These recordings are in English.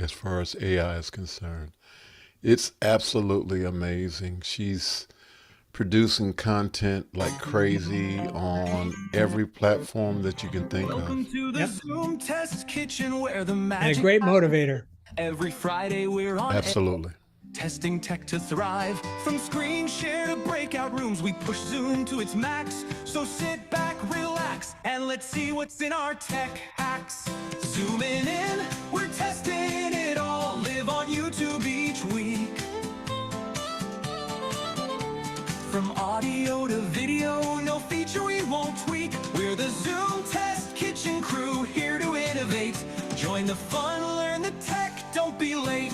as far as AI is concerned. It's absolutely amazing. She's producing content like crazy on every platform that you can think of. Welcome to the Yep. Zoom Test Kitchen where the And a magic great motivator. Every Friday we're on Absolutely. testing tech to thrive. From screen share to breakout rooms, we push Zoom to its max. So sit back, relax, and let's see what's in our tech hacks. Zooming in, we're testing it all. Live on YouTube each week. From audio to video, no feature we won't tweak. We're the Zoom Test Kitchen crew, here to innovate. Join the fun, learn the tech, don't be late.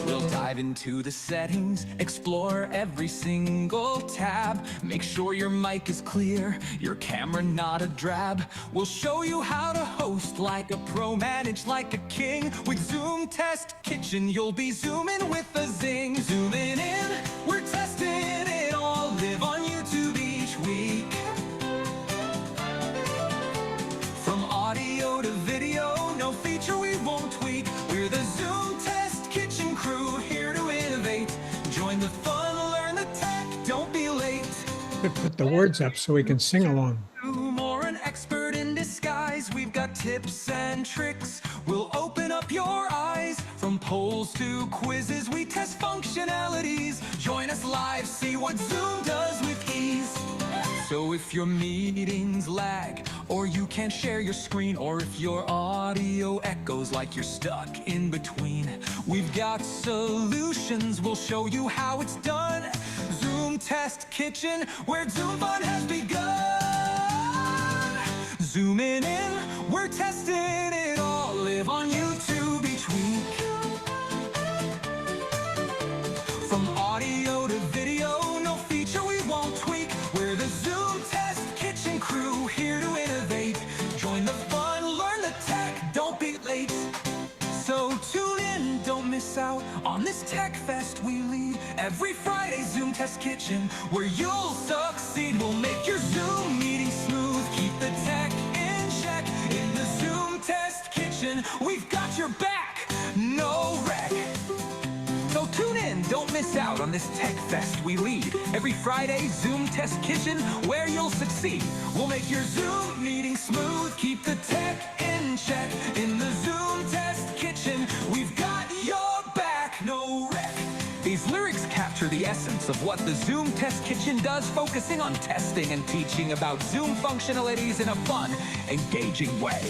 We'll dive into the settings, explore every single tab. Make sure your mic is clear, your camera not a drab. We'll show you how to host like a pro, manage like a king. With Zoom Test Kitchen, you'll be zooming with a zing. Zooming in, we're testing it all. Live on YouTube each week. From audio to video, no feature we won't tweak. We're the Zoom Test Kitchen crew, here to innovate. Join the fun, learn the tech, don't be late. Put the words up so we can sing along. Zoom or an expert in disguise, we've got tips and tricks. We'll open up your eyes. From polls to quizzes, we test functionalities. Join us live, see what Zoom does with ease. So if your meetings lag, or you can't share your screen, or if your audio echoes like you're stuck in between, we've got solutions, we'll show you how it's done. Zoom Test Kitchen, where Zoom fun has begun. Zooming in, we're testing it all. Live on YouTube each week. From audio to video, no feature we won't tweak. We're the Zoom Test Kitchen crew, here to innovate. Join the fun, learn the tech, don't be late. So tune in, don't miss out on this tech fest we lead. Every Friday, Zoom Test Kitchen, where you'll succeed. We'll make your Zoom meeting smooth, keep the tech in check. In the Zoom Test Kitchen, we've got your back, no wreck. So tune in, don't miss out on this tech fest we lead. Every Friday, Zoom Test Kitchen, where you'll succeed. We'll make your Zoom meeting smooth, keep the tech in check. In the Zoom Test Kitchen, we've got your back, no wreck. These lyrics capture the essence of what the Zoom Test Kitchen does, focusing on testing and teaching about Zoom functionalities in a fun, engaging way.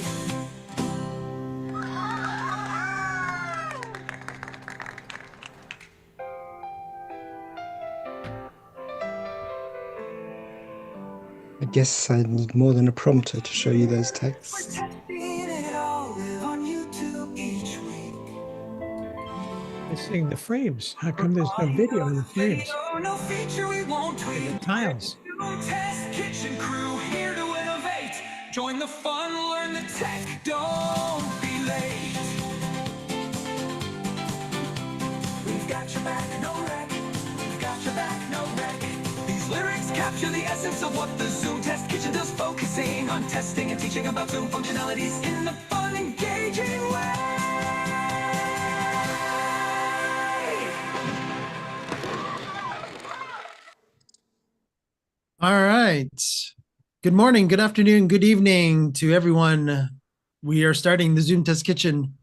I guess I need more than a prompter to show you those texts. They're seeing the frames. How come there's no video in the frames? No feature we won't tweak. The tiles. Test Kitchen crew, here to innovate. Join the fun, learn the tech, don't be late. We've got your back, no wreck. We've got your back, no wreck. These lyrics capture the essence of what the Zoom Test Kitchen does, focusing on testing and teaching about Zoom functionalities in the fun, engaging way. All right. Good morning, good afternoon, good evening to everyone. We are starting the Zoom Test Kitchen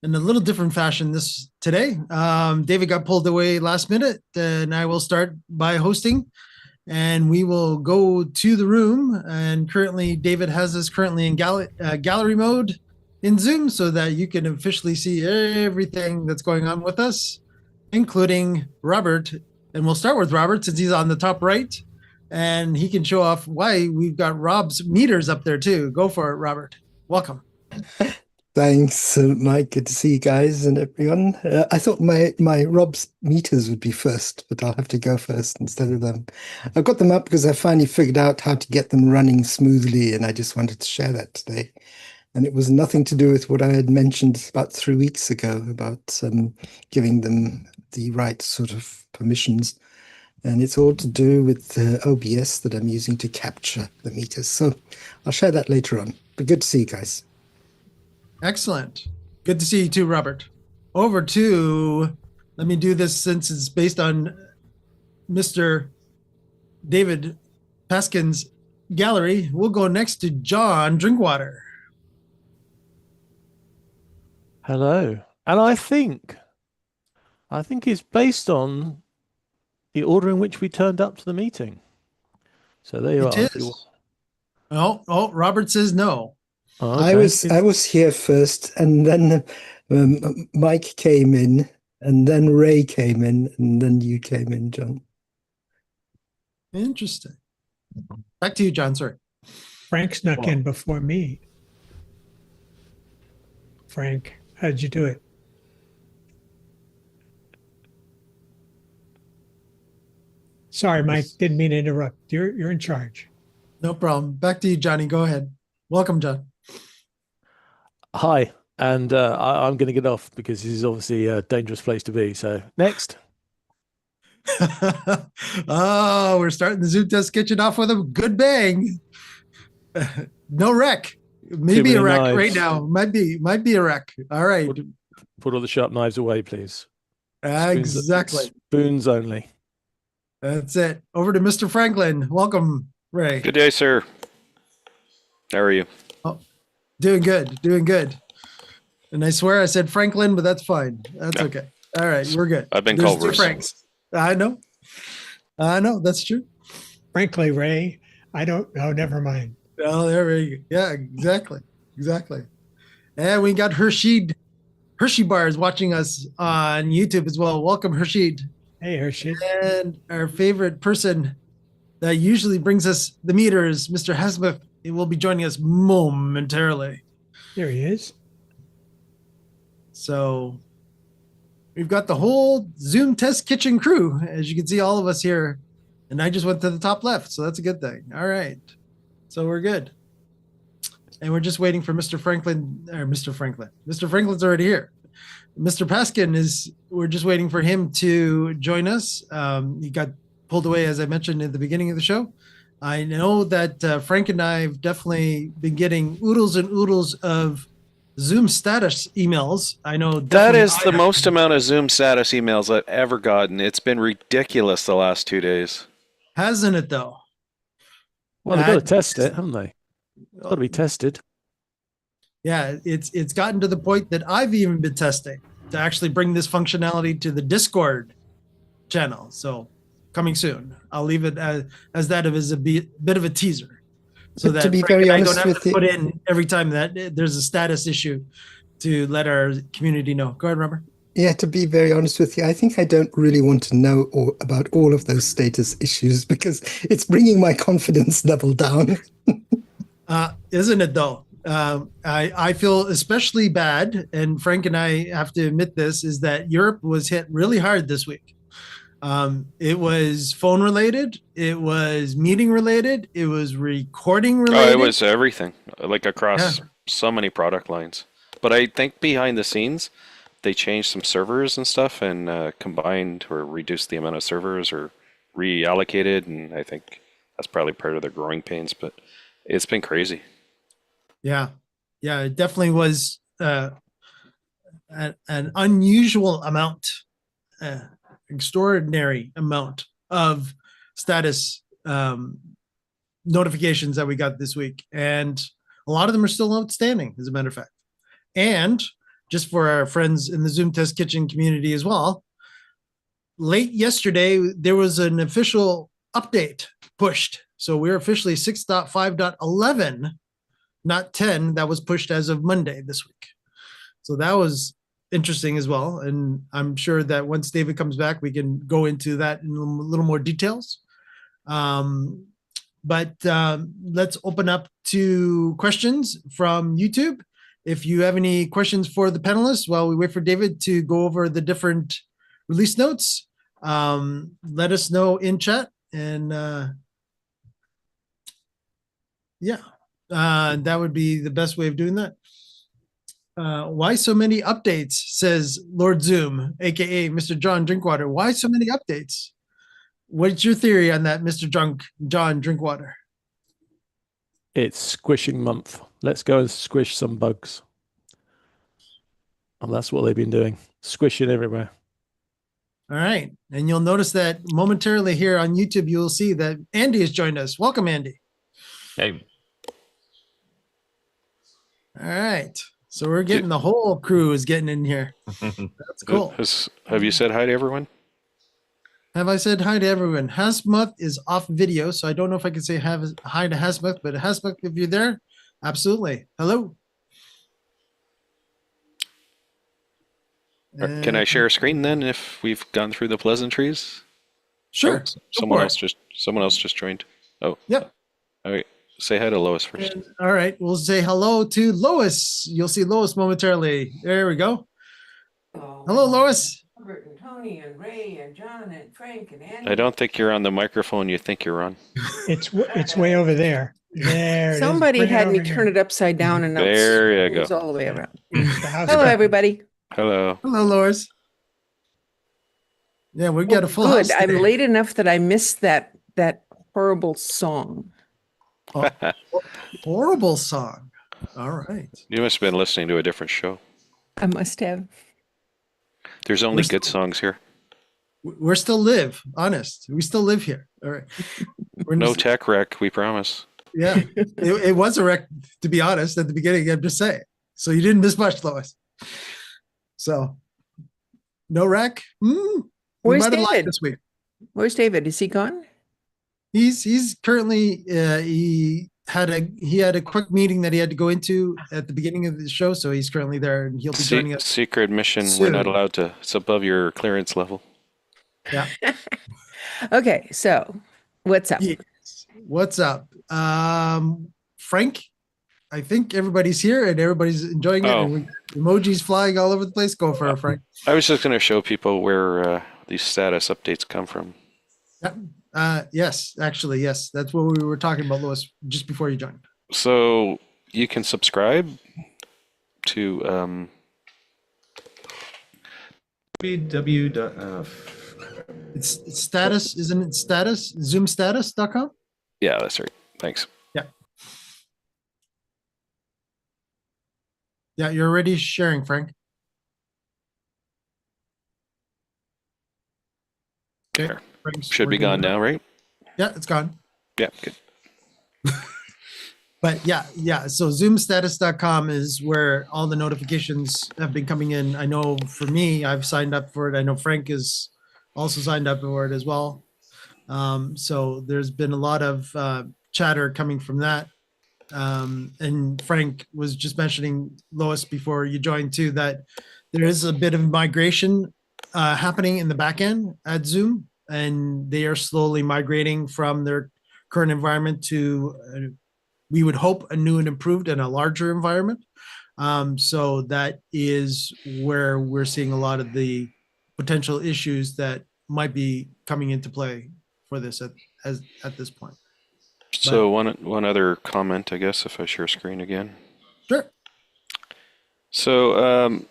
in a little different fashion today. David got pulled away last minute, and I will start by hosting. And we will go to the room. And currently, David has us currently in gallery mode in Zoom, so that you can officially see everything that's going on with us, including Robert. And we'll start with Robert since he's on the top right. And he can show off why we've got Rob's meters up there too. Go for it, Robert. Welcome. Thanks, Mike. Good to see you guys and everyone. I thought my Rob's meters would be first, but I'll have to go first instead of them. I've got them up because I finally figured out how to get them running smoothly, and I just wanted to share that today. And it was nothing to do with what I had mentioned about 3 weeks ago about giving them the right sort of permissions. And it's all to do with OBS that I'm using to capture the meters. So I'll share that later on. But good to see you guys. Excellent. Good to see you too, Robert. Over to, let me do this since it's based on Mr. David Paskin's gallery. We'll go next to John Drinkwater. Hello. And I think it's based on the order in which we turned up to the meeting. So there you It are. is. Oh, Robert says no. Oh, I okay. was here first, and then Mike came in, and then Ray came in, and then you came in, John. Interesting. Back to you, John. Sorry. Frank snuck in before me. Frank, how'd you do it? Sorry, Mike, didn't mean to interrupt. You're in charge. No problem. Back to you, Johnny. Go ahead. Welcome, John. Hi. And I'm going to get off because this is obviously a dangerous place to be. So next. Oh, we're starting the Zoom Test Kitchen off with a good bang. No wreck. Maybe a wreck right now. Might be a wreck. All right. Put all the sharp knives away, please. Exactly. Spoons only. That's it. Over to Mr. Franklin. Welcome, Ray. Good day, sir. How are you? Oh, doing good. Doing good. And I swear I said Franklin, but that's fine. That's okay. All right, we're good. I've been There's called two worse. Franks. I know. That's true. Frankly, Ray, I don't. Oh, never mind. Oh, there we go. Yeah, exactly. And we got Hershey Bars watching us on YouTube as well. Welcome, Hershey. Hey, Hershey. And our favorite person that usually brings us the meters, Mr. Hesmith. He will be joining us momentarily. There he is. So we've got the whole Zoom Test Kitchen crew, as you can see, all of us here. And I just went to the top left, so that's a good thing. All right. So we're good. And we're just waiting for Mr. Franklin. Mr. Franklin's already here. Mr. Paskin we're just waiting for him to join us. He got pulled away, as I mentioned at the beginning of the show. I know that Frank and I have definitely been getting oodles and oodles of Zoom status emails. I know that is the most amount of Zoom status emails I've ever gotten. It's been ridiculous the last 2 days. Hasn't it, though? Well, they've got to test it, haven't they? It's got to be tested. Yeah, it's gotten to the point that I've even been testing to actually bring this functionality to the Discord channel. So coming soon. I'll leave it as that as a bit of a teaser. So that to be Frank very and I honest don't have with to you, put in every time that there's a status issue to let our community know. Go ahead, Robert. yeah, to be very honest with you, I think I don't really want to know about all of those status issues because it's bringing my confidence level down. Isn't it though? I feel especially bad, and Frank and I have to admit this, is that Europe was hit really hard this week. It was phone related, it was meeting related, it was recording related. Oh, it was everything, like across so many product lines. But I think behind the scenes, they changed some servers and stuff and combined or reduced the amount of servers or reallocated, and I think that's probably part of their growing pains, but it's been crazy. Yeah, it definitely was an unusual amount, extraordinary amount of status notifications that we got this week. And a lot of them are still outstanding, as a matter of fact. And just for our friends in the Zoom Test Kitchen community as well, late yesterday, there was an official update pushed. So we're officially 6.5.11, not 10. That was pushed as of Monday this week. So that was interesting as well. And I'm sure that once David comes back, we can go into that in a little more details. But let's open up to questions from YouTube. If you have any questions for the panelists while we wait for David to go over the different release notes, let us know in chat. And that would be the best way of doing that. Why so many updates, says Lord Zoom, aka Mr. John Drinkwater. Why so many updates? What's your theory on that, Mr. John Drinkwater? It's squishing month. let's go and squish some bugs. And that's what they've been doing, squishing everywhere. All right. And you'll notice that momentarily here on YouTube, you'll see that Andy has joined us. Welcome, Andy. Hey, All right. So we're getting the whole crew is getting in here. That's cool. Have you said hi to everyone? Have I said hi to everyone? Hasmuth is off video, so I don't know if I can say hi to Hasmuth, but Hasmuth, if you're there, absolutely. Hello. Can I share a screen then if we've gone through the pleasantries? Sure. Oh, someone else just joined. Oh. Yep. All right. Say hi to Lois first. All right. We'll say hello to Lois. You'll see Lois momentarily. There we go. Hello, Lois. Robert and Tony and Ray and John and Frank and Andy. I don't think you're on the microphone you think you're on. It's way over there. There. Somebody had me turn it upside down and there you go. It's all the way around. Hello, Hello, everybody. Hello. Hello, Lois. Yeah, we got a full house Good. I'm today. late enough that I missed that horrible song. Horrible song. All right. You must have been listening to a different show. I must have. There's only good songs here. We're still live, honest. We still live here. All right. We're No tech wreck, we promise. Yeah, it was a wreck, to be honest, at the beginning. I'm just saying. So you didn't miss much, Lois. So no wreck. We Where's might have lied David? this week. Where's David? Is he gone? He's currently he had a quick meeting that he had to go into at the beginning of the show, so he's currently there and he'll be joining us. Secret mission. soon. We're not allowed to. It's above your clearance level. Yeah. Okay, so what's up? Yes. What's up? Frank, I think everybody's here and everybody's enjoying it. Oh. And emojis flying all over the place. Go for it, Frank. I was just going to show people where these status updates come from. Yes, actually, yes. That's what we were talking about, Louis, just before you joined. So you can subscribe to www. It's status, isn't it? Status, zoomstatus.com. yeah, that's right. Thanks. Yeah, you're already sharing, Frank. Okay. There. Frank's Should be working gone on it. now, right? Yeah, it's gone. Yeah, good. But yeah. So zoomstatus.com is where all the notifications have been coming in. I know for me, I've signed up for it. I know Frank is also signed up for it as well. So there's been a lot of chatter coming from that. And Frank was just mentioning, Lois, before you joined too, that there is a bit of migration happening in the back end at Zoom, and they are slowly migrating from their current environment to, we would hope, a new and improved and a larger environment. So that is where we're seeing a lot of the potential issues that might be coming into play for this at this point. So one other comment, I guess, if I share screen again. Sure. So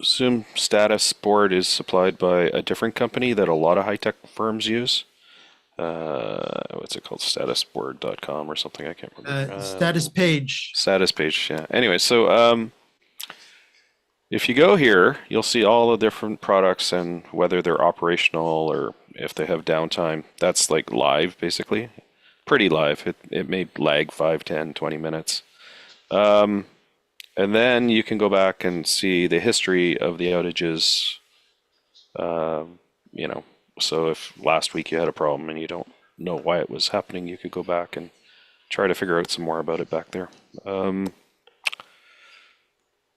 Zoom status board is supplied by a different company that a lot of high-tech firms use. What's it called? Statusboard.com or something. I can't remember. Status page. Status page, yeah. Anyway, so if you go here, you'll see all the different products and whether they're operational or if they have downtime. That's like live, basically. Pretty live. It may lag 5, 10, 20 minutes. And then you can go back and see the history of the outages. So if last week you had a problem and you don't know why it was happening, you could go back and try to figure out some more about it back there.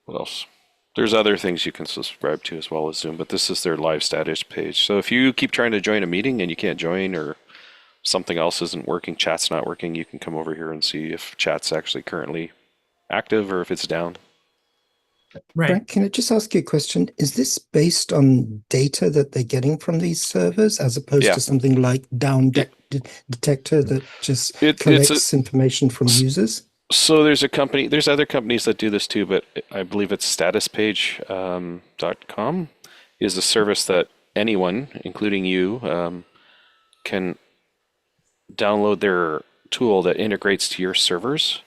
What else? There's other things you can subscribe to as well as Zoom, but this is their live status page. So if you keep trying to join a meeting and you can't join, or something else isn't working, chat's not working, you can come over here and see if chat's actually currently active or if it's down. Right. Frank, can I just ask you a question? Is this based on data that they're getting from these servers as opposed Yeah. to something like down detector that just It's collects information from users? So there's other companies that do this too, but I believe it's statuspage.com is a service that anyone, including you, can download their tool that integrates to your servers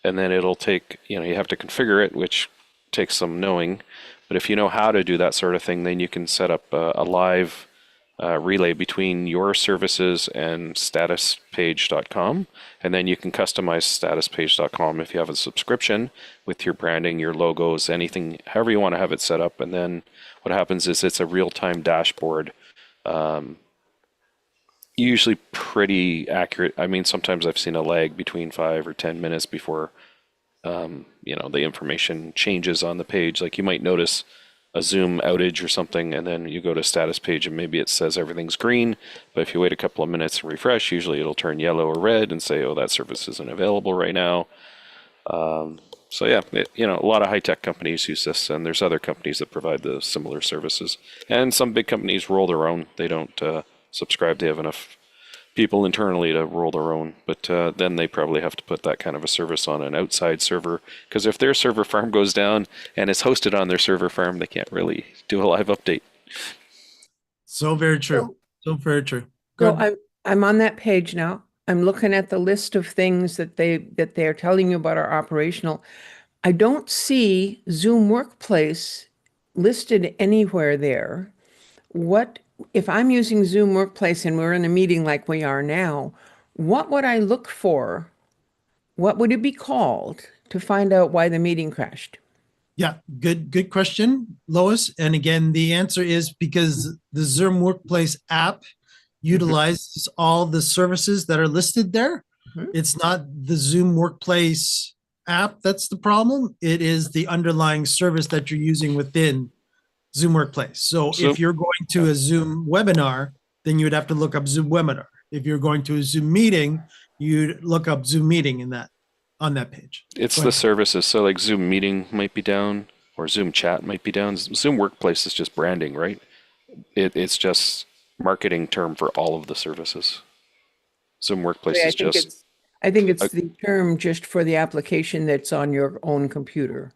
and then it'll take, you have to configure it, which takes some knowing. But if you know how to do that sort of thing, then you can set up a live relay between your services and statuspage.com, and then you can customize statuspage.com if you have a subscription with your branding, your logos, anything, however you want to have it set up. And then what happens is it's a real-time dashboard, usually pretty accurate. I mean, sometimes I've seen a lag between 5 or 10 minutes before the information changes on the page. Like you might notice a Zoom outage or something, and then you go to status page and maybe it says everything's green, but if you wait a couple of minutes and refresh, usually it'll turn yellow or red and say, oh, that service isn't available right now. So yeah, a lot of high-tech companies use this, and there's other companies that provide the similar services. And some big companies roll their own. They don't subscribe. They have enough people internally to roll their own, but then they probably have to put that kind of a service on an outside server, because if their server farm goes down and it's hosted on their server farm, they can't really do a live update. So very true. So very true. So Good. I'm on that page now. I'm looking at the list of things that they're telling you about are operational. I don't see Zoom Workplace listed anywhere there. What if I'm using Zoom Workplace and we're in a meeting like we are now, what would I look for? What would it be called to find out why the meeting crashed? Yeah, good question, Lois. And again, the answer is because the Zoom Workplace app utilizes all the services that are listed there. Mhm. It's not the Zoom Workplace app that's the problem. It is the underlying service that you're using within Zoom Workplace. So So- if you're going to a Zoom webinar, then you would have to look up Zoom webinar. If you're going to a Zoom meeting, you'd look up Zoom meeting on that page. It's Go the ahead. services. So like Zoom meeting might be down, or Zoom chat might be down. Zoom Workplace is just branding, right? It's just marketing term for all of the services. Zoom Workplace I is think just it's the term just for the application that's on your own computer.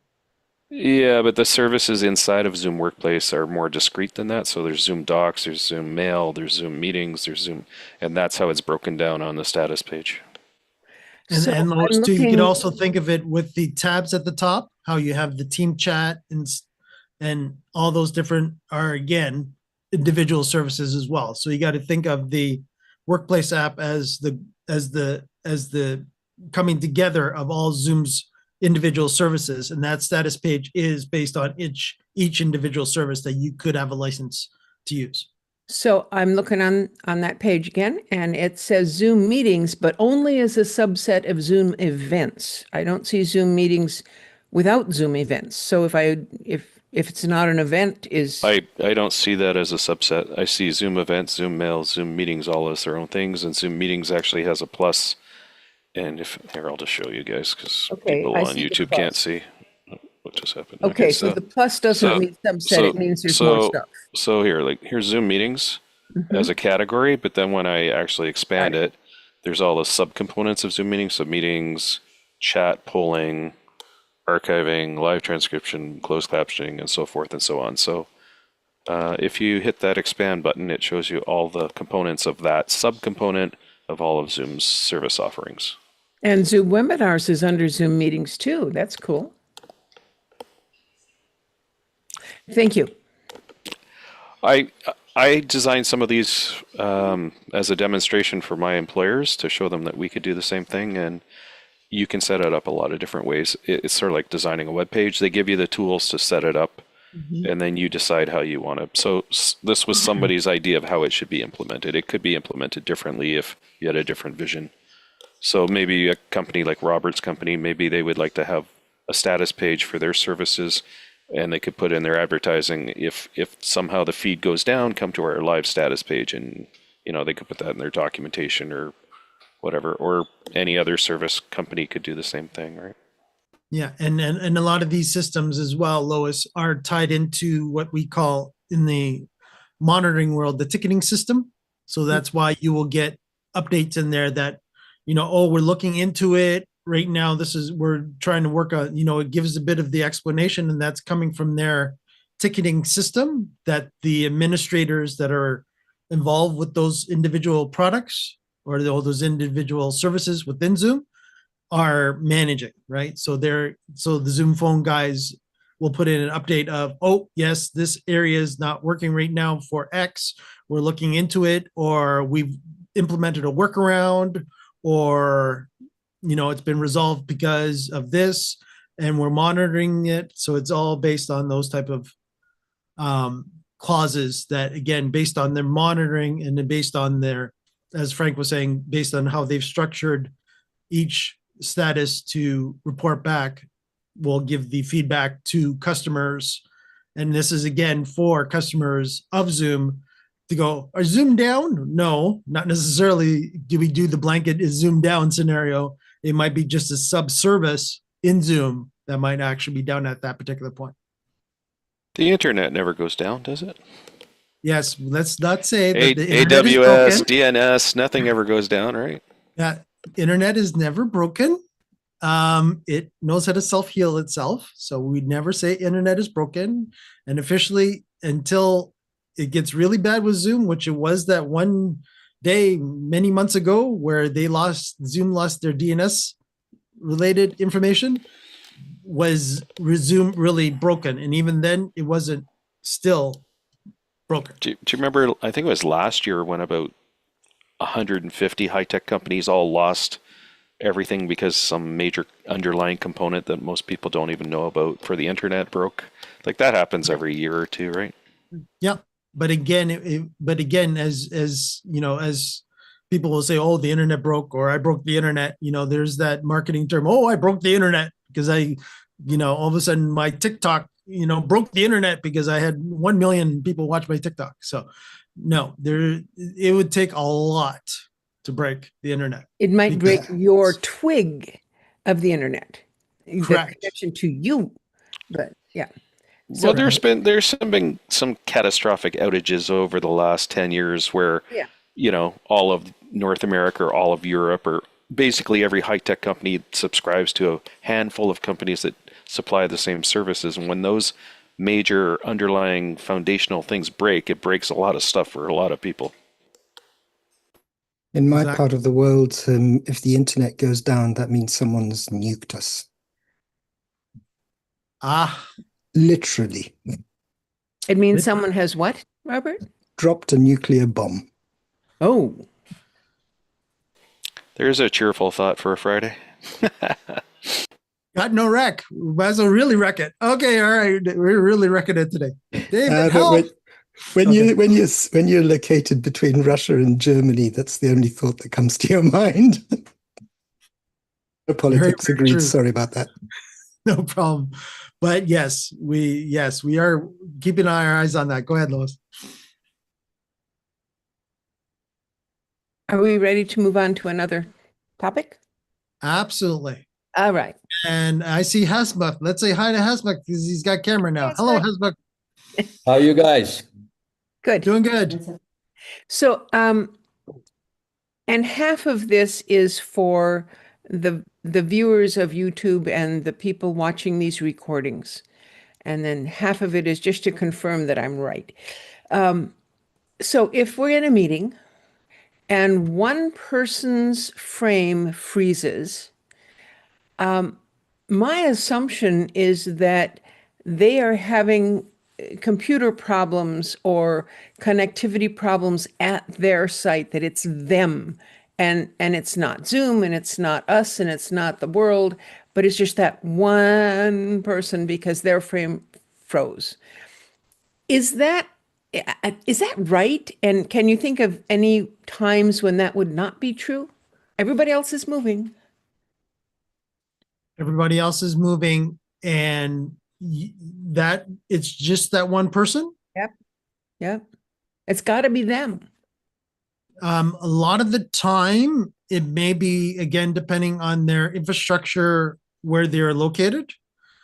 Yeah, but the services inside of Zoom Workplace are more discrete than that. So there's Zoom Docs, there's Zoom Mail, there's Zoom Meetings, there's Zoom, and that's how it's broken down on the status page. And, So and I'm Lois, too, you could looking- also think of it with the tabs at the top, how you have the team chat and all those different are again individual services as well. So you got to think of the workplace app as the coming together of all Zoom's individual services, and that status page is based on each individual service that you could have a license to use. So I'm looking on that page again, and it says Zoom meetings, but only as a subset of Zoom events. I don't see Zoom meetings without Zoom events. So if it's not an event, I don't see that as a subset. I see Zoom Events, Zoom Mail, Zoom Meetings all as their own things, and Zoom Meetings actually has a plus. And here, I'll just show you guys, because Okay, people I on see the YouTube plus. can't see what just happened. Okay, so the plus doesn't mean subset, it means there's more stuff. So here's Zoom Meetings Mhm. as a category, but then when I actually expand it, there's all the subcomponents of Zoom Meetings. So meetings, chat, polling, archiving, live transcription, closed captioning, and so forth and so on. So if you hit that expand button, it shows you all the components of that subcomponent of all of Zoom's service offerings. And Zoom webinars is under Zoom meetings too. That's cool. Thank you. I designed some of these as a demonstration for my employers to show them that we could do the same thing, and you can set it up a lot of different ways. It's sort of like designing a web page. They give you the tools to set it up, and then you decide how you want to. So this was somebody's idea of how it should be implemented. It could be implemented differently if you had a different vision. So maybe a company like Robert's company, maybe they would like to have a status page for their services, and they could put in their advertising. If somehow the feed goes down, come to our live status page, and they could put that in their documentation or whatever. Or any other service company could do the same thing, right? Yeah, and a lot of these systems as well, Lois, are tied into what we call in the monitoring world the ticketing system. So that's why you will get updates in there that, oh, we're looking into it right now. We're trying to work on, it gives a bit of the explanation, and that's coming from their ticketing system that the administrators that are involved with those individual products or those individual services within Zoom are managing, right? So the Zoom phone guys will put in an update of, oh yes, this area is not working right now for X. We're looking into it, or we've implemented a workaround, or it's been resolved because of this, and we're monitoring it. So it's all based on those type of clauses that, again, based on their monitoring and then based on their, as Frank was saying, based on how they've structured each status to report back, will give the feedback to customers. And this is again for customers of Zoom to go, are Zoom down? No, not necessarily do we do the blanket is Zoom down scenario. It might be just a sub-service in Zoom that might actually be down at that particular point. The internet never goes down, does it? Yes, let's not say that the internet AWS, is broken. DNS, nothing ever goes down, right? Yeah, internet is never broken. It knows how to self-heal itself. So we never say internet is broken. And officially, until it gets really bad with Zoom, which it was that one day many months ago where Zoom lost their DNS related information, was Zoom really broken. And even then it wasn't still broken. Do you remember, I think it was last year when about 150 high-tech companies all lost everything because some major underlying component that most people don't even know about for the internet broke. Like that happens every year or two, right? Yeah, but again, as people will say, oh, the internet broke, or I broke the internet. There's that marketing term. Oh, I broke the internet because all of a sudden my TikTok, broke the internet because I had 1 million people watch my TikTok. So, no, it would take a lot to break the internet. It might break your twig of the internet, Correct. the connection to you. But yeah. So well, there's been some catastrophic outages over the last 10 years where, all of North America or all of Europe or basically every high-tech company subscribes to a handful of companies that supply the same services. And when those major underlying foundational things break, it breaks a lot of stuff for a lot of people. In my part of the world, if the internet goes down, that means someone's nuked us. Literally. It means someone has what, Robert? Dropped a nuclear bomb. Oh. There's a cheerful thought for a Friday. Got no wreck. Might as well really wreck it. Okay, all right. We're really wrecking it today. David, help! When you're located between Russia and Germany, that's the only thought that comes to your mind. Politics agreed. True. Sorry about that. No problem. But yes, we are keeping our eyes on that. Go ahead, Lois. Are we ready to move on to another topic? Absolutely. All right. And I see Hasbuck. Let's say hi to Hasbuck because he's got camera now. Hello, Hasbuck. How are you guys? Good. Doing good. So, and half of this is for the viewers of YouTube and the people watching these recordings. And then half of it is just to confirm that I'm right. So if we're in a meeting and one person's frame freezes, my assumption is that they are having computer problems or connectivity problems at their site, that it's them and it's not Zoom and it's not us and it's not the world, but it's just that one person because their frame froze. Is that right? And can you think of any times when that would not be true? Everybody else is moving. Everybody else is moving, and that it's just that one person. Yep. It's got to be them. A lot of the time, it may be, again, depending on their infrastructure where they're located.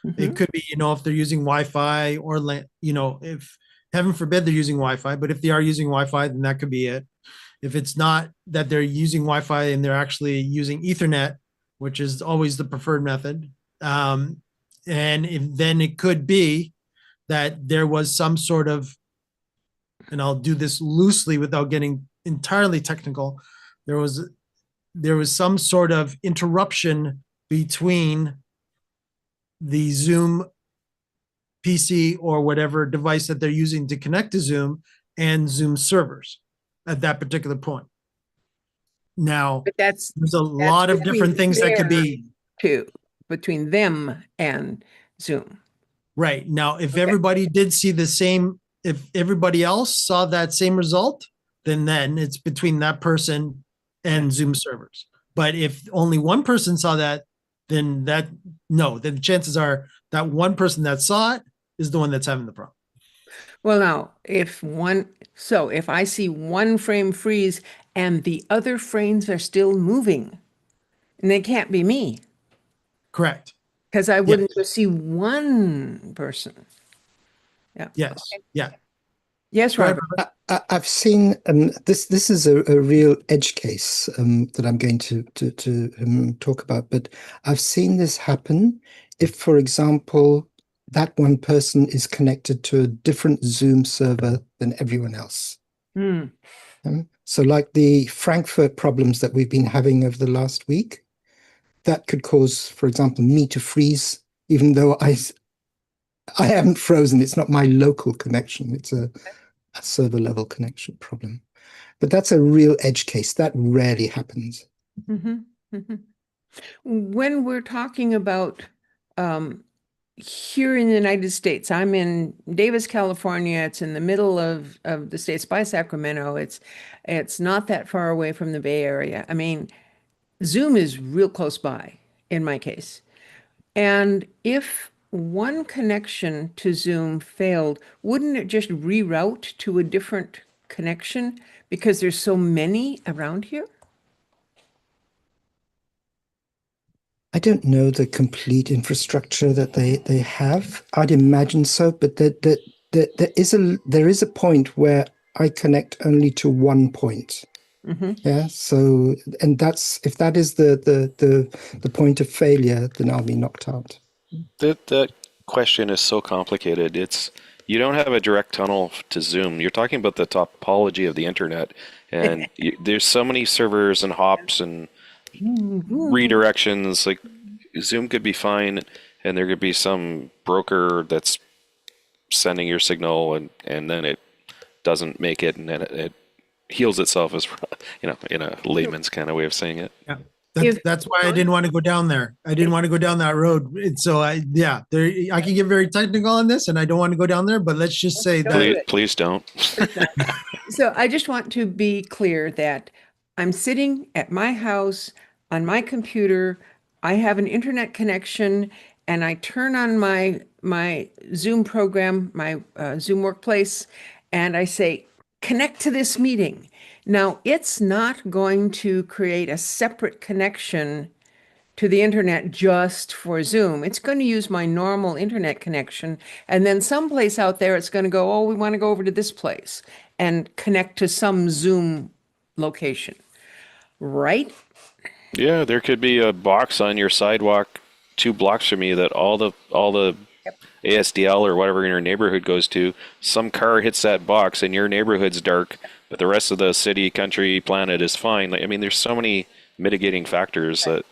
Mm-hmm. It could be, if they're using Wi-Fi or, if heaven forbid they're using Wi-Fi, but if they are using Wi-Fi, then that could be it. If it's not that they're using Wi-Fi and they're actually using Ethernet, which is always the preferred method. And then it could be that there was some sort of, and I'll do this loosely without getting entirely technical, there was some sort of interruption between the Zoom PC or whatever device that they're using to connect to Zoom and Zoom servers at that particular point. Now, But that's there's a lot of different things that could be. Between them and Zoom. Right. Now, if everybody did see the same, if everybody else saw that same result, then it's between that person and Zoom servers. But if only one person saw that, then the chances are that one person that saw it is the one that's having the problem. Well, now, if I see one frame freeze and the other frames are still moving, and they can't be me. Correct. Because I wouldn't just see one person. Yeah. Yes. Okay. Yeah. Yes, Robert. I've seen this is a real edge case that I'm going to talk about, but I've seen this happen if, for example, that one person is connected to a different Zoom server than everyone else. So like the Frankfurt problems that we've been having over the last week, that could cause, for example, me to freeze, even though I haven't frozen. It's not my local connection. It's a server level connection problem. But that's a real edge case. That rarely happens. When we're talking about here in the United States, I'm in Davis, California. It's in the middle of the States by Sacramento. It's not that far away from the Bay Area. I mean, Zoom is real close by in my case. And if one connection to Zoom failed, wouldn't it just reroute to a different connection because there's so many around here? I don't know the complete infrastructure that they have. I'd imagine so, but there is a point where I connect only to one point. Yeah. So, and if that is the point of failure, then I'll be knocked out. That question is so complicated. You don't have a direct tunnel to Zoom. You're talking about the topology of the internet, and there's so many servers and hops and redirections. Like Zoom could be fine, and there could be some broker that's sending your signal, and then it doesn't make it, and then it heals itself, as in a layman's kind of way of saying it. Yeah. That's why I didn't want to go down there. I didn't want to go down that road. And so I can get very technical on this, and I don't want to go down there, but let's just say that. Please don't. So I just want to be clear that I'm sitting at my house on my computer. I have an internet connection, and I turn on my Zoom program, my Zoom Workplace, and I say, connect to this meeting. Now, it's not going to create a separate connection to the internet just for Zoom. It's going to use my normal internet connection. And then someplace out there, it's going to go, oh, we want to go over to this place and connect to some Zoom location. Right? Yeah, there could be a box on your sidewalk 2 blocks from me that all the ASDL or whatever in your neighborhood goes to. Some car hits that box and your neighborhood's dark, but the rest of the city, country, planet is fine. I mean, there's so many mitigating factors that.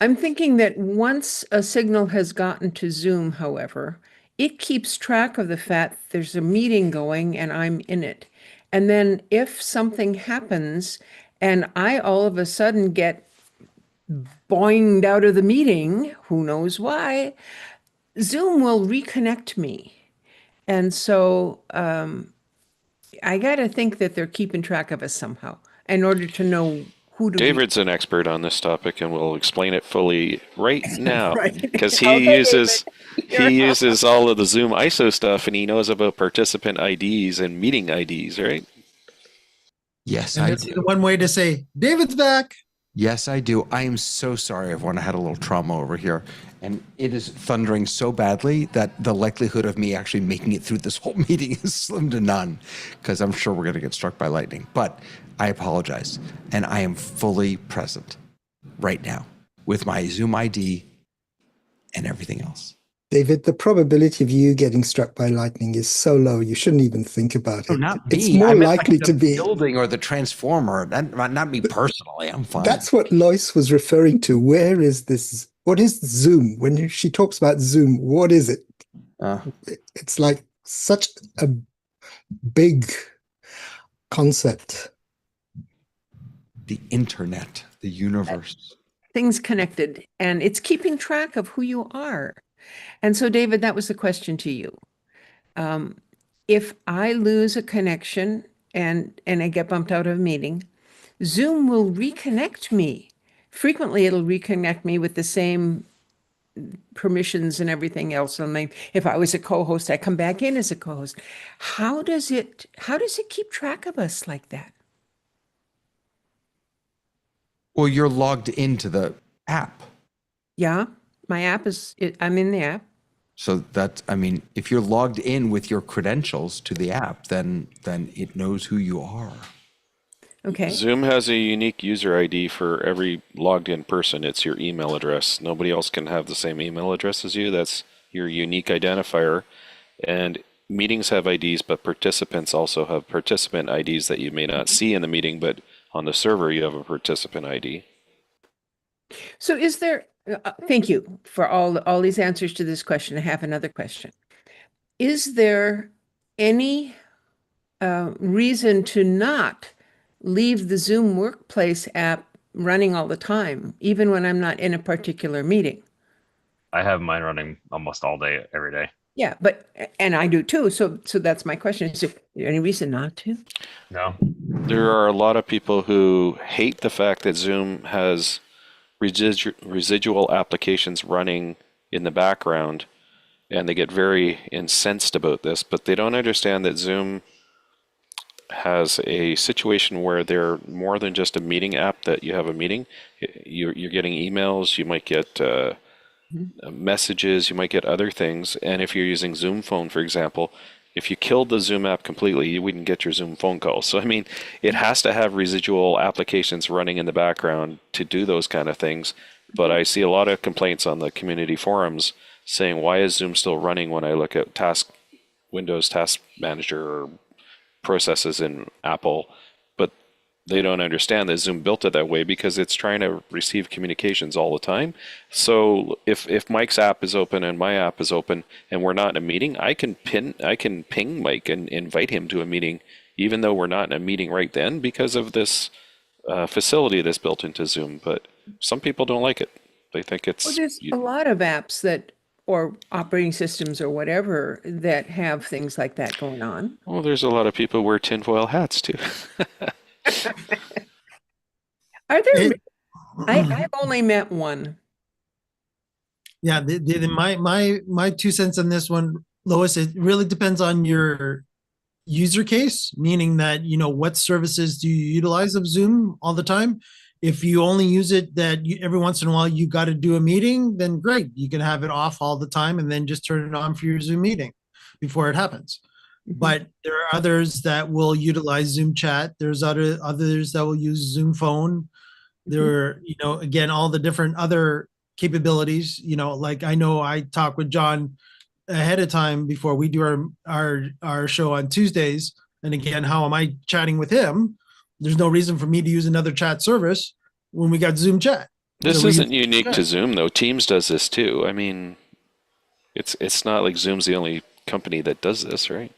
I'm thinking that once a signal has gotten to Zoom, however, it keeps track of the fact there's a meeting going and I'm in it. And then if something happens and I all of a sudden get boinged out of the meeting, who knows why, Zoom will reconnect me. And so I got to think that they're keeping track of us somehow in order to know who to. David's an expert on this topic and will explain it fully right now, because Right. he uses all of the Zoom ISO stuff, and he knows about participant IDs and meeting IDs, right? Yes, And I this do. is the one way to say, David's back. Yes, I do. I am so sorry, everyone. I had a little trauma over here. And it is thundering so badly that the likelihood of me actually making it through this whole meeting is slim to none, because I'm sure we're going to get struck by lightning. But I apologize. And I am fully present right now with my Zoom ID and everything else. David, the probability of you getting struck by lightning is so low, you shouldn't even think about it. No, not me. It's more I meant likely like to the be. building or the transformer. Not me personally. I'm fine. That's what Lois was referring to. Where is this what is Zoom? When she talks about Zoom, what is it? Uh, It's like such a big concept. the internet, the universe. Things connected, and it's keeping track of who you are. And so, David, that was the question to you. If I lose a connection and I get bumped out of a meeting, Zoom will reconnect me. Frequently, it'll reconnect me with the same permissions and everything else. And if I was a co-host, I come back in as a co-host. How does it keep track of us like that? Well, you're logged into the app. Yeah, my app I'm in the app. So that, I mean, if you're logged in with your credentials to the app, then it knows who you are. Okay. Zoom has a unique user ID for every logged in person. It's your email address. Nobody else can have the same email address as you. That's your unique identifier. And meetings have IDs, but participants also have participant IDs that you may not see in the meeting, but on the server you have a participant ID. So is there, thank you for all these answers to this question. I have another question. Is there any reason to not leave the Zoom Workplace app running all the time, even when I'm not in a particular meeting? I have mine running almost all day, every day. Yeah, and I do too. So that's my question. Is there any reason not to? No. There are a lot of people who hate the fact that Zoom has residual applications running in the background, and they get very incensed about this, but they don't understand that Zoom has a situation where they're more than just a meeting app that you have a meeting. You're getting emails, you might get messages, you might get other things, and if you're using Zoom Phone, for example, if you killed the Zoom app completely, you wouldn't get your Zoom phone calls. So, I mean, it has to have residual applications running in the background to do those kind of things. But I see a lot of complaints on the community forums saying, why is Zoom still running when I look at Windows Task Manager or processes in Apple? But they don't understand that Zoom built it that way because it's trying to receive communications all the time. So if Mike's app is open and my app is open and we're not in a meeting, I can ping Mike and invite him to a meeting, even though we're not in a meeting right then, because of this facility that's built into Zoom. But some people don't like it. They think it's... Well, there's a lot of apps or operating systems or whatever that have things like that going on. Well, there's a lot of people who wear tinfoil hats too. Are there? I've only met one. Yeah, my 2 cents on this one, Lois, it really depends on your user case, meaning that, what services do you utilize of Zoom all the time? If you only use it every once in a while you got to do a meeting, then great, you can have it off all the time and then just turn it on for your Zoom meeting before it happens. But there are others that will utilize Zoom chat. There's others that will use Zoom phone. There are, again, all the different other capabilities, like I know I talk with John ahead of time before we do our show on Tuesdays. And again, how am I chatting with him? There's no reason for me to use another chat service when we got Zoom chat. This isn't unique to Zoom, though. Teams does this too. I mean, it's not like Zoom's the only company that does this, right?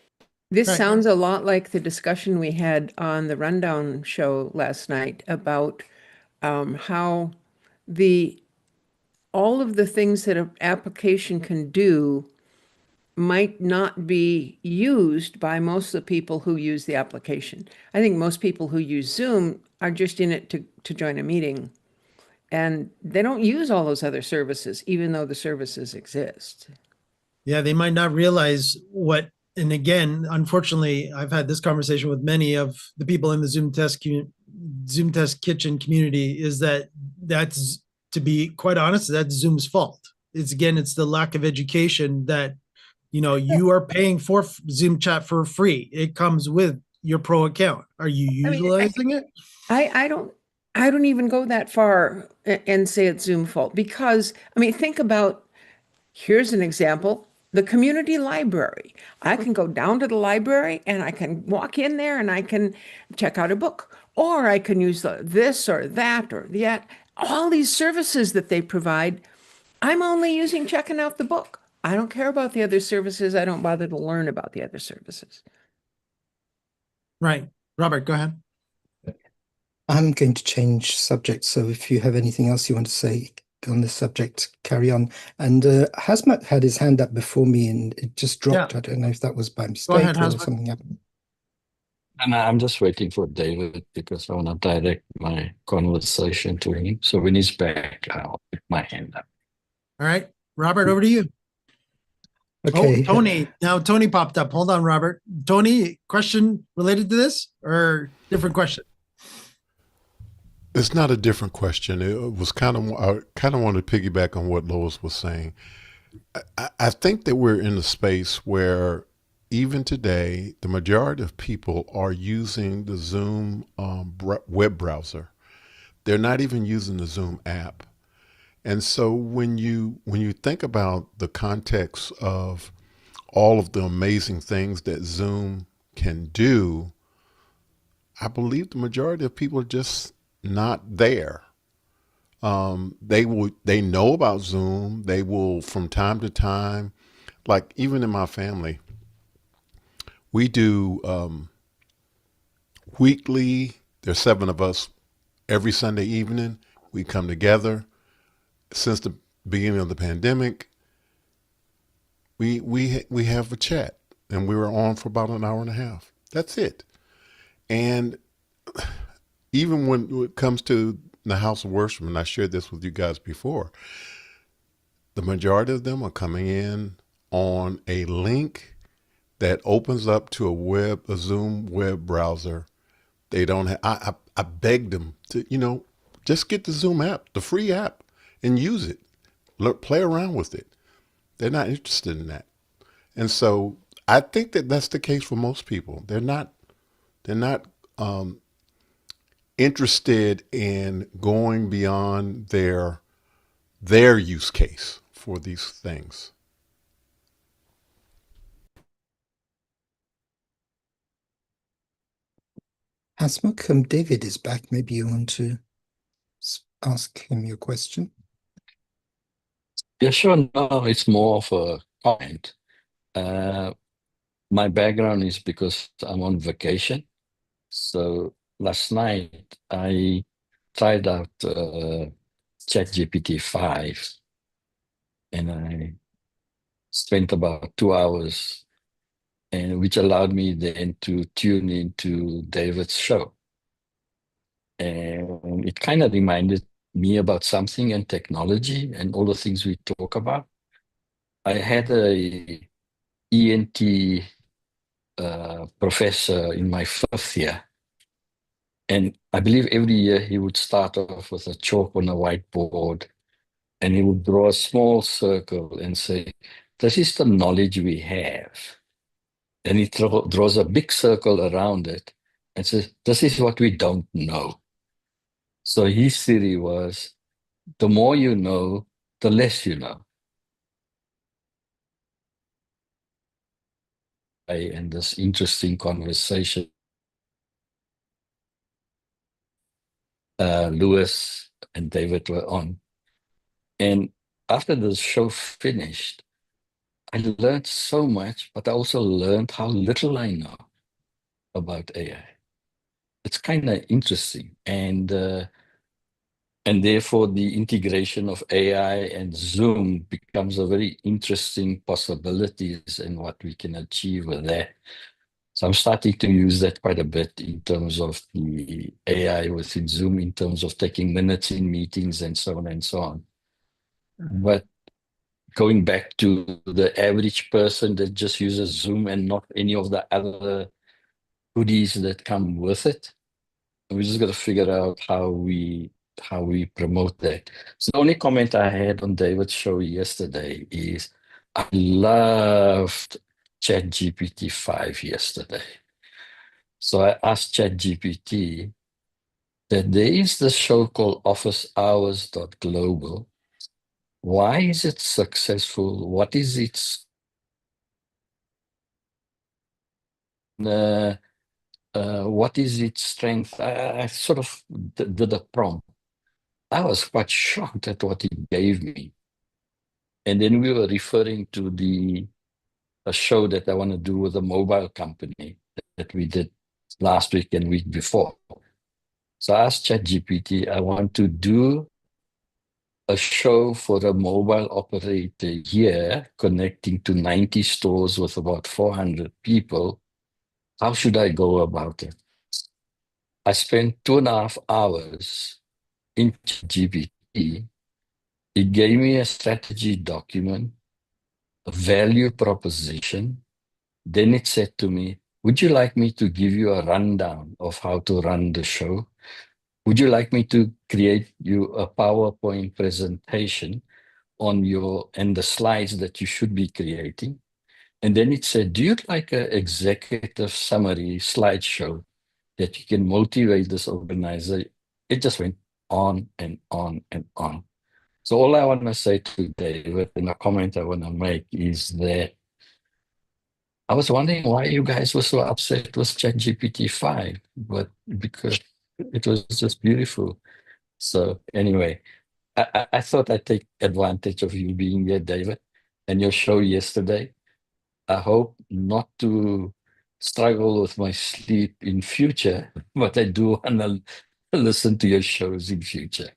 This sounds a lot like the discussion we had on the Rundown show last night about how all of the things that an application can do might not be used by most of the people who use the application. I think most people who use Zoom are just in it to join a meeting, and they don't use all those other services, even though the services exist. Yeah, they might not realize and again, unfortunately, I've had this conversation with many of the people in the Zoom Test Kitchen community, is that's, to be quite honest, that's Zoom's fault. It's the lack of education that, you are paying for Zoom chat for free. It comes with your pro account. Are you utilizing it? I don't even go that far and say it's Zoom fault, because, think about, here's an example. The community library. I can go down to the library and I can walk in there and I can check out a book, or I can use this or that or that. All these services that they provide, I'm only using checking out the book. I don't care about the other services. I don't bother to learn about the other services. Right. Robert, go ahead. I'm going to change subject, so if you have anything else you want to say on this subject, carry on. And Hazmat had his hand up before me and it just dropped. Yeah. I don't know if that was by Go mistake ahead, or Hasbro. something happened. And I'm just waiting for David because I want to direct my conversation to him. So when he's back, I'll pick my hand up. All right. Robert, over to you. Okay. Oh, Tony. Now Tony popped up. Hold on, Robert. Tony, question related to this or different question? It's not a different question. It was I kind of wanted to piggyback on what Lois was saying. I think that we're in a space where even today, the majority of people are using the Zoom web browser. They're not even using the Zoom app. And so when you think about the context of all of the amazing things that Zoom can do, I believe the majority of people are just not there. They know about Zoom. They will from time to time, like even in my family, we do weekly. There's 7 of us. Every Sunday evening, we come together. Since the beginning of the pandemic, we have a chat, and we were on for about an hour and a half. That's it. And even when it comes to the house of worship, and I shared this with you guys before, the majority of them are coming in on a link that opens up to a Zoom web browser. They don't have, I begged them to, just get the Zoom app, the free app, and use it. Play around with it. They're not interested in that. And so I think that that's the case for most people. They're not interested in going beyond their use case for these things. Asma, David is back. Maybe you want to ask him your question. Yeah, sure. No, it's more of a comment. My background is because I'm on vacation. So last night I tried out ChatGPT 5 and I spent about 2 hours, and which allowed me then to tune into David's show. And it kind of reminded me about something and technology and all the things we talk about. I had a ENT professor in my 5th year. And I believe every year he would start off with a chalk on a whiteboard and he would draw a small circle and say, this is the knowledge we have. And he draws a big circle around it and says, this is what we don't know. So his theory was, the more you know, the less you know. And this interesting conversation, Lewis and David were on. And after the show finished, I learned so much, but I also learned how little I know about AI. It's kind of interesting. And therefore, the integration of AI and Zoom becomes a very interesting possibilities in what we can achieve with that. So I'm starting to use that quite a bit in terms of the AI within Zoom, in terms of taking minutes in meetings and so on and so on. But going back to the average person that just uses Zoom and not any of the other goodies that come with it, we just got to figure out how we promote that. So the only comment I had on David's show yesterday is I loved ChatGPT 5 yesterday. So I asked ChatGPT that there is this show called officehours.global. Why is it successful? What is its what is its strength? I sort of did a prompt. I was quite shocked at what he gave me. And then we were referring to a show that I want to do with a mobile company that we did last week and week before. So I asked ChatGPT, I want to do a show for a mobile operator here connecting to 90 stores with about 400 people. How should I go about it? I spent 2.5 hours in GPT. It gave me a strategy document, a value proposition. Then it said to me, would you like me to give you a rundown of how to run the show? Would you like me to create you a PowerPoint presentation on the slides that you should be creating? And then it said, do you like an executive summary slideshow that you can motivate this organizer? It just went on and on and on. So all I want to say to David, and a comment I want to make, is that I was wondering why you guys were so upset with ChatGPT 5, but because it was just beautiful. So anyway, I thought I'd take advantage of you being here, David, and your show yesterday. I hope not to struggle with my sleep in future, but I do want to listen to your shows in future.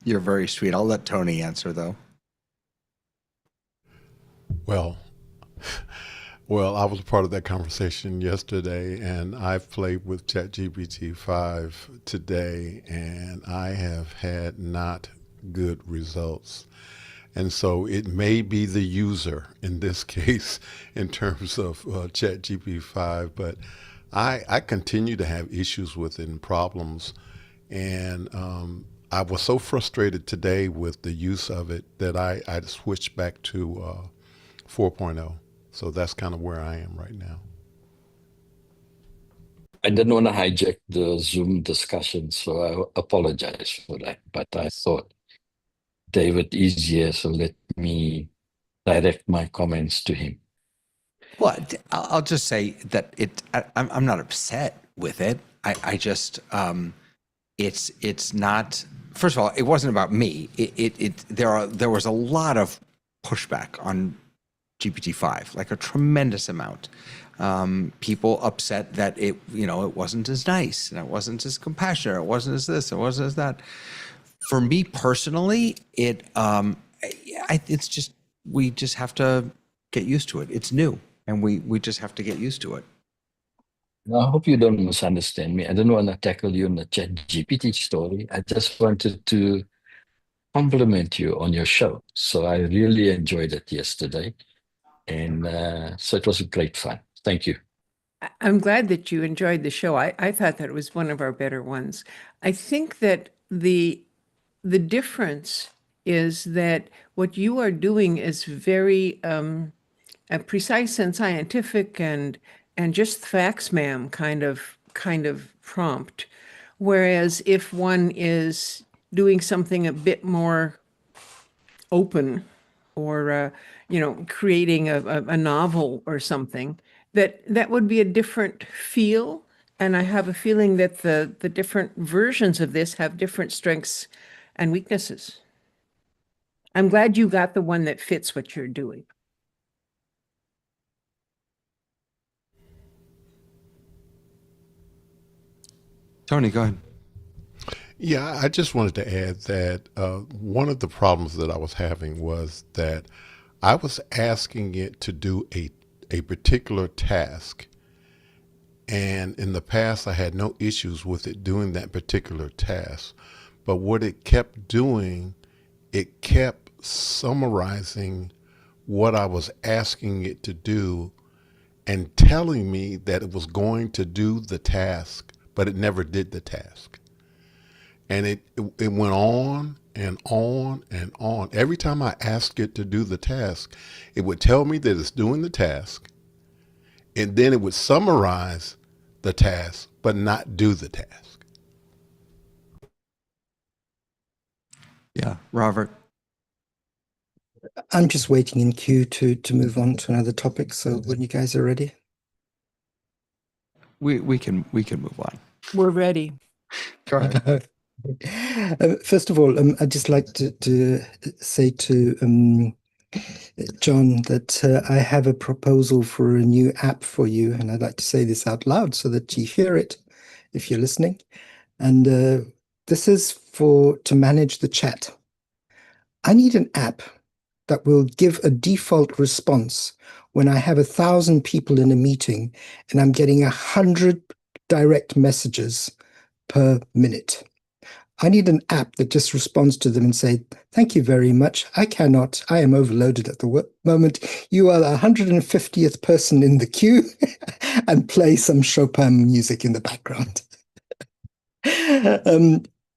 You're very sweet. I'll let Tony answer, though. Well, I was part of that conversation yesterday, and I've played with ChatGPT 5 today, and I have had not good results. And so it may be the user in this case in terms of ChatGPT 5, but I continue to have issues with it and problems. And I was so frustrated today with the use of it that I switched back to 4.0. So that's kind of where I am right now. I didn't want to hijack the Zoom discussion, so I apologize for that. But I thought David is here, so let me direct my comments to him. Well, I'll just say that I'm not upset with it. I just it's not. First of all, it wasn't about me. There was a lot of pushback on GPT-5, like a tremendous amount. People upset that it wasn't as nice and it wasn't as compassionate, it wasn't as this, it wasn't as that. For me personally, it's just, we just have to get used to it. It's new, and we just have to get used to it. Now, I hope you don't misunderstand me. I don't want to tackle you on the ChatGPT story. I just wanted to compliment you on your show. So I really enjoyed it yesterday. And so it was great fun. Thank you. I'm glad that you enjoyed the show. I thought that it was one of our better ones. I think that the difference is that what you are doing is very precise and scientific and just facts, ma'am, kind of prompt. Whereas if one is doing something a bit more open, or creating a novel or something, that would be a different feel. And I have a feeling that the different versions of this have different strengths and weaknesses. I'm glad you got the one that fits what you're doing. Tony, go ahead. Yeah, I just wanted to add that one of the problems that I was having was that I was asking it to do a particular task. And in the past, I had no issues with it doing that particular task. But what it kept doing, it kept summarizing what I was asking it to do and telling me that it was going to do the task, but it never did the task. And it went on and on and on. Every time I asked it to do the task, it would tell me that it's doing the task, and then it would summarize the task, but not do the task. Yeah, Robert. I'm just waiting in queue to move on to another topic. So when you guys are ready, We can move on. We're ready. Go ahead. First of all, I'd just like to say to John that I have a proposal for a new app for you, and I'd like to say this out loud so that you hear it if you're listening. And this is to manage the chat. I need an app that will give a default response when I have 1,000 people in a meeting and I'm getting 100 direct messages per minute. I need an app that just responds to them and say, thank you very much. I am overloaded at the moment. You are the 150th person in the queue and play some Chopin music in the background. But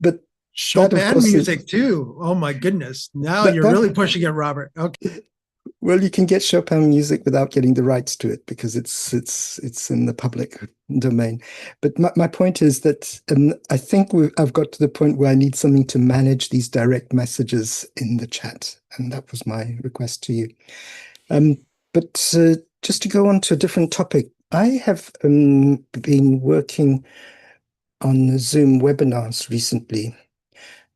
that, of Chopin course, music too. Oh my goodness. Now you're really pushing it, Robert. Okay. Well, you can get Chopin music without getting the rights to it because it's in the public domain. But my point is that I think I've got to the point where I need something to manage these direct messages in the chat, and that was my request to you. But just to go on to a different topic, I have been working on Zoom webinars recently.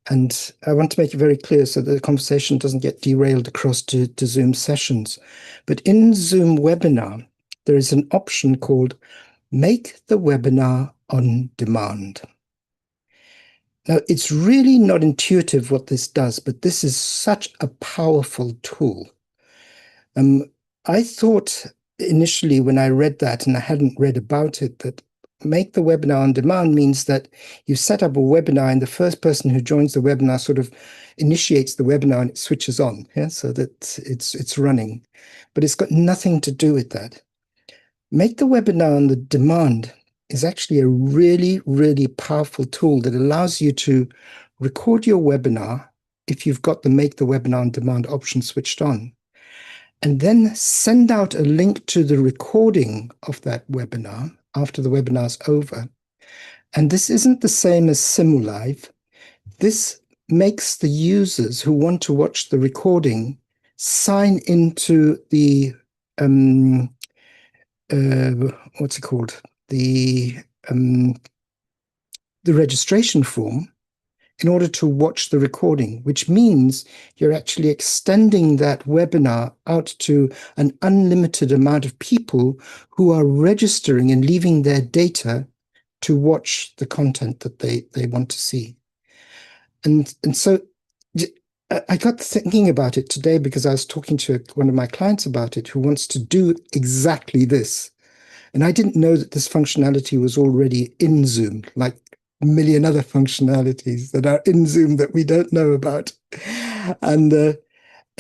And I want to make it very clear so that the conversation doesn't get derailed across to Zoom sessions. But in Zoom webinar, there is an option called Make the Webinar on Demand. Now, it's really not intuitive what this does, but this is such a powerful tool. I thought initially when I read that, and I hadn't read about it, that make the webinar on demand means that you set up a webinar and the first person who joins the webinar sort of initiates the webinar and it switches on, so that it's running. But it's got nothing to do with that. Make the webinar on the demand is actually a really, really powerful tool that allows you to record your webinar if you've got the make the webinar on demand option switched on, and then send out a link to the recording of that webinar after the webinar's over. And this isn't the same as Simulive. This makes the users who want to watch the recording sign into the, what's it called? The registration form in order to watch the recording, which means you're actually extending that webinar out to an unlimited amount of people who are registering and leaving their data to watch the content that they want to see. And so I got thinking about it today because I was talking to one of my clients about it who wants to do exactly this. And I didn't know that this functionality was already in Zoom, like million other functionalities that are in Zoom that we don't know about. And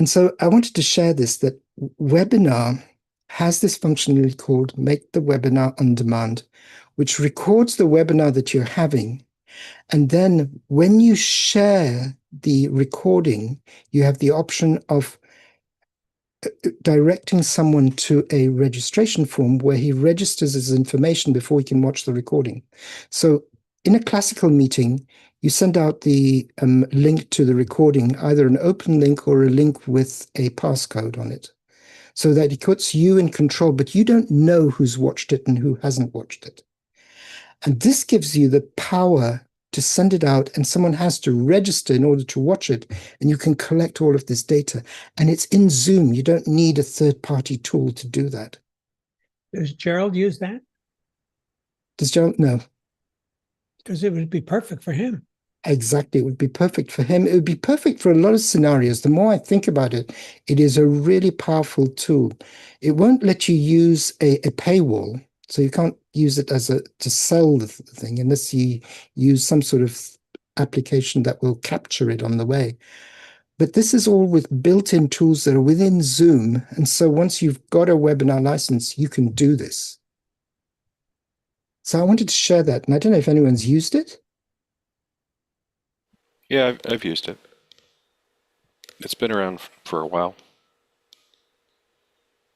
so I wanted to share this, that Webinar has this functionality called Make the Webinar on Demand, which records the webinar that you're having. And then when you share the recording, you have the option of directing someone to a registration form where he registers his information before he can watch the recording. So in a classical meeting, you send out the link to the recording, either an open link or a link with a passcode on it, so that it puts you in control, but you don't know who's watched it and who hasn't watched it. And this gives you the power to send it out, and someone has to register in order to watch it, and you can collect all of this data. And it's in Zoom. You don't need a third-party tool to do that. Does Gerald use that? Does Gerald? No. Because it would be perfect for him. Exactly. It would be perfect for him. It would be perfect for a lot of scenarios. The more I think about it, it is a really powerful tool. It won't let you use a paywall. So you can't use it to sell the thing unless you use some sort of application that will capture it on the way. But this is all with built-in tools that are within Zoom. And so once you've got a webinar license, you can do this. So I wanted to share that. And I don't know if anyone's used it. Yeah, I've used it. It's been around for a while.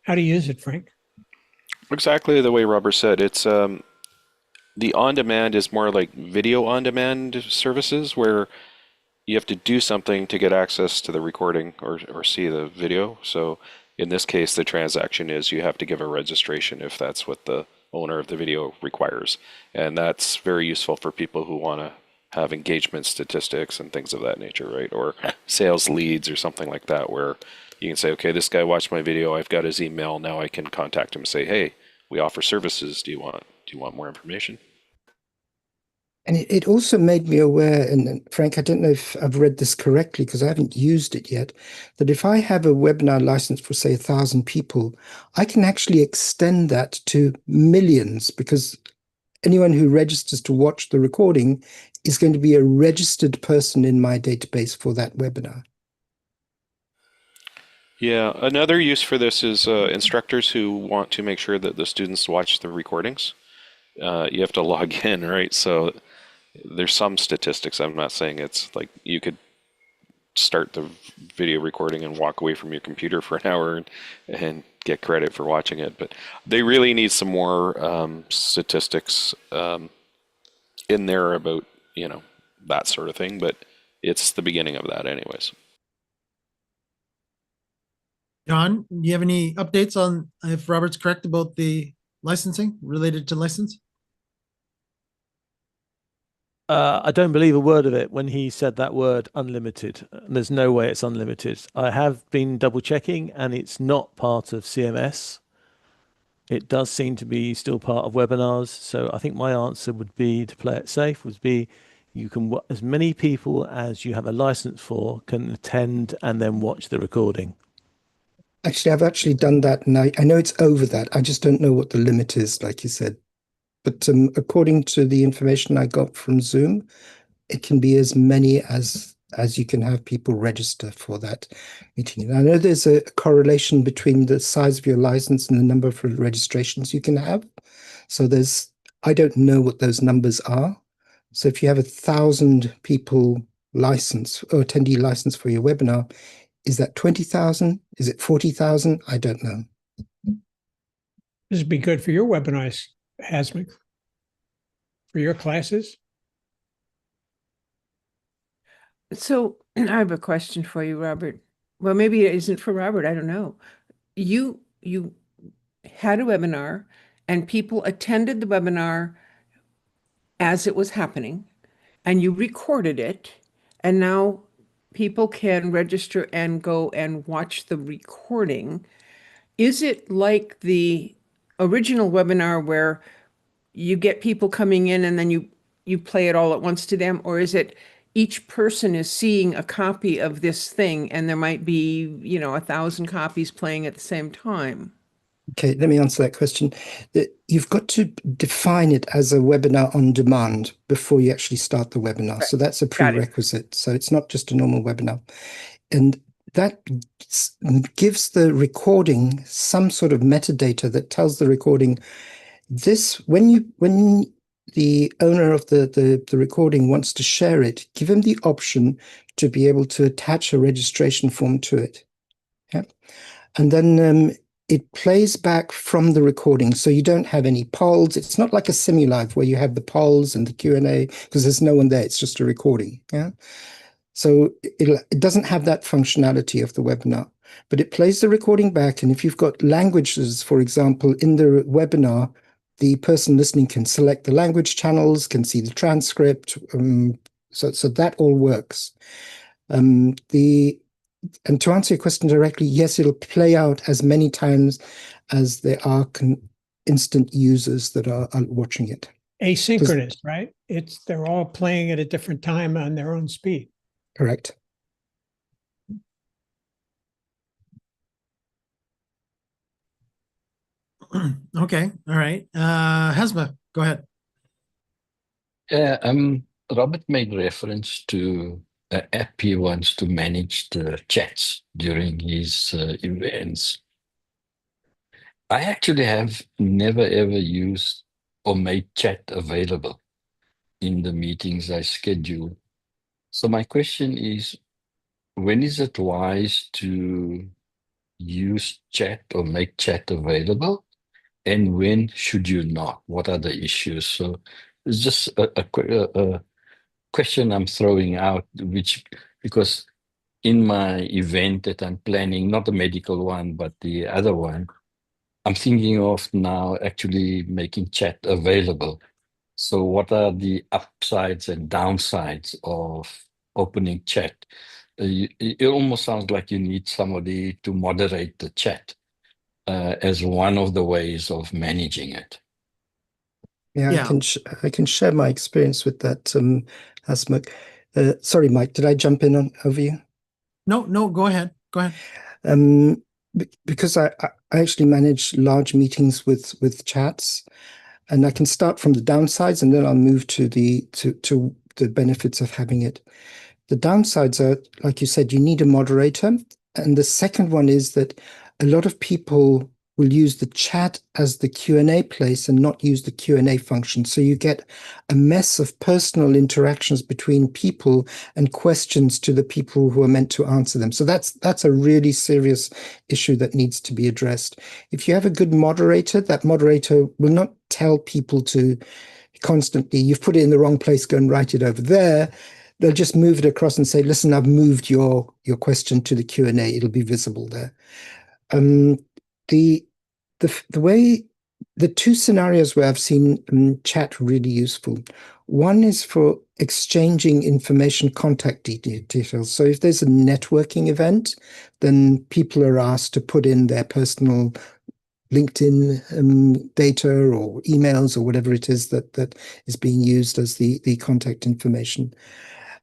How do you use it, Frank? Exactly the way Robert said. It's the on-demand is more like video on-demand services where you have to do something to get access to the recording or see the video. So in this case, the transaction is you have to give a registration if that's what the owner of the video requires. And that's very useful for people who want to have engagement statistics and things of that nature, right? Or sales leads or something like that, where you can say, okay, this guy watched my video, I've got his email, now I can contact him and say, hey, we offer services. Do you want more information? And it also made me aware, and Frank, I don't know if I've read this correctly because I haven't used it yet, that if I have a webinar license for, say, 1,000 people, I can actually extend that to millions, because anyone who registers to watch the recording is going to be a registered person in my database for that webinar. Yeah, another use for this is instructors who want to make sure that the students watch the recordings. You have to log in, right? So there's some statistics. I'm not saying it's like you could start the video recording and walk away from your computer for an hour and get credit for watching it, but they really need some more statistics in there about, that sort of thing, but it's the beginning of that anyways. John, do you have any updates on if Robert's correct about the licensing related to license? I don't believe a word of it when he said that word unlimited. There's no way it's unlimited. I have been double checking and it's not part of CMS. It does seem to be still part of webinars. So I think my answer would be, to play it safe, would be you can, as many people as you have a license for can attend and then watch the recording. Actually, I've actually done that, and I know it's over that. I just don't know what the limit is, like you said. But according to the information I got from Zoom, it can be as many as you can have people register for that meeting. And I know there's a correlation between the size of your license and the number of registrations you can have. So I don't know what those numbers are. So if you have 1,000 people license or attendee license for your webinar, is that 20,000? Is it 40,000? I don't know. This would be good for your webinars, Hasmic, for your classes. So I have a question for you, Robert. Well, maybe it isn't for Robert. I don't know. You had a webinar and people attended the webinar as it was happening, and you recorded it, and now people can register and go and watch the recording. Is it like the original webinar where you get people coming in and then you play it all at once to them, or is it each person is seeing a copy of this thing and there might be 1,000 copies playing at the same time? Okay, let me answer that question. You've got to define it as a webinar on demand before you actually start the webinar. Right. So that's a prerequisite. So it's not just a normal webinar. And that gives the recording some sort of metadata that tells the recording this, when the owner of the recording wants to share it, give him the option to be able to attach a registration form to it. Yeah. And then it plays back from the recording. So you don't have any polls. It's not like a semi-live where you have the polls and the Q&A because there's no one there. It's just a recording. Yeah. So it doesn't have that functionality of the webinar, but it plays the recording back. And if you've got languages, for example, in the webinar, the person listening can select the language channels, can see the transcript. So that all works. And to answer your question directly, yes, it'll play out as many times as there are instant users that are watching it. Asynchronous, right? They're all playing at a different time on their own speed. Correct. Okay, all right. Hesma, go ahead. Yeah, Robert made reference to an app he wants to manage the chats during his events. I actually have never ever used or made chat available in the meetings I schedule. So my question is, when is it wise to use chat or make chat available? And when should you not? What are the issues? So it's just a question I'm throwing out, because in my event that I'm planning, not the medical one, but the other one, I'm thinking of now actually making chat available. So what are the upsides and downsides of opening chat? It almost sounds like you need somebody to moderate the chat as one of the ways of managing it. Yeah, Yeah. I can share my experience with that, Asmuk. Sorry, Mike, did I jump in on over you? No, go ahead. Go ahead. Because I actually manage large meetings with chats, and I can start from the downsides, and then I'll move to the benefits of having it. The downsides are, like you said, you need a moderator, and the second one is that a lot of people will use the chat as the Q&A place and not use the Q&A function. So you get a mess of personal interactions between people and questions to the people who are meant to answer them. So that's a really serious issue that needs to be addressed. If you have a good moderator, that moderator will not tell people to constantly, you've put it in the wrong place, go and write it over there. They'll just move it across and say, listen, I've moved your question to the Q&A. It'll be visible there. The way, the two scenarios where I've seen chat really useful. One is for exchanging information, contact details. So if there's a networking event, then people are asked to put in their personal LinkedIn data or emails or whatever it is that is being used as the contact information.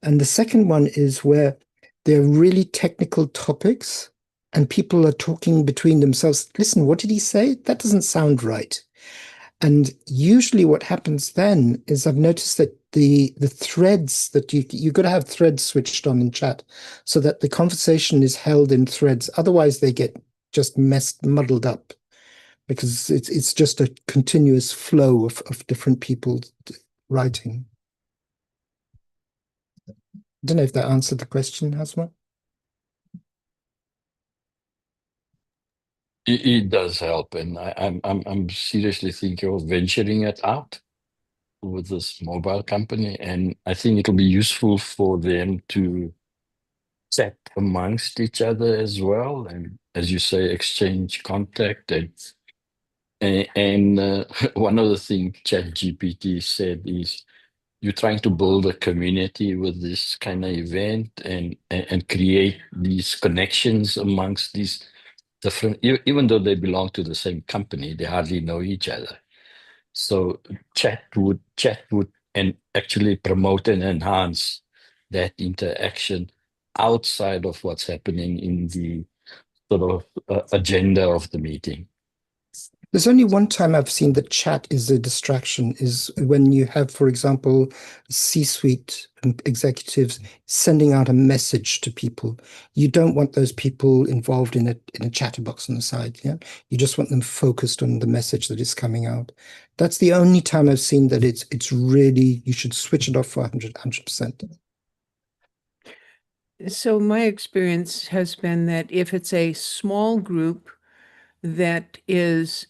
And the second one is where there are really technical topics and people are talking between themselves. Listen, what did he say? That doesn't sound right. And usually what happens then is I've noticed that the threads that you've got to have threads switched on in chat so that the conversation is held in threads. Otherwise they get just muddled up because it's just a continuous flow of different people writing. I don't know if that answered the question, Hasma. It does help, and I'm seriously thinking of venturing it out with this mobile company, and I think it'll be useful for them to chat amongst each other as well, and as you say, exchange contact and one of the things ChatGPT said is you're trying to build a community with this kind of event and create these connections amongst these different, even though they belong to the same company, they hardly know each other. So chat would and actually promote and enhance that interaction outside of what's happening in the sort of agenda of the meeting. There's only one time I've seen that chat is a distraction is when you have, for example, C-suite executives sending out a message to people. You don't want those people involved in a chatterbox on the side. Yeah, you just want them focused on the message that is coming out. That's the only time I've seen that it's really, you should switch it off for 100%. So my experience has been that if it's a small group that is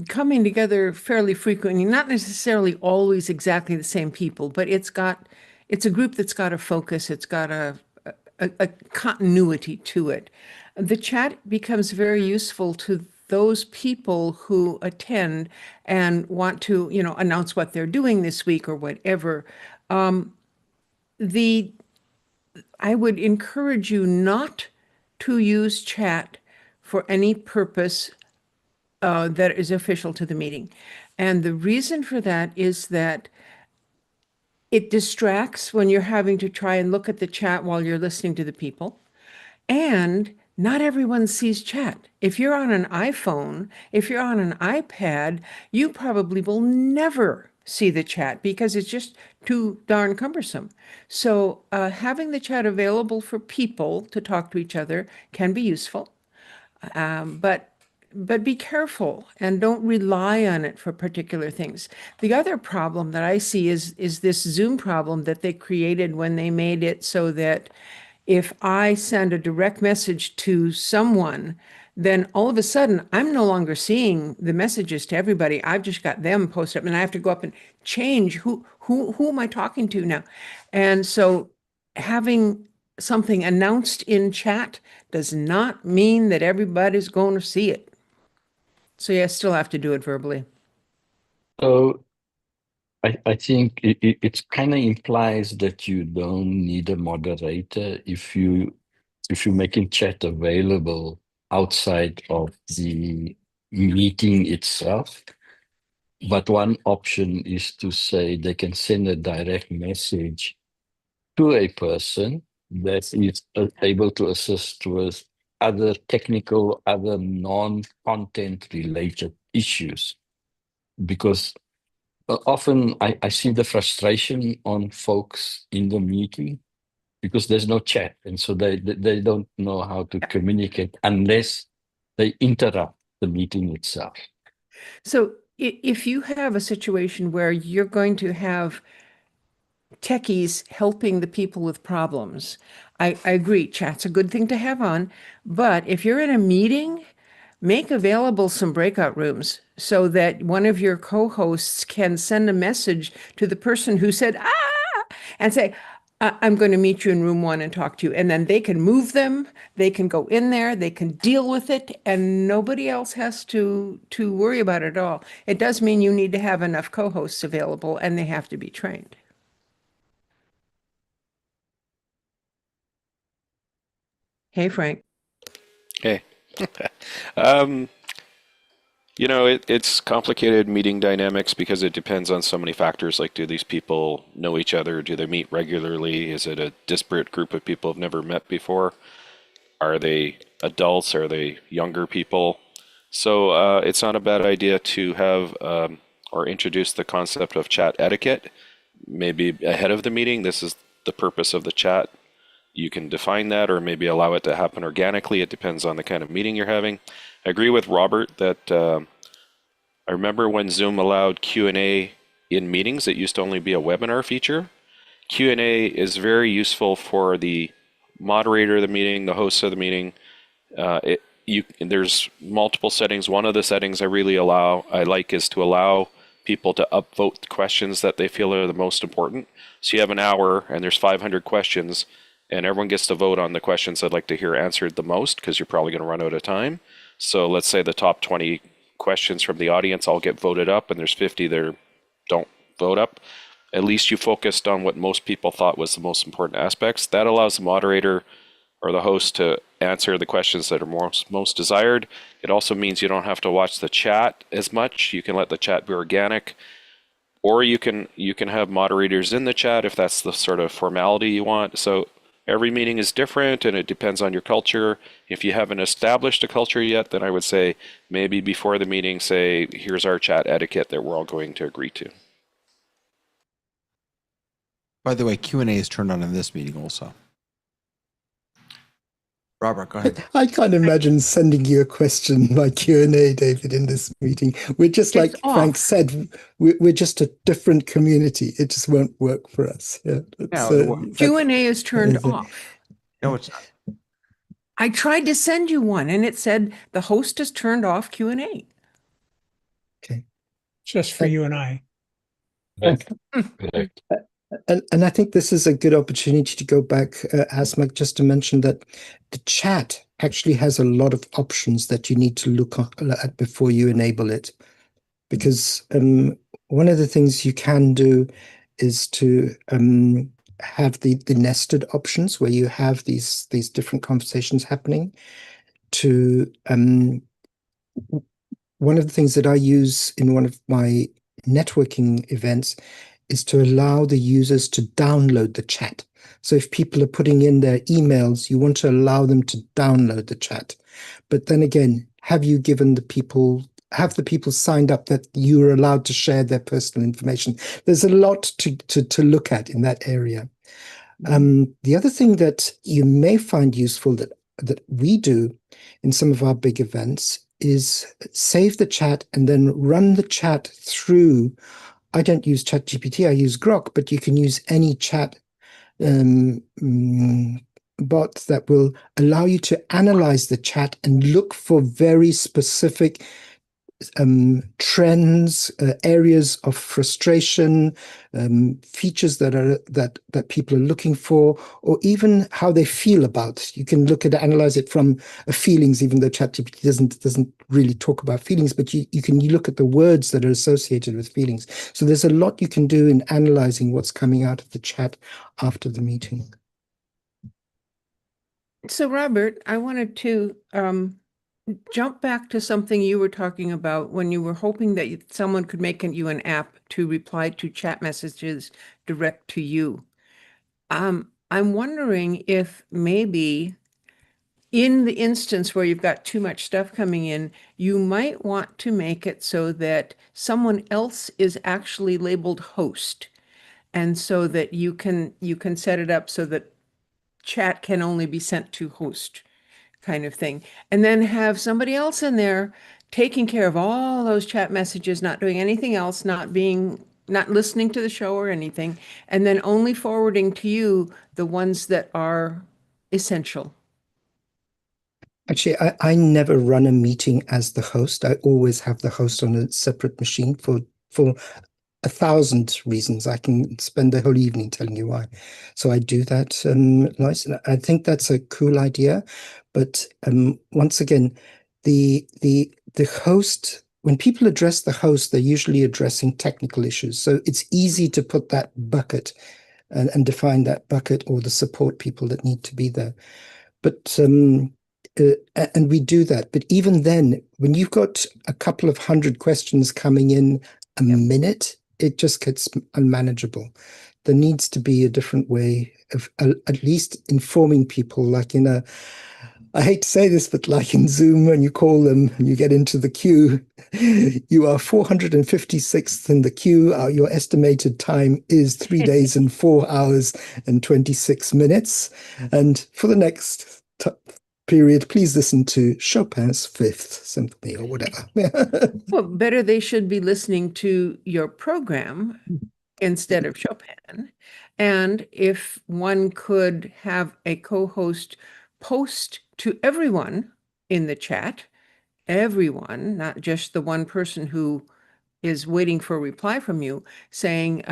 coming together fairly frequently, not necessarily always exactly the same people, but it's a group that's got a focus, it's got a continuity to it. The chat becomes very useful to those people who attend and want to, announce what they're doing this week or whatever. I would encourage you not to use chat for any purpose that is official to the meeting. And the reason for that is that it distracts when you're having to try and look at the chat while you're listening to the people. And not everyone sees chat. If you're on an iPhone, if you're on an iPad, you probably will never see the chat because it's just too darn cumbersome. So having the chat available for people to talk to each other can be useful. But be careful and don't rely on it for particular things. The other problem that I see is this Zoom problem that they created when they made it so that if I send a direct message to someone, then all of a sudden I'm no longer seeing the messages to everybody. I've just got them posted up and I have to go up and change who am I talking to now? And so having something announced in chat does not mean that everybody's going to see it. So yeah, I still have to do it verbally. So I think it kind of implies that you don't need a moderator if you're making chat available outside of the meeting itself. But one option is to say they can send a direct message to a person that is able to assist with other technical, other non-content related issues. Because often I see the frustration on folks in the meeting because there's no chat. And so they don't know how to communicate unless they interrupt the meeting itself. So if you have a situation where you're going to have techies helping the people with problems, I agree, chat's a good thing to have on, but if you're in a meeting, make available some breakout rooms so that one of your co-hosts can send a message to the person who said, and say, I'm going to meet you in room 1 and talk to you. And then they can move them, they can go in there, they can deal with it, and nobody else has to worry about it at all. It does mean you need to have enough co-hosts available, and they have to be trained. Hey, Frank. Hey. It's complicated meeting dynamics because it depends on so many factors. Like, do these people know each other? Do they meet regularly? Is it a disparate group of people who've never met before? Are they adults? Are they younger people? So it's not a bad idea to have or introduce the concept of chat etiquette maybe ahead of the meeting. This is the purpose of the chat. You can define that or maybe allow it to happen organically. It depends on the kind of meeting you're having. I agree with Robert that I remember when Zoom allowed Q&A in meetings, it used to only be a webinar feature. Q&A is very useful for the moderator of the meeting, the host of the meeting. There's multiple settings. One of the settings I like is to allow people to upvote questions that they feel are the most important. So you have an hour and there's 500 questions and everyone gets to vote on the questions they'd like to hear answered the most because you're probably going to run out of time. So let's say the top 20 questions from the audience all get voted up and there's 50 that don't vote up. At least you focused on what most people thought was the most important aspects. That allows the moderator or the host to answer the questions that are most desired. It also means you don't have to watch the chat as much. You can let the chat be organic, or you can have moderators in the chat if that's the sort of formality you want. So every meeting is different and it depends on your culture. If you haven't established a culture yet, then I would say maybe before the meeting, say, here's our chat etiquette that we're all going to agree to. By the way, Q&A is turned on in this meeting also. Robert, go ahead. I can't imagine sending you a question by Q&A, David, in this meeting. We're just like Frank said, we're just a different community. It just won't work for us. Yeah, Q&A is turned off. No, it's not. I tried to send you one and it said the host has turned off Q&A. Okay. Just for you and I. Correct. And I think this is a good opportunity to go back, Asmak, just to mention that the chat actually has a lot of options that you need to look at before you enable it. Because one of the things you can do is to have the nested options where you have these different conversations happening. One of the things that I use in one of my networking events is to allow the users to download the chat. So if people are putting in their emails, you want to allow them to download the chat. But then again, have the people signed up that you're allowed to share their personal information? There's a lot to look at in that area. The other thing that you may find useful that we do in some of our big events is save the chat and then run the chat through. I don't use ChatGPT, I use Grok, but you can use any chat bot that will allow you to analyze the chat and look for very specific trends, areas of frustration, features that people are looking for, or even how they feel about. You can analyze it from feelings, even though ChatGPT doesn't really talk about feelings, but you look at the words that are associated with feelings. So there's a lot you can do in analyzing what's coming out of the chat after the meeting. So, Robert, I wanted to jump back to something you were talking about when you were hoping that someone could make you an app to reply to chat messages direct to you. I'm wondering if maybe in the instance where you've got too much stuff coming in, you might want to make it so that someone else is actually labeled host. And so that you can set it up so that chat can only be sent to host kind of thing. And then have somebody else in there taking care of all those chat messages, not doing anything else, not listening to the show or anything, and then only forwarding to you the ones that are essential. Actually, I never run a meeting as the host. I always have the host on a separate machine for 1,000 reasons. I can spend the whole evening telling you why. So I do that, nice. And I think that's a cool idea. But once again, the host, when people address the host, they're usually addressing technical issues. So it's easy to put that bucket and define that bucket, or the support people that need to be there. But and we do that. But even then, when you've got a couple of hundred questions coming in a minute, it just gets unmanageable. There needs to be a different way of at least informing people, like I hate to say this, but like in Zoom, when you call them and you get into the queue, you are 456th in the queue. Your estimated time is 3 days and 4 hours and 26 minutes. And for the next period, please listen to Chopin's Fifth Symphony or whatever. Well, better they should be listening to your program instead of Chopin. And if one could have a co-host post to everyone in the chat, everyone, not just the one person who is waiting for a reply from you, saying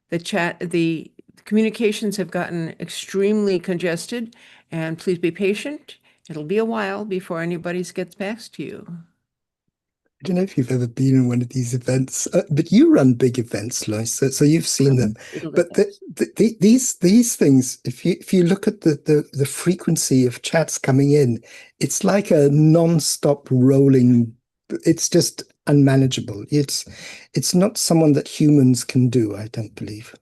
the communications have gotten extremely congested, and please be patient. It'll be a while before anybody gets back to you. I don't know if you've ever been in one of these events, but you run big events, Lois, so you've seen them. But these things, if you look at the frequency of chats coming in, it's like a non-stop rolling. It's just unmanageable. It's not someone that humans can do, I don't believe.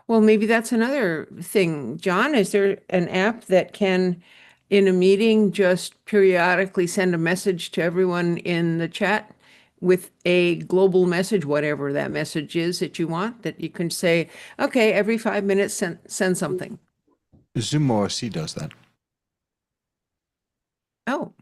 Well, maybe that's another thing. John, is there an app that can, in a meeting, just periodically send a message to everyone in the chat with a global message, whatever that message is that you want, that you can say, okay, every 5 minutes, send something? Zoom OSC does that. Oh,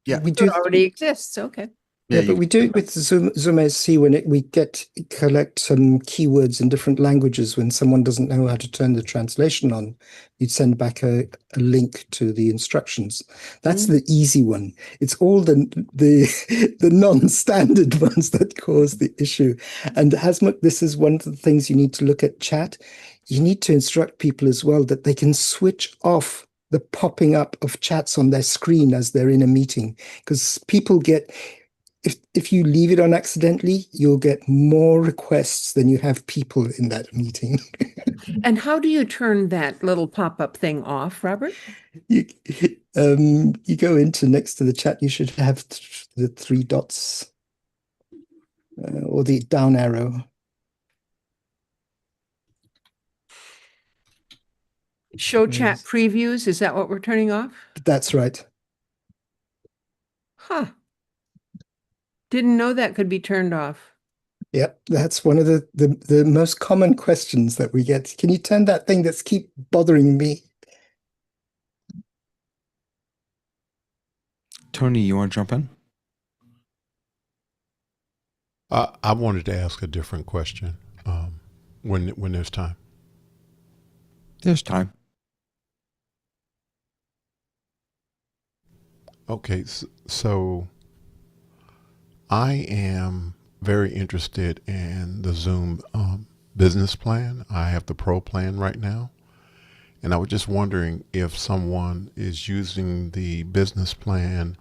Yeah, we so do. it already exists. Okay. Yeah, but we do it with Zoom SC when we collect some keywords in different languages. When someone doesn't know how to turn the translation on, you'd send back a link to the instructions. That's the easy one. It's all the non-standard ones that cause the issue. And this is one of the things you need to look at chat. You need to instruct people as well that they can switch off the popping up of chats on their screen as they're in a meeting, because people get... If you leave it on accidentally, you'll get more requests than you have people in that meeting. And how do you turn that little pop-up thing off, Robert? You go into next to the chat, you should have the 3 dots or the down arrow. Show chat previews, is that what we're turning off? That's right. Huh. Didn't know that could be turned off. Yep, that's one of the most common questions that we get. Can you turn that thing that's keep bothering me? Tony, you want to jump in? I wanted to ask a different question when there's time. There's time. Okay, so I am very interested in the Zoom business plan. I have the pro plan right now. And I was just wondering if someone is using the business plan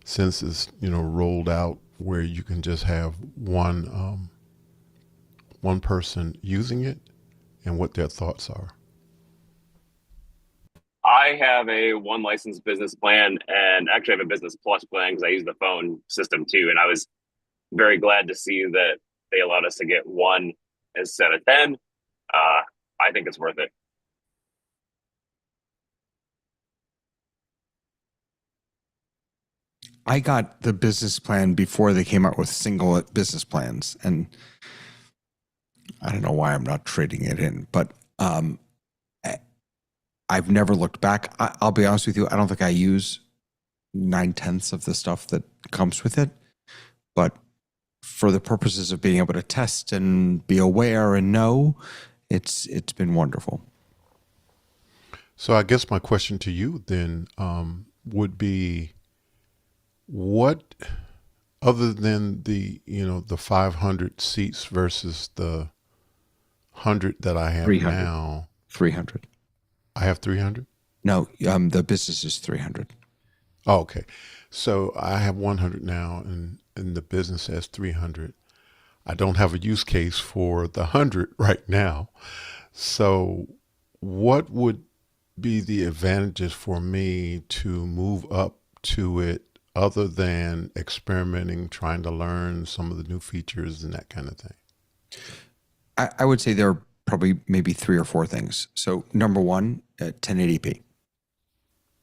since it's rolled out where you can just have one person using it and what their thoughts are. I have a one license business plan and actually have a business plus plan because I use the phone system too. And I was very glad to see that they allowed us to get one instead of 10. I think it's worth it. I got the business plan before they came out with single business plans, and I don't know why I'm not trading it in, but I've never looked back. I'll be honest with you, I don't think I use 9/10 of the stuff that comes with it, but for the purposes of being able to test and be aware and know, it's been wonderful. So I guess my question to you then would be, what, other than the 500 seats versus the 100 that I have 300. now? 300. I have 300? No, the business is 300. Oh, okay. So I have 100 now, and the business has 300. I don't have a use case for the 100 right now. So what would be the advantages for me to move up to it other than experimenting, trying to learn some of the new features and that kind of thing? I would say there are probably maybe 3 or 4 things. So number one, 1080p.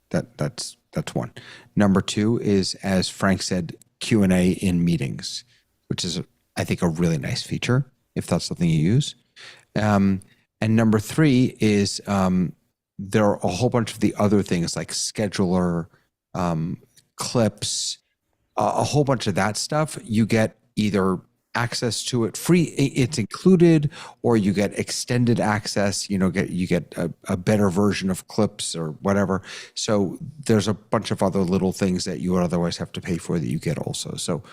That's one. Number 2 is, as Frank said, Q&A in meetings, which is, I think, a really nice feature if that's something you use. And number 3 is there are a whole bunch of the other things like scheduler, clips, a whole bunch of that stuff. You get either access to it free, it's included, or you get extended access, you get a better version of clips or whatever. So there's a bunch of other little things that you would otherwise have to pay for that you get also. So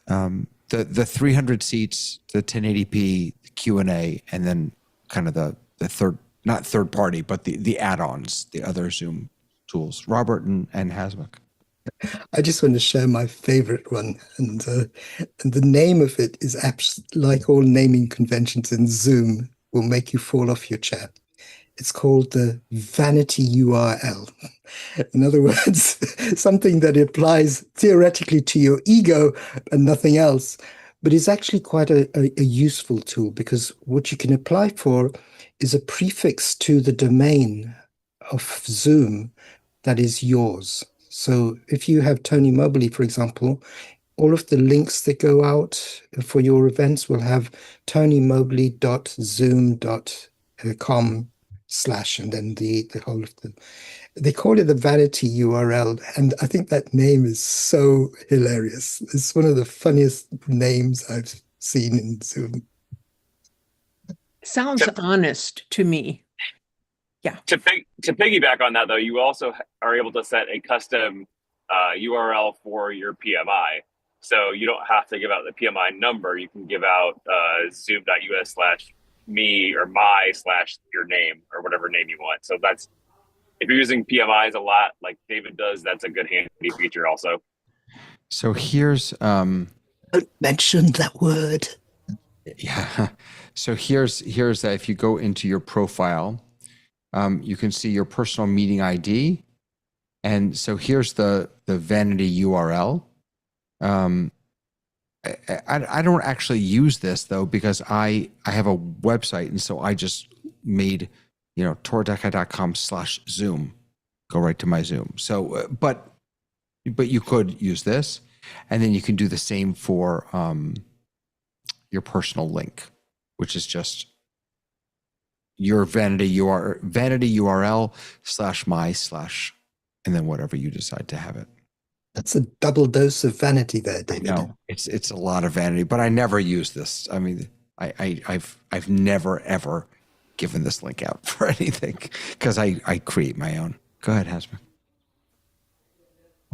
the 300 seats, the 1080p, the Q&A, and then kind of the third, not third party, but the add-ons, the other Zoom tools. Robert and Hasmukh. I just want to share my favorite one, and the name of it is like all naming conventions in Zoom will make you fall off your chair. It's called the vanity URL. In other words, something that applies theoretically to your ego and nothing else, but is actually quite a useful tool, because what you can apply for is a prefix to the domain of Zoom that is yours. So if you have Tony Mobley, for example, all of the links that go out for your events will have tonymobley.zoom.com/ and then the whole of they call it the vanity URL. And I think that name is so hilarious. It's one of the funniest names I've seen in Zoom. Sounds honest to me. Yeah. To piggyback on that, though, you also are able to set a custom URL for your PMI. So you don't have to give out the PMI number. You can give out zoom.us/me or my/your name or whatever name you want. So that's, if you're using PMIs a lot, like David does, that's a good handy feature also. So here's Don't mention that word. Yeah. So here's that. If you go into your profile, you can see your personal meeting ID. And so here's the vanity URL. I don't actually use this though, because I have a website. And so I just made, toradeka.com/Zoom, go right to my Zoom. So, but you could use this, and then you can do the same for your personal link, which is just your vanity URL/my/ and then whatever you decide to have it. That's a double dose of vanity there, David. No, it's a lot of vanity, but I never use this. I mean, I've never ever given this link out for anything because I create my own. Go ahead, Hasmukh.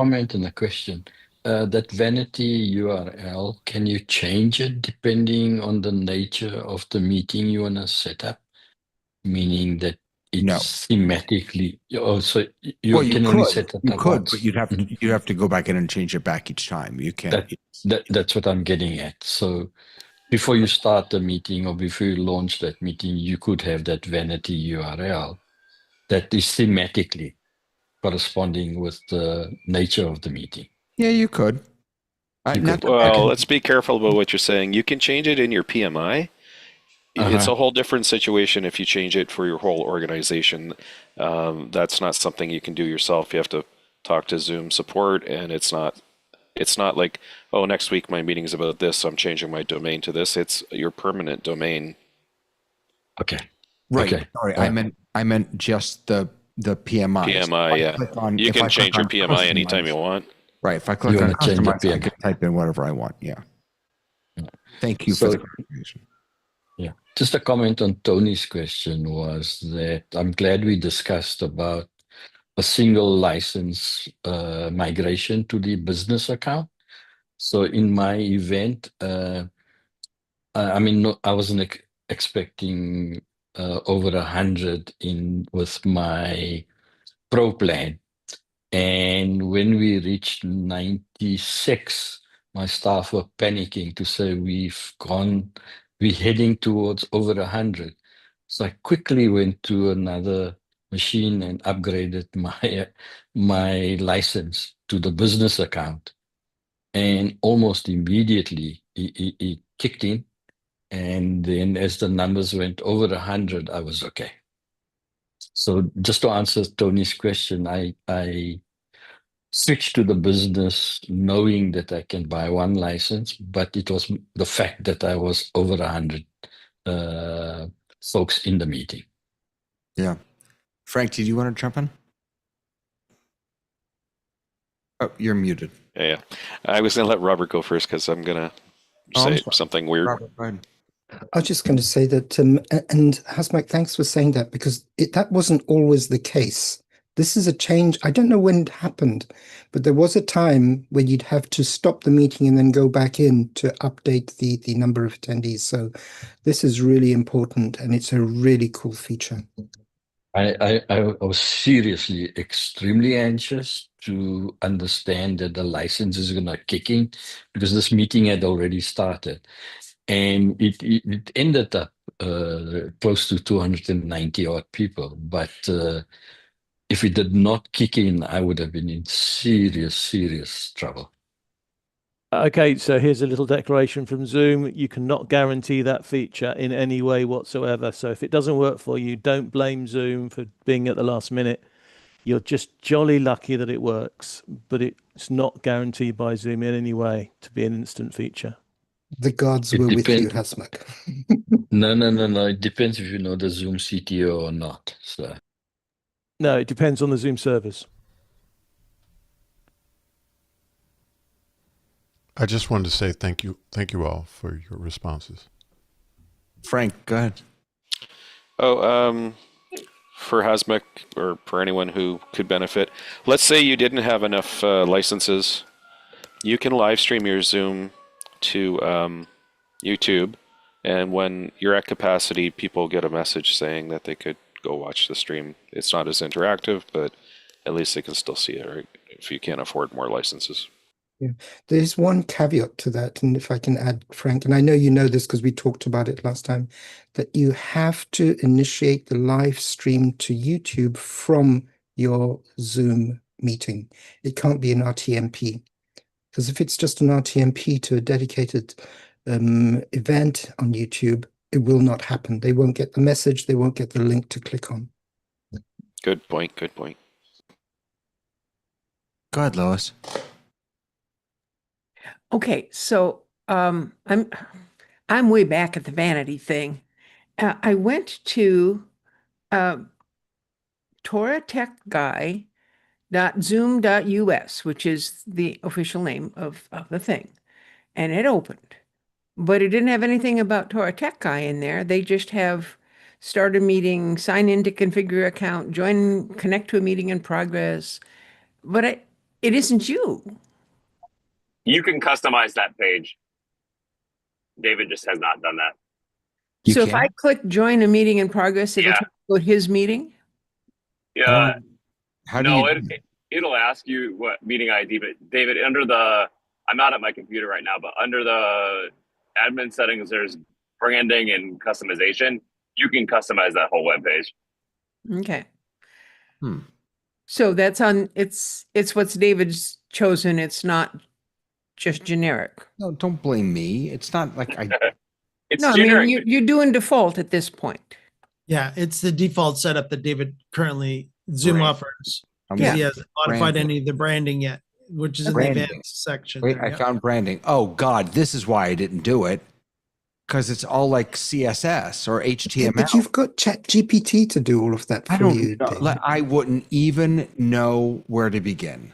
comment and a question. That vanity URL, can you change it depending on the nature of the meeting you want to set up? Meaning that No. it's thematically, oh, so you Well, you can only could, set it you up could, once. but you'd have to go back in and change it back each time. You can't. That's what I'm getting at. So before you start the meeting or before you launch that meeting, you could have that vanity URL that is thematically corresponding with the nature of the meeting. Yeah, you could. You Not could. Well, Okay. let's be careful about what you're saying. You can change it in your PMI. It's Uh-huh. a whole different situation if you change it for your whole organization. That's not something you can do yourself. You have to talk to Zoom support, and it's not like, oh, next week my meeting's about this, so I'm changing my domain to this. It's your permanent domain. Okay. Right. Okay. Sorry, I meant just the PMI. PMI, yeah. You can change your PMI anytime you want. Right. If I click You on want to change the customize, I PMI. can type in whatever I want. Yeah. Thank you for So, the clarification. yeah, just a comment on Tony's question was that I'm glad we discussed about a single license migration to the business account. So in my event, I mean, no, I wasn't expecting over 100 in with my pro plan. And when we reached 96, my staff were panicking to say we're heading towards over 100. So I quickly went to another machine and upgraded my license to the business account. And almost immediately it kicked in. And then as the numbers went over 100, I was okay. So just to answer Tony's question, I switched to the business knowing that I can buy one license, but it was the fact that I was over 100 folks in the meeting. Yeah. Frank, did you want to jump in? Oh, you're muted. Yeah. I was going to let Robert go first because I'm going to say something weird. Robert, go ahead. I was just going to say that, and Hasmak, thanks for saying that, because that wasn't always the case. This is a change. I don't know when it happened, but there was a time when you'd have to stop the meeting and then go back in to update the number of attendees. So this is really important, and it's a really cool feature. I was seriously extremely anxious to understand that the license is going to kick in because this meeting had already started. And it ended up close to 290 odd people. But if it did not kick in, I would have been in serious, serious trouble. Okay, so here's a little declaration from Zoom. You cannot guarantee that feature in any way whatsoever. So if it doesn't work for you, don't blame Zoom for being at the last minute. You're just jolly lucky that it works, but it's not guaranteed by Zoom in any way to be an instant feature. The gods were with you, Hasmak. No. It depends if you know the Zoom CTO or not. So. No, it depends on the Zoom servers. I just wanted to say thank you all for your responses. Frank, go ahead. Oh, for Hasmek or for anyone who could benefit, let's say you didn't have enough licenses. You can live stream your Zoom to YouTube, and when you're at capacity, people get a message saying that they could go watch the stream. It's not as interactive, but at least they can still see it, right? If you can't afford more licenses. Yeah, there's one caveat to that, and if I can add, Frank, and I know you know this because we talked about it last time, that you have to initiate the live stream to YouTube from your Zoom meeting. It can't be an RTMP, because if it's just an RTMP to a dedicated event on YouTube, it will not happen. They won't get the message. They won't get the link to click on. Good point. Good point. Go ahead, Lois. Okay, so I'm way back at the vanity thing. I went to toratechguy.zoom.us, which is the official name of the thing, and it opened, but it didn't have anything about Torah Tech Guy in there. They just have start a meeting, sign in to configure account, join, connect to a meeting in progress. But It isn't you. You can customize that page. David just has not done that. You So if can? I click join a meeting in progress, it'll Yeah. tell me about his meeting. Yeah. How do No, you? it'll ask you what meeting ID, but David, under the, I'm not at my computer right now, but under the admin settings, there's branding and customization. You can customize that whole web page. Okay. Hmm. So that's on, it's what's David's chosen. It's not just generic. No, don't blame me. It's not like I. It's No, I generic. mean, you're doing default at this point. Yeah, it's the default setup that David currently Zoom Right. offers. I'm Because Yeah. he hasn't modified branding. any of the branding yet, which is in Branding. the advanced section. Wait, there, I yeah. found branding. Oh God, this is why I didn't do it. Because it's all like CSS or HTML. Yeah, but you've got ChatGPT to do all of that I for don't you, know. David. I wouldn't even know where to begin.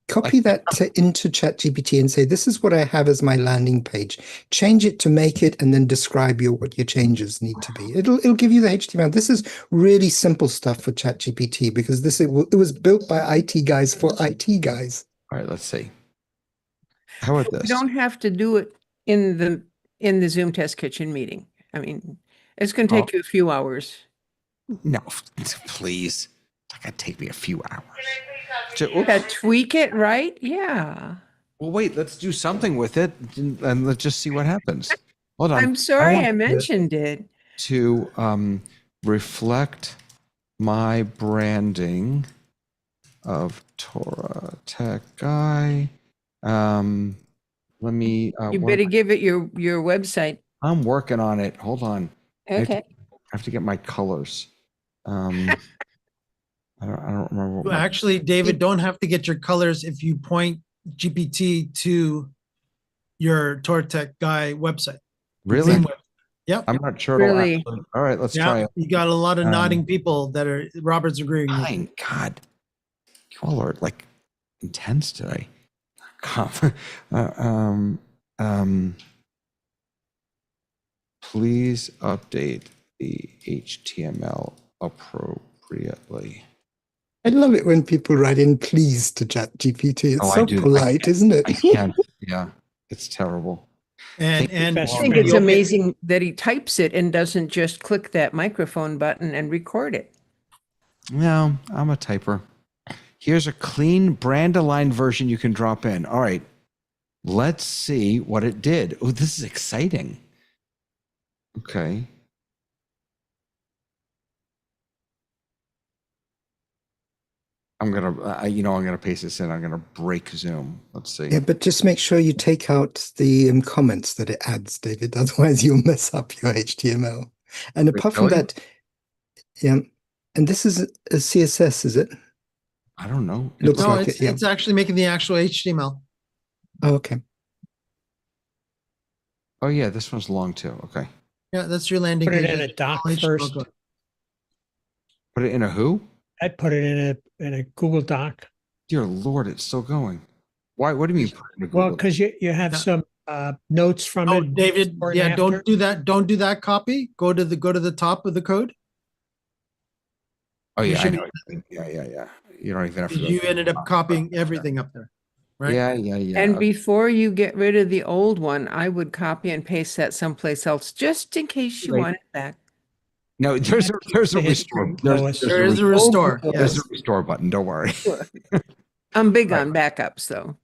Copy that into ChatGPT and say, this is what I have as my landing page. Change it to make it and then describe what your changes need to be. It'll give you the HTML. This is really simple stuff for ChatGPT because it was built by IT guys for IT guys. All right, let's see. How about You this? don't have to do it in the Zoom Test Kitchen meeting. I mean, it's going to take you a few hours. No, please. It's gonna take me a few hours. Yeah, tweak it, right? Yeah. Well, wait. Let's do something with it, and let's just see what happens. Hold on. I'm sorry want I mentioned it. to reflect my branding of Torah Tech Guy. Let me. You better give it your website. I'm working on it. Hold on. Okay. I have to get my colors. I don't remember. What You actually, David, don't have to get your colors if you point GPT to your Tortec guy website. Really? Zoom website. Yep. I'm not sure. Really? All right, let's try Yeah, it. you got a lot of nodding people that are Robert's agreeing with. My God, you all are like intense today. Please update the HTML appropriately. I love it when people write in please to ChatGPT. It's Oh, I so do. polite, isn't it? I can't. Yeah, it's terrible. And Best I think friend. it's amazing that he types it and doesn't just click that microphone button and record it. No, I'm a typer. Here's a clean brand aligned version you can drop in. All right, let's see what it did. Oh, this is exciting. Okay. I'm gonna paste this in. I'm gonna break Zoom. Let's see. Yeah, but just make sure you take out the comments that it adds, David. Otherwise, you'll mess up your HTML. And apart from Really? that, yeah. And this is a CSS, is it? I don't know. Looks no, like it's, it. Yeah. it's actually making the actual HTML. Oh, okay. Oh yeah, this one's long too. Okay. Yeah, that's your landing Put it page. in a That's doc all HTML first. code. Put it in a who? I'd put it in a Google Doc. Dear Lord, it's still going. Why? What do you mean? Put it in a Well, Google? because you have Yeah. some notes from Oh, it. David, before and yeah, after. don't do that. Don't do that copy. Go to the top of the code. Oh you yeah, I should know. Yeah. You don't even have to. You ended up copying everything up there, right? Yeah. And before you get rid of the old one, I would copy and paste that someplace else, just in case you Right. want it back. No, there's a The restore. history, There's Lois. There is a restore. Oh, there's Yes. a restore button. Don't worry. I'm big Right. on backups, though.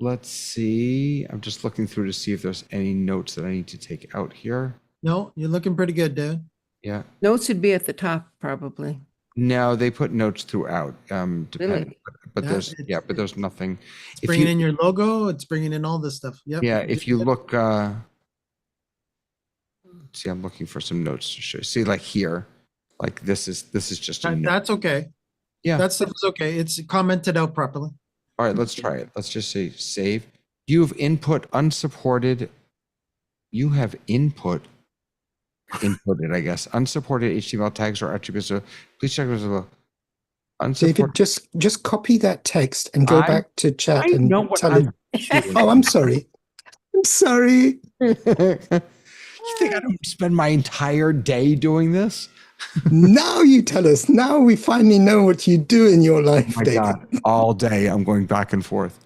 Let's see. I'm just looking through to see if there's any notes that I need to take out here. No, you're looking pretty good, dude. Yeah. Notes would be at the top, probably. No, they put notes throughout. Depending, Really? but Yeah, there's nothing. It's bringing in your logo. It's bringing in all this stuff. Yep. Yeah, if you look, see, I'm looking for some notes to show. See, like here, like this is just a note. That's okay. Yeah. That stuff is okay. It's commented out properly. All right, let's try it. Let's just say save. You've input unsupported. You have inputted, I guess, unsupported HTML tags or attributes. So please check this out. David, just copy that text and go back to chat I and know what tell I'm it. Oh, I'm sorry. I'm sorry. You think I don't spend my entire day doing this? Now you tell us. Now we finally know what you do in your life, My David. God, all day I'm going back and forth.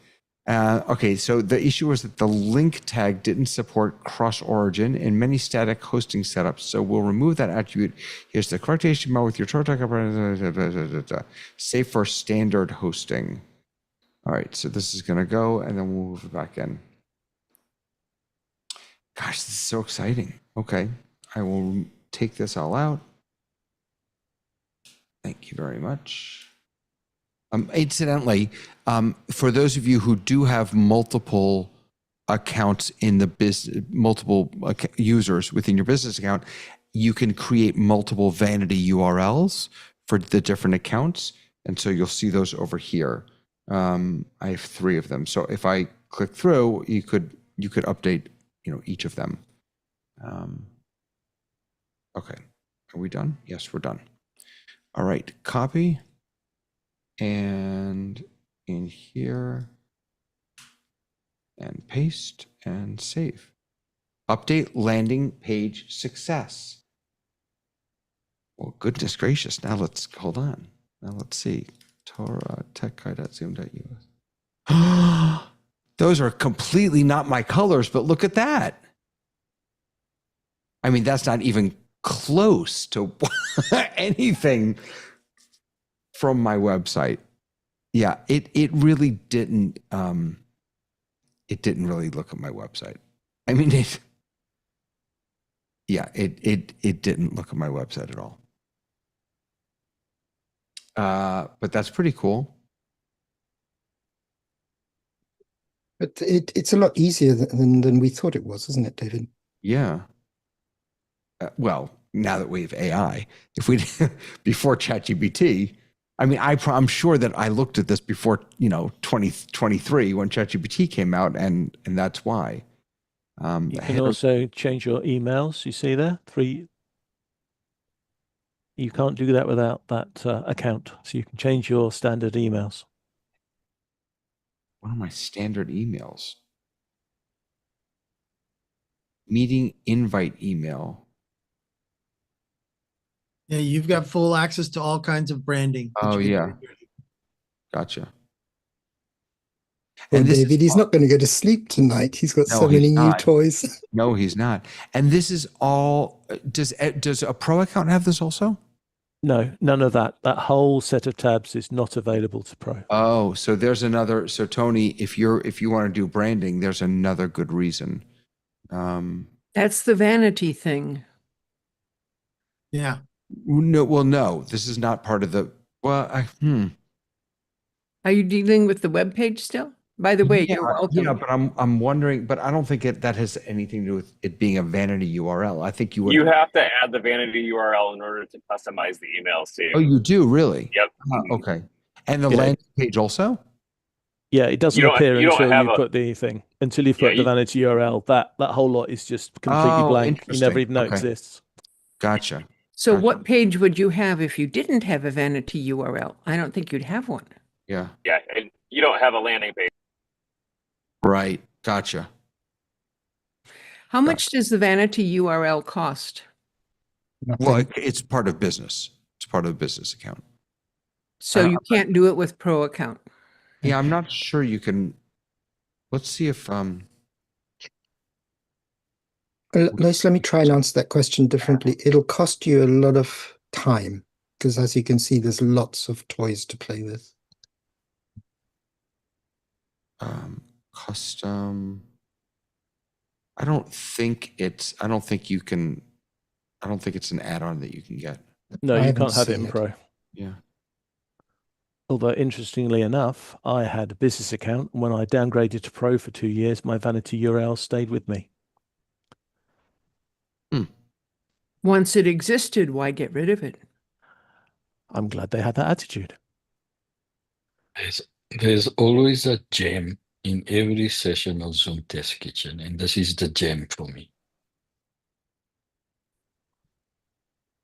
Okay, so the issue was that the link tag didn't support cross-origin in many static hosting setups. So we'll remove that attribute. Here's the correct HTML with your TorTag. Save for standard hosting. All right, so this is going to go, and then we'll move it back in. Gosh, this is so exciting. Okay, I will take this all out. Thank you very much. Incidentally, for those of you who do have multiple accounts in the business, multiple users within your business account, you can create multiple vanity URLs for the different accounts. And so you'll see those over here. I have 3 of them. So if I click through, you could update, each of them. Okay, are we done? Yes, we're done. All right, copy. And in here, and paste and save. Update landing page success. Well, goodness gracious. Now let's hold on. Now let's see. Torah techguide.zoom.us. Those are completely not my colors, but look at that. I mean, that's not even close to anything from my website. Yeah, it really didn't really look at my website. I mean, it didn't look at my website at all. But that's pretty cool. But it's a lot easier than we thought it was, isn't it, David? Yeah. Well, now that we have AI, if we before ChatGPT, I mean, I'm sure that I looked at this before 2023 when ChatGPT came out, and that's why. You can also change your emails. You see there 3. You can't do that without that account. So you can change your standard emails. What are my standard emails? Meeting invite email. Yeah, you've got full access to all kinds of branding. Oh, yeah. Gotcha. Well, And David, he's not going to go to sleep tonight. He's got so many new toys. No, he's not. And this is all, does a pro account have this also? No, none of that. That whole set of tabs is not available to pro. Oh, so there's another. So Tony, if you want to do branding, there's another good reason. That's the vanity thing. Yeah. No, well, no, this is not part of the. Well, Are you dealing with the web page still? By the way, you're welcome. Yeah, but I'm wondering, but I don't think that has anything to do with it being a vanity URL. I think you would. You have to add the vanity URL in order to customize the emails too. Oh, you do really? Yep. Okay. And the landing page also? Yeah, it doesn't appear until you put the thing. Until you put the vanity URL, that whole lot is just completely blank. You never even know it exists. Gotcha. So what page would you have if you didn't have a vanity URL? I don't think you'd have one. Yeah. Yeah, and you don't have a landing page. Right. Gotcha. How much does the vanity URL cost? Well, it's part of business. It's part of a business account. So you can't do it with pro account. Yeah, I'm not sure you can. Let's see if Lois, let me try and answer that question differently. It'll cost you a lot of time because, as you can see, there's lots of toys to play with. Custom. I don't think it's an add-on that you can get. No, you can't have it in pro. Yeah. Although, interestingly enough, I had a business account, and when I downgraded to pro for 2 years, my vanity URL stayed with me. Once it existed, why get rid of it? I'm glad they had that attitude. There's always a gem in every session of Zoom Test Kitchen, and this is the gem for me.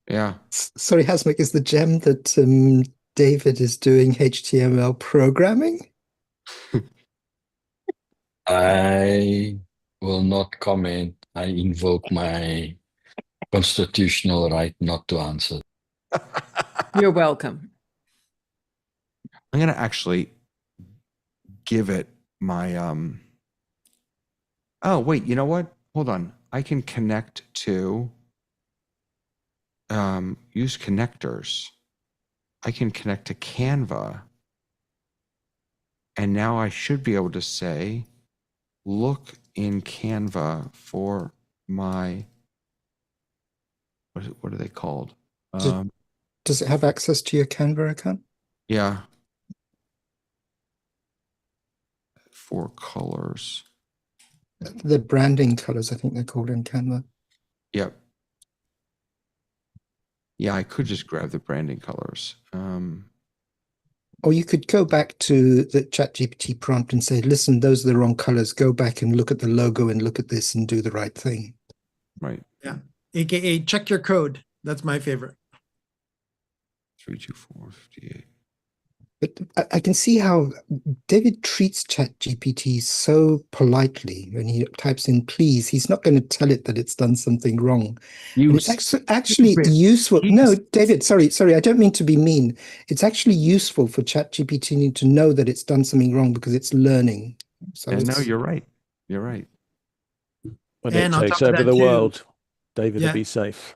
Yeah. Sorry, Hasmik, is the gem that David is doing HTML programming? I will not comment. I invoke my constitutional right not to answer. You're welcome. I'm gonna actually give it my oh wait, you know what? Hold on. I can connect to use connectors. I can connect to Canva. And now I should be able to say, look in Canva for my what are they called? Does it have access to your Canva account? Yeah. For colors. The branding colors, I think they're called in Canva. Yep. Yeah, I could just grab the branding colors. Or you could go back to the ChatGPT prompt and say, listen, those are the wrong colors. Go back and look at the logo and look at this and do the right thing. Right. Yeah. AKA check your code. That's my favorite. 32458. But I can see how David treats ChatGPT so politely when he types in please. He's not going to tell it that it's done something wrong. You and it's actually useful. No, David, sorry, I don't mean to be mean. It's actually useful for ChatGPT to know that it's done something wrong because it's learning. So yeah, no, you're right. You're right. When And it on takes top of over that the too- world, David Yeah. will be safe.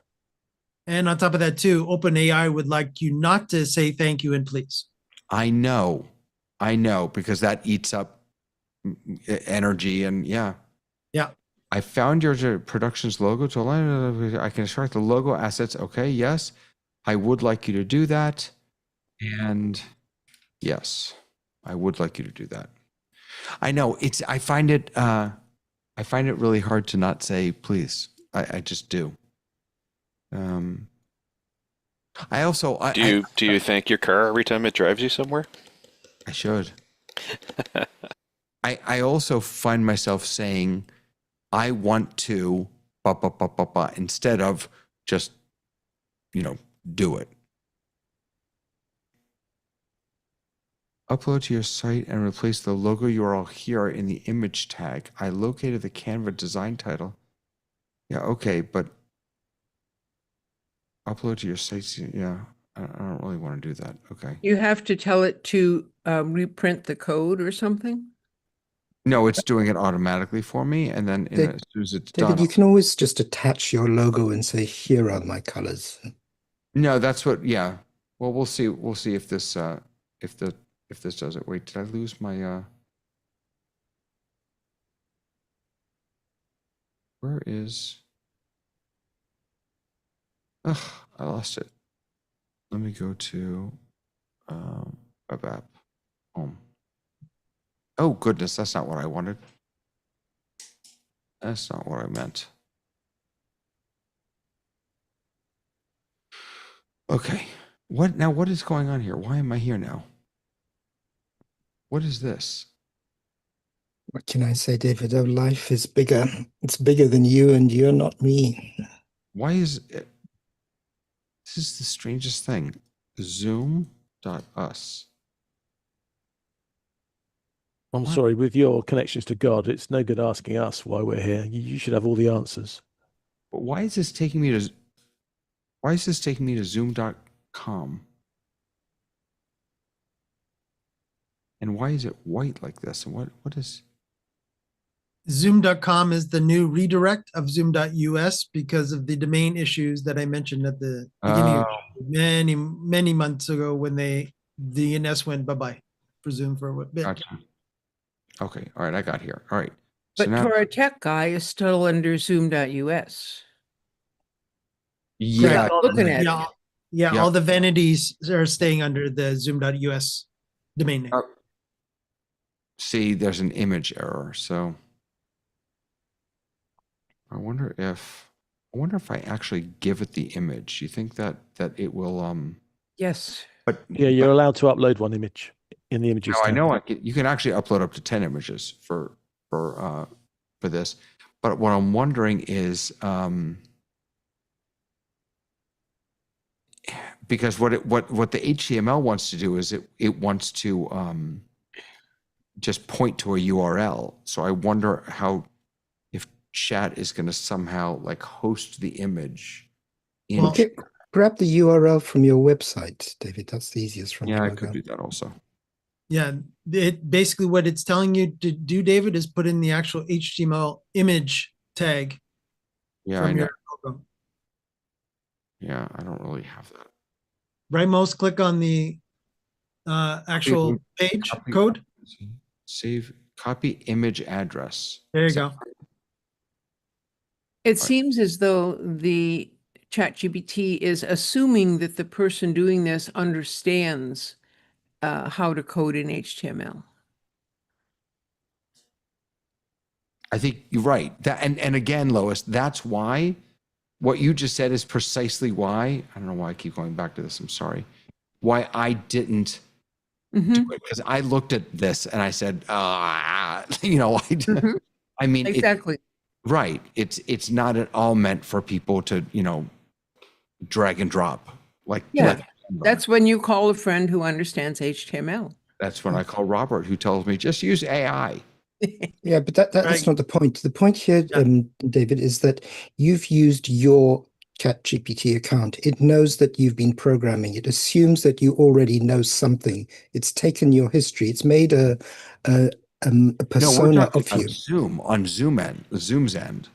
And on top of that too, OpenAI would like you not to say thank you and please. I know, because that eats up energy and yeah. Yeah. I found your productions logo to align. I can extract the logo assets. Okay, yes, I would like you to do that. And yes, I would like you to do that. I know I find it really hard to not say please. I just do. I also Do you thank your car every time it drives you somewhere? I should. I also find myself saying, I want to instead of just, do it. Upload to your site and replace the logo URL here in the image tag. I located the Canva design title. Yeah, okay, but upload to your site. Yeah, I don't really want to do that. Okay. You have to tell it to reprint the code or something? No, it's doing it automatically for me, and then as soon as it's David, done, you can always just attach your logo and say, here are my colors. no, that's what. Yeah. Well, we'll see. We'll see if this if this does it. Wait, did I lose my Where is? Ugh, I lost it. Let me go to web app home. Oh goodness, that's not what I wanted. That's not what I meant. Okay. What is going on here? Why am I here now? What is this? What can I say, David? Oh, life is bigger. It's bigger than you, and you're not me. Why is it? This is the strangest thing. Zoom.us. I'm sorry, with your connections to God, it's no good asking us why we're here. You should have all the answers. But why is this taking me to zoom.com? And why is it white like this? And what is Zoom.com is the new redirect of Zoom.us because of the domain issues that I mentioned at the beginning of many, many months ago when the DNS went bye-bye for Zoom for a bit. Gotcha. Okay. All right. I got here. All right. But Torah Tech Guy is still under Zoom.us. Yeah. Looking at Yeah, it. yeah, all the vanities are staying under the Zoom.us domain name. See, there's an image error. So I wonder if I actually give it the image. You think that it will Yes. But Yeah, you're allowed to upload one image in the images. I tab. know you can actually upload up to 10 images for this. But what I'm wondering is because what the HTML wants to do is it wants to just point to a URL. So I wonder if chat is going to somehow like host the image in Well, grab the URL from your website, David. That's the easiest from Yeah, I plug could out. do that also. Yeah, it basically what it's telling you to do, David, is put in the actual HTML image tag Yeah, I from know. your logo. Yeah, I don't really have that. Right mouse click on the actual page code. Save copy image address. There you go. It seems as though the ChatGPT is assuming that the person doing this understands how to code in HTML. I think you're right. That and again, Lois, that's why what you just said is precisely why. I don't know why I keep going back to this. I'm sorry. Why I didn't do it, because I looked at this and I said, you know, I mean, Exactly. right. It's not at all meant for people to, you know, drag and drop. Like, Yeah, that's when you call a friend who understands HTML. that's when I call Robert, who tells me just use AI. Yeah, but that's Right. not the point. The point here, David, is that you've used your ChatGPT account. It knows that you've been programming. It assumes that you already know something. It's taken your history. It's made a No, we're persona talking of on you. Zoom's end.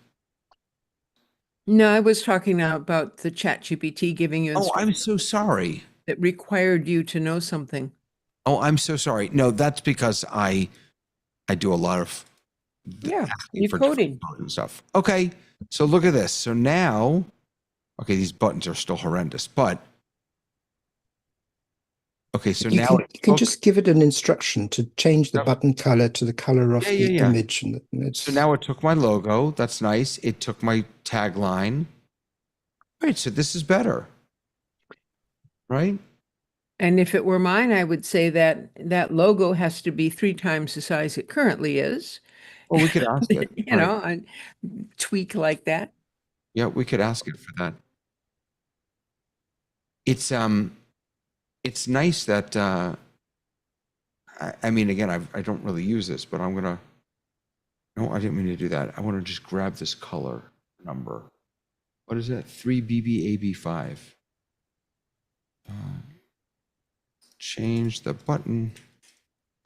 No, I was talking now about the ChatGPT giving you Oh, I'm instructions so sorry. that required you to know something. Oh, I'm so sorry. No, that's because I do a lot of You're for coding. different stuff. Okay, so look at this. So now, okay, these buttons are still horrendous, but okay, so You now can just give it an instruction to change the button color to the color of the yeah. image. And it's, So now it took my logo. That's nice. It took my tagline. Right. So this is better. Right. And if it were mine, I would say that that logo has to be 3 times the size it currently is. Well, we could ask it. You know, a tweak like that. Yeah, we could ask it for that. It's nice that I mean, again, I don't really use this, but I'm gonna. No, I didn't mean to do that. I want to just grab this color number. What is that? 3BBAB5. Change the button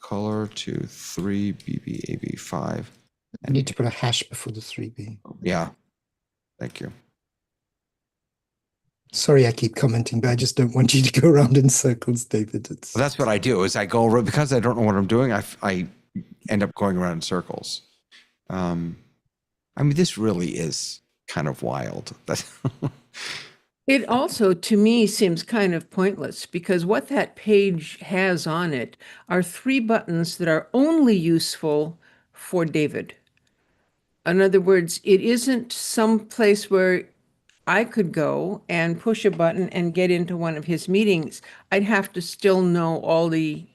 color to 3BBAB5. you need to put a hash before the 3B. Yeah. Thank you. Sorry, I keep commenting, but I just don't want you to go around in circles, David. Well, that's what I do. Is I go around, because I don't know what I'm doing. I end up going around in circles. I mean, this really is kind of wild. It also, to me, seems kind of pointless because what that page has on it are 3 buttons that are only useful for David. In other words, it isn't some place where I could go and push a button and get into one of his meetings. I'd have to still know all the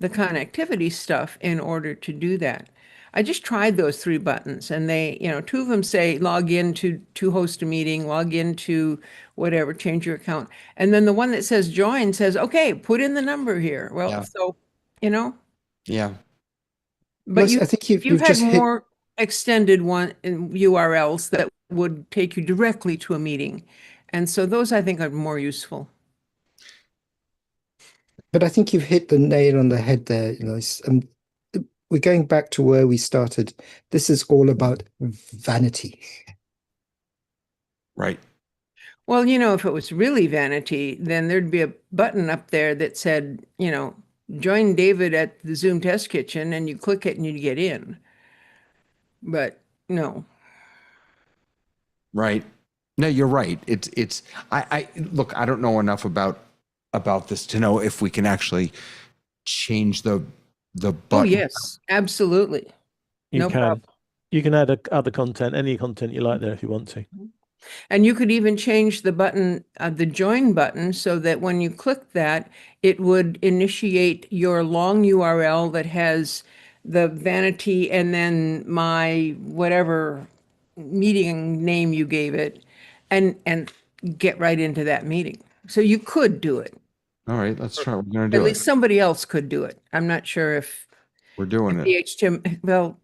connectivity stuff in order to do that. I just tried those 3 buttons and they, you know, 2 of them say log in to host a meeting, log in to whatever, change your account. And then the one that says join says, okay, put in the number here. Well, Yeah. so, you know, Yeah. but I think you've had just hit. more extended one URLs that would take you directly to a meeting. And so those I think are more useful. But I think you've hit the nail on the head there. You know, we're going back to where we started. This is all about vanity. Right. Well, you know, if it was really vanity, then there'd be a button up there that said, you know, join David at the Zoom test kitchen, and you click it and you get in. But no. Right. No, you're right. I look, I don't know enough about this to know if we can actually change the button. Oh, yes, absolutely. You No can. problem. You can add other content, any content you like there if you want to. And you could even change the button, the join button, so that when you click that, it would initiate your long URL that has the vanity and then my whatever meeting name you gave it, and get right into that meeting. So you could do it. All right, let's try. We're going to At do least it. somebody else could do it. I'm not sure if We're doing the it. HTML, well,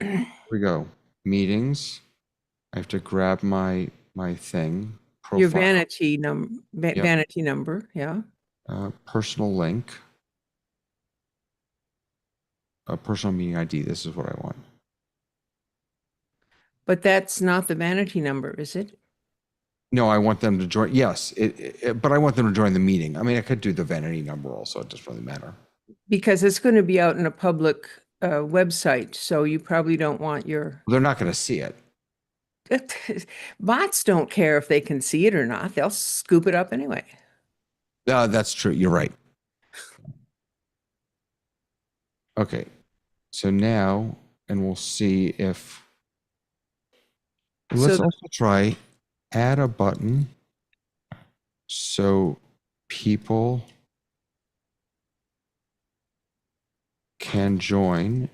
Here we go. Meetings. I have to grab my thing. profile. Your vanity Yep. vanity number, yeah. Personal link. A personal meeting ID. This is what I want. But that's not the vanity number, is it? No, I want them to join. Yes, but I want them to join the meeting. I mean, I could do the vanity number also. It doesn't really matter. Because it's going to be out in a public website, so you probably don't want your They're not going to see it. bots don't care if they can see it or not. They'll scoop it up anyway. That's true. You're right. Okay. So now, and we'll see if. Let's also try add a button so people can join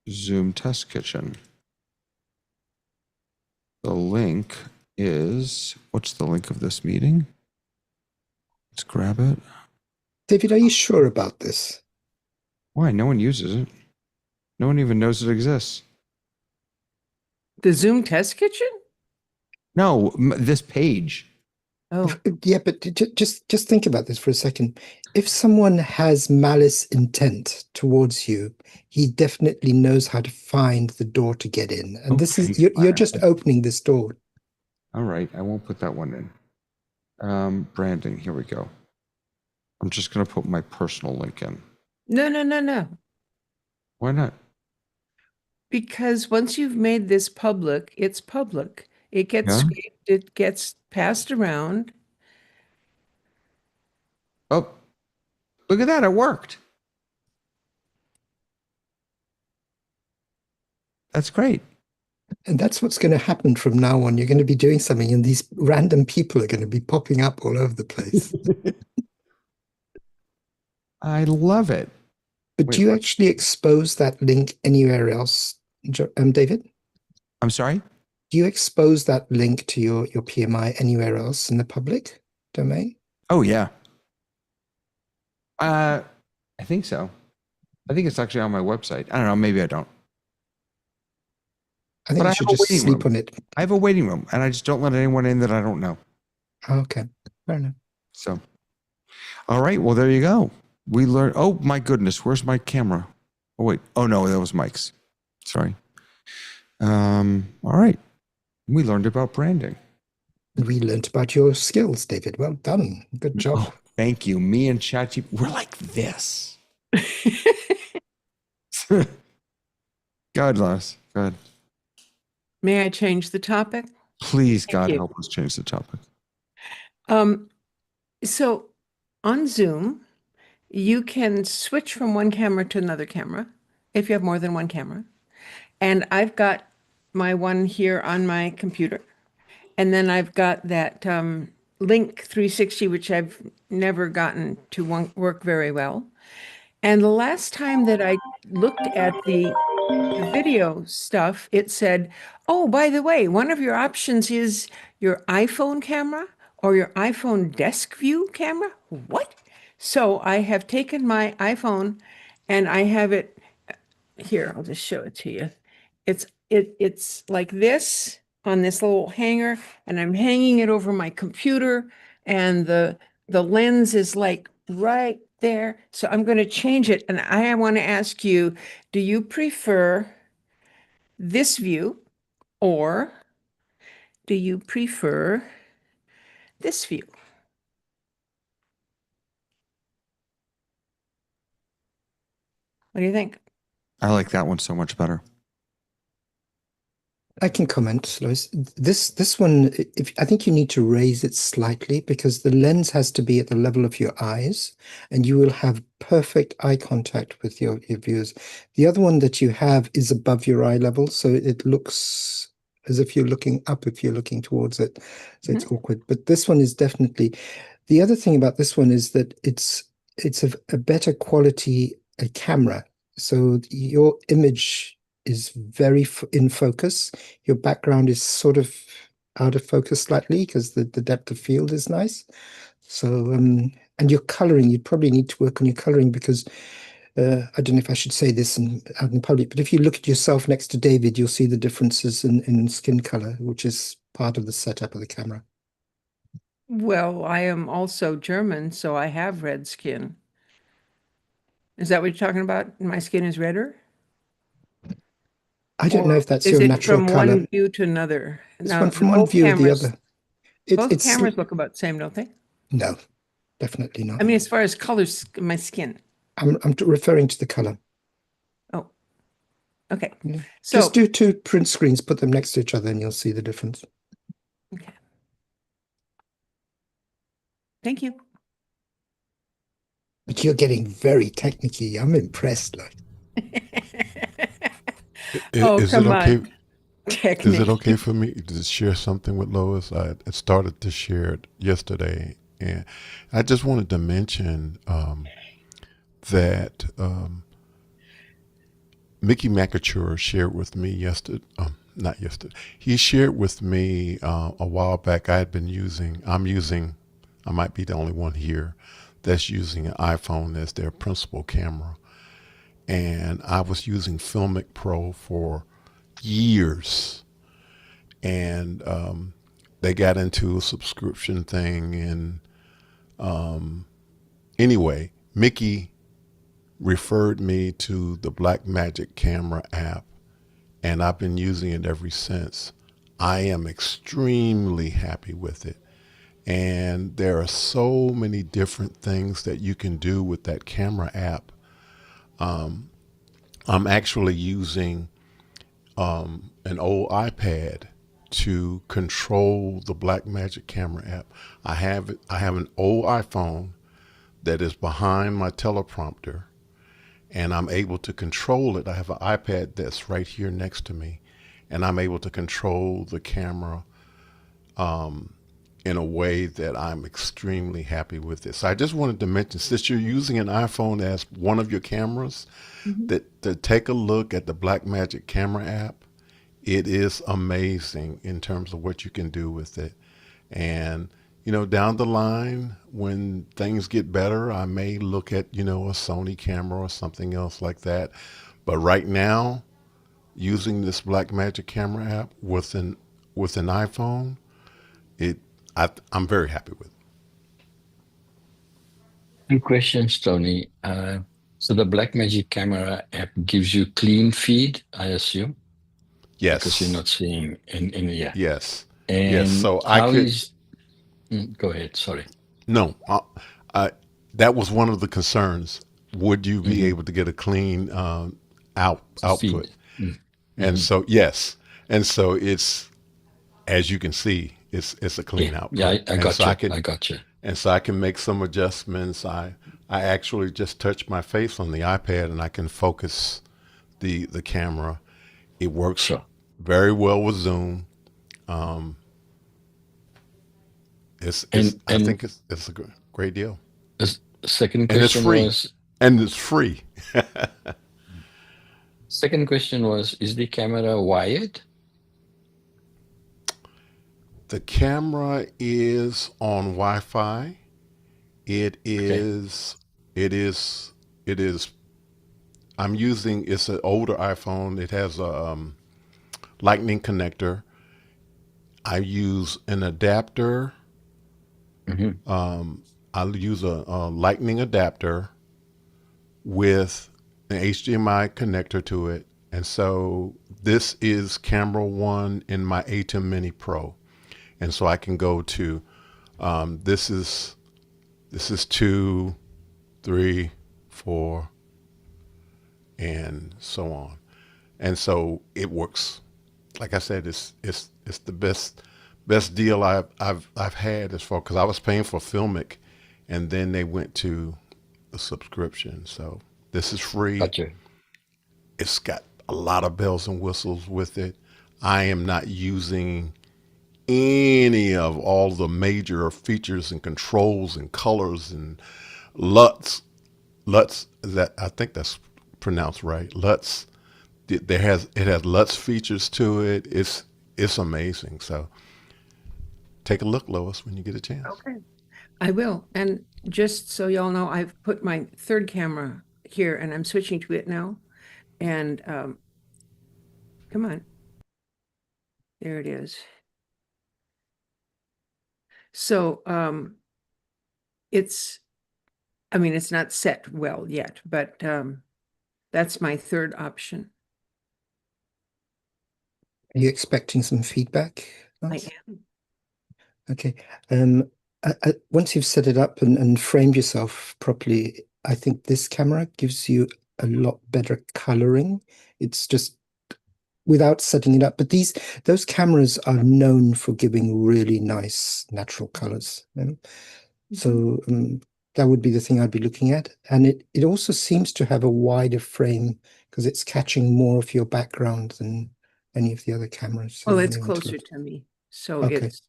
Zoom Test Kitchen. The link is, what's the link of this meeting? Let's grab it. David, are you sure about this? Why? No one uses it. No one even knows it exists. The Zoom Test Kitchen? No, this page. Oh, Yeah, but just think about this for a second. If someone has malice intent towards you, he definitely knows how to find the door to get in. And this is you're just opening this door. All right, I won't put that one in. Branding, here we go. I'm just going to put my personal link in. no. Why not? Because once you've made this public, it's public. It gets scraped, it gets passed around. Oh, look at that. It worked. That's great. And that's what's going to happen from now on. You're going to be doing something, and these random people are going to be popping up all over the place. I love it. But do you actually expose that link anywhere else, David? I'm sorry? Do you expose that link to your PMI anywhere else in the public domain? Oh, yeah. I think so. I think it's actually on my website. I don't know. Maybe I don't. I think you should just sleep on it. I have a waiting room, and I just don't let anyone in that I don't know. Okay, fair enough. So, all right. Well, there you go. We learned. Oh my goodness, where's my camera? Oh wait. Oh no, that was Mike's. Sorry. All right. We learned about branding. We learned about your skills, David. Well done. Good job. Oh, thank you. Me and ChatGPT, we're like this. God bless. God. May I change the topic? Please, Thank God, you. help us change the topic. So on Zoom, you can switch from one camera to another camera if you have more than one camera. And I've got my one here on my computer. And then I've got that Link 360, which I've never gotten to work very well. And the last time that I looked at the video stuff, it said, oh, by the way, one of your options is your iPhone camera or your iPhone desk view camera. What? So I have taken my iPhone and I have it here. I'll just show it to you. It's like this on this little hanger, and I'm hanging it over my computer, and the lens is like right there. So I'm going to change it, and I want to ask you, do you prefer this view or do you prefer this view? What do you think? I like that one so much better. I can comment, Lois. This one, I think you need to raise it slightly because the lens has to be at the level of your eyes, and you will have perfect eye contact with your viewers. The other one that you have is above your eye level, so it looks as if you're looking up if you're looking towards it. So it's awkward. But this one is definitely. The other thing about this one is that it's a better quality camera. So your image is very in focus. Your background is sort of out of focus slightly because the depth of field is nice. So and your coloring, you probably need to work on your coloring because I don't know if I should say this out in public, but if you look at yourself next to David, you'll see the differences in skin color, which is part of the setup of the camera. Well, I am also German, so I have red skin. Is that what you're talking about? My skin is redder? I don't know Or if that's is your it natural from color. one view to another? It's Now, one from one view to the other. both It's cameras look about the same, don't they? no, definitely not. I mean, as far as colors, my skin. I'm referring to the color. Oh, okay. Yeah. So, Just do two print screens, put them next to each other, and you'll see the difference. okay. Thank you. But you're getting very technical. I'm impressed. Like, Oh, Is it come okay? on. Is it Technique. okay for me to share something with Lois? I started to share it yesterday, and I just wanted to mention that Mickey McAture shared with me yesterday. Not yesterday. He shared with me a while back. I'm using. I might be the only one here that's using an iPhone as their principal camera, and I was using Filmic Pro for years, and they got into a subscription thing, and anyway, Mickey referred me to the Blackmagic camera app, and I've been using it ever since. I am extremely happy with it, and there are so many different things that you can do with that camera app. I'm actually using an old iPad to control the Blackmagic camera app. I have an old iPhone that is behind my teleprompter, and I'm able to control it. I have an iPad that's right here next to me, and I'm able to control the camera in a way that I'm extremely happy with this. So I just wanted to mention, since you're using an iPhone as one of your cameras, that to take a look at the Blackmagic camera app. It is amazing in terms of what you can do with it. And, down the line, when things get better, I may look at, a Sony camera or something else like that. But right now, using this Blackmagic camera app with an iPhone, I'm very happy with it. Two questions, Tony. So the Blackmagic camera app gives you clean feed, I assume, because you're Yes. not seeing in yeah. Yes. Yes. And So I how could. is go ahead, sorry. No, that was one of the concerns. Would you be able to get a clean output? Feed. Mm. And so yes, and so it's, as you can see, it's a clean Yeah, output. yeah, I And got so you. I can I got you. and so I can make some adjustments. I actually just touch my face on the iPad and I can focus the camera. It works Sure. very well with Zoom. I think it's a great deal, The second and it's question free, was and it's free. second question was, is the camera wired? The camera is on Wi-Fi. It Okay. is. It is. It is. I'm using. It's an older iPhone. It has a Lightning connector. I use an adapter. Mm-hmm. I'll use a Lightning adapter with an HDMI connector to it. And so this is camera one in my ATEM Mini Pro. And so I can go to, this is 2, 3, 4, and so on. And so it works. Like I said, it's the best deal I've had as far, because I was paying for Filmic, and then they went to a subscription. So this is free. Got you. It's got a lot of bells and whistles with it. I am not using any of all the major features and controls and colors and LUTs. LUTs, that I think that's pronounced right. LUTs. It has LUTs features to it. It's amazing. So take a look, Lois, when you get a chance. Okay. I will. And just so y'all know, I've put my third camera here, and I'm switching to it now. And come on. There it is. So it's not set well yet, but that's my third option. Are you expecting some feedback? I Lance? am. Okay. Once you've set it up and framed yourself properly, I think this camera gives you a lot better coloring. It's just without setting it up. But those cameras are known for giving really nice natural colors. So that would be the thing I'd be looking at. And it also seems to have a wider frame because it's catching more of your background than any of the other cameras. So Well, you it's may want to closer look. to me. So Okay. it's,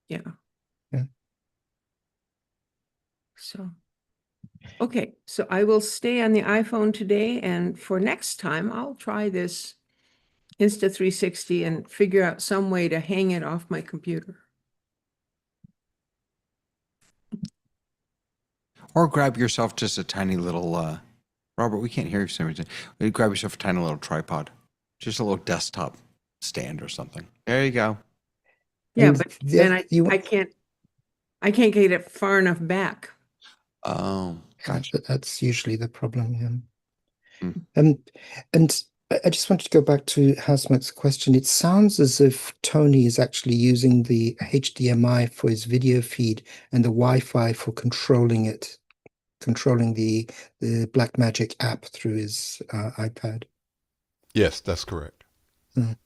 yeah. Yeah. So, okay. So I will stay on the iPhone today. And for next time, I'll try this Insta360 and figure out some way to hang it off my computer. Or grab yourself just a tiny little, Robert, we can't hear you for some reason. Grab yourself a tiny little tripod, just a little desktop stand or something. There you go. Yeah, And but the then other- I can't get it far enough back. Oh, gotcha. That's usually the problem. Yeah. Hmm. And I just wanted to go back to Housemike's question. It sounds as if Tony is actually using the HDMI for his video feed and the Wi-Fi for controlling it, controlling the Blackmagic app through his iPad. Yes, that's correct. Mm.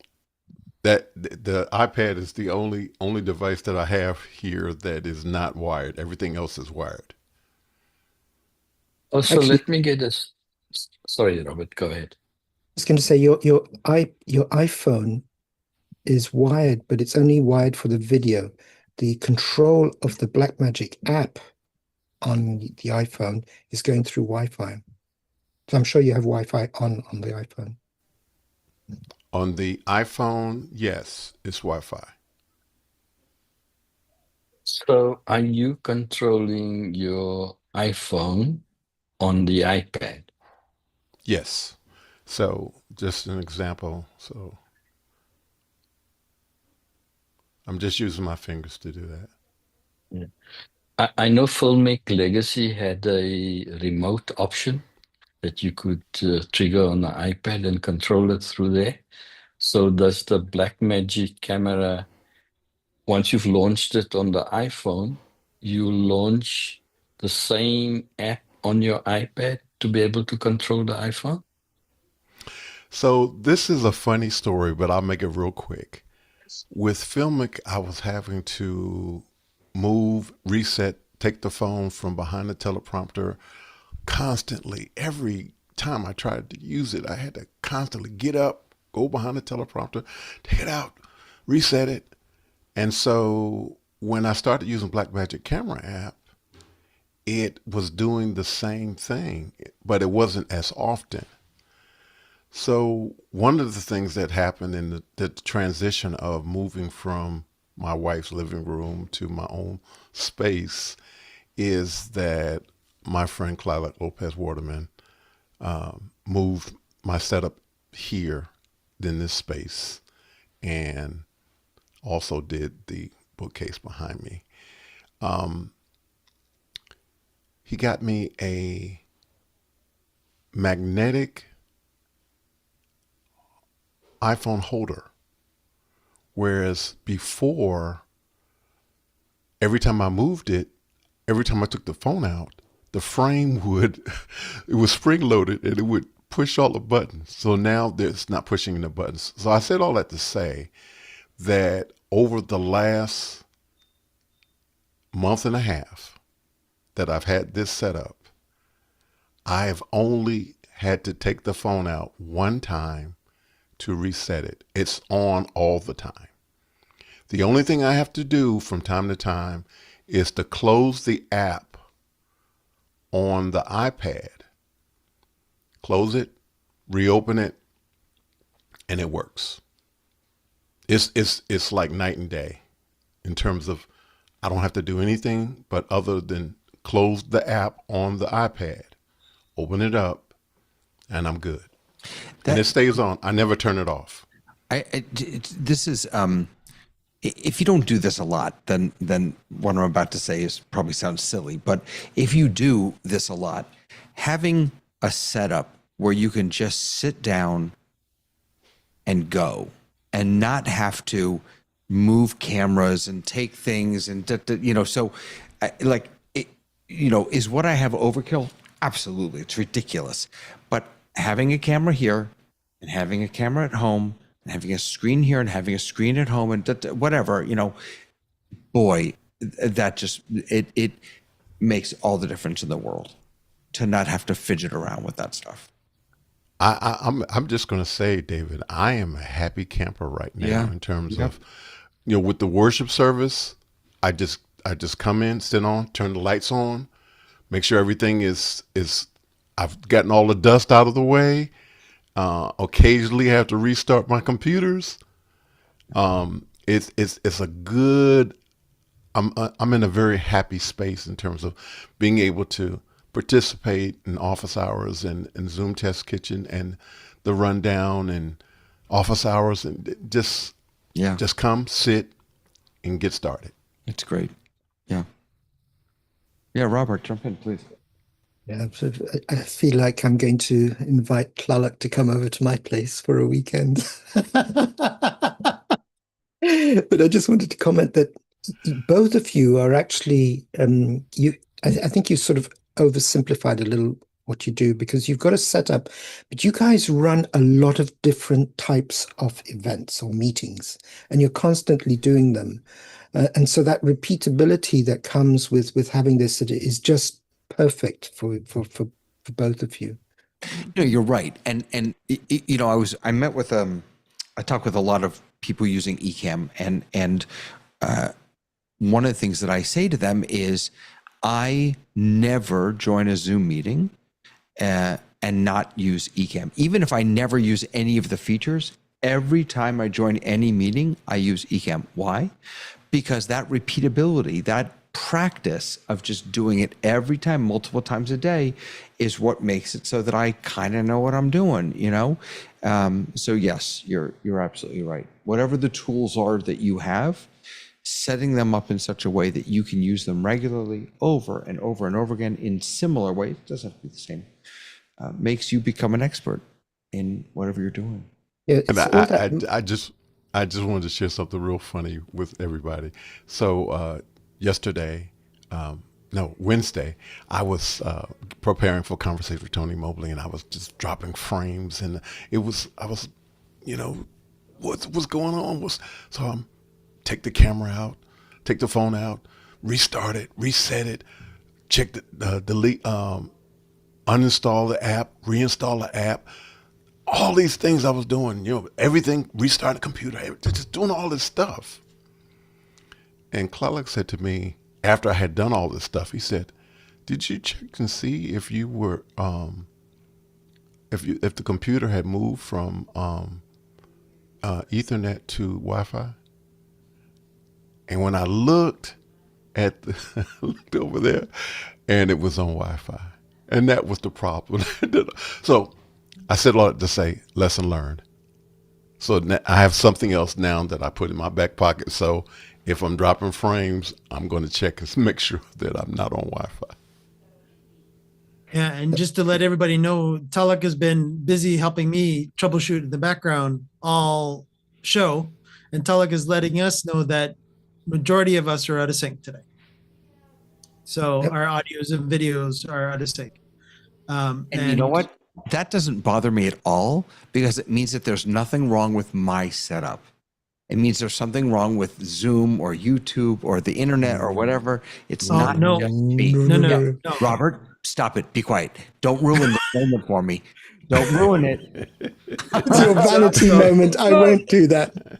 That the iPad is the only device that I have here that is not wired. Everything else is wired. Also, Actually- let me get this. Sorry, Robert, go ahead. I was going to say your iPhone is wired, but it's only wired for the video. The control of the Blackmagic app on the iPhone is going through Wi-Fi. So I'm sure you have Wi-Fi on the iPhone. On the iPhone, yes, it's Wi-Fi. So, are you controlling your iPhone on the iPad? Yes. So just an example. So I'm just using my fingers to do that. Yeah. I know Filmic Legacy had a remote option that you could trigger on the iPad and control it through there. So does the Blackmagic camera, once you've launched it on the iPhone, you launch the same app on your iPad to be able to control the iPhone? So this is a funny story, but I'll make it real quick. With Filmic, I was having to move, reset, take the phone from behind the teleprompter constantly. Every time I tried to use it, I had to constantly get up, go behind the teleprompter, take it out, reset it. And so when I started using Blackmagic Camera app, it was doing the same thing, but it wasn't as often. So one of the things that happened in the transition of moving from my wife's living room to my own space is that my friend Clyde Lopez Waterman moved my setup here in this space and also did the bookcase behind me. He got me a magnetic iPhone holder, whereas before, every time I moved it, every time I took the phone out, the frame it was spring loaded and it would push all the buttons. So now it's not pushing the buttons. So I said all that to say that over the last month and a half that I've had this set up, I have only had to take the phone out one time to reset it. It's on all the time. The only thing I have to do from time to time is to close the app on the iPad, close it, reopen it, and it works. It's like night and day in terms of I don't have to do anything but other than close the app on the iPad, open it up, and I'm good. That- and it stays on. I never turn it off. This is if you don't do this a lot, then what I'm about to say is probably sounds silly. But if you do this a lot, having a setup where you can just sit down and go, and not have to move cameras and take things and so like it, is what I have overkill? Absolutely, it's ridiculous. But having a camera here and having a camera at home and having a screen here and having a screen at home and whatever, boy, that just it makes all the difference in the world to not have to fidget around with that stuff. I'm just going to say, David, I am a happy camper right now in terms of, with the worship service. I just come in, sit on, turn the lights on, make sure everything is I've gotten all the dust out of the way. Occasionally I have to restart my computers. It's a good. I'm in a very happy space in terms of being able to participate in office hours and Zoom Test Kitchen and the rundown and office hours, and just come, sit, and get started. It's great. Yeah, Robert, jump in, please. Yeah, so I feel like I'm going to invite Tlaloc to come over to my place for a weekend. But I just wanted to comment that both of you are actually I think you sort of oversimplified a little what you do, because you've got a setup, but you guys run a lot of different types of events or meetings, and you're constantly doing them. And so that repeatability that comes with having this is just perfect for both of you. No, you're right. And I met with I talked with a lot of people using Ecamm, and one of the things that I say to them is I never join a Zoom meeting and not use Ecamm. Even if I never use any of the features, every time I join any meeting, I use Ecamm. Why? Because that repeatability, that practice of just doing it every time, multiple times a day, is what makes it so that I kind of know what I'm doing, So yes, you're absolutely right. Whatever the tools are that you have, setting them up in such a way that you can use them regularly over and over and over again in similar ways, it doesn't have to be the same, makes you become an expert in whatever you're doing. Yeah, And I just wanted to share something real funny with everybody. So Wednesday, I was preparing for a conversation with Tony Mobley, and I was just dropping frames, and what's going on? So take the camera out, take the phone out, restart it, reset it, check the delete, uninstall the app, reinstall the app. All these things I was doing, everything, restart the computer, just doing all this stuff. And Tlaloc said to me, after I had done all this stuff, he said, "Did you check and see if you were, if the computer had moved from Ethernet to Wi-Fi?" And when I looked looked over there, and it was on Wi-Fi, and that was the problem. So I said all that to say, lesson learned. So I have something else now that I put in my back pocket. So if I'm dropping frames, I'm going to check and make sure that I'm not on Wi-Fi. Yeah, and just to let everybody know, Tlaloc has been busy helping me troubleshoot in the background all show, and Tlaloc is letting us know that majority of us are out of sync today. So our audios and videos are out of sync. And you know what? That doesn't bother me at all, because it means that there's nothing wrong with my setup. It means there's something wrong with Zoom or YouTube or the internet or whatever. It's not just me. No. Robert, stop it. Be quiet. Don't ruin the moment for me. Don't ruin it. It's your vanity moment. I won't do that.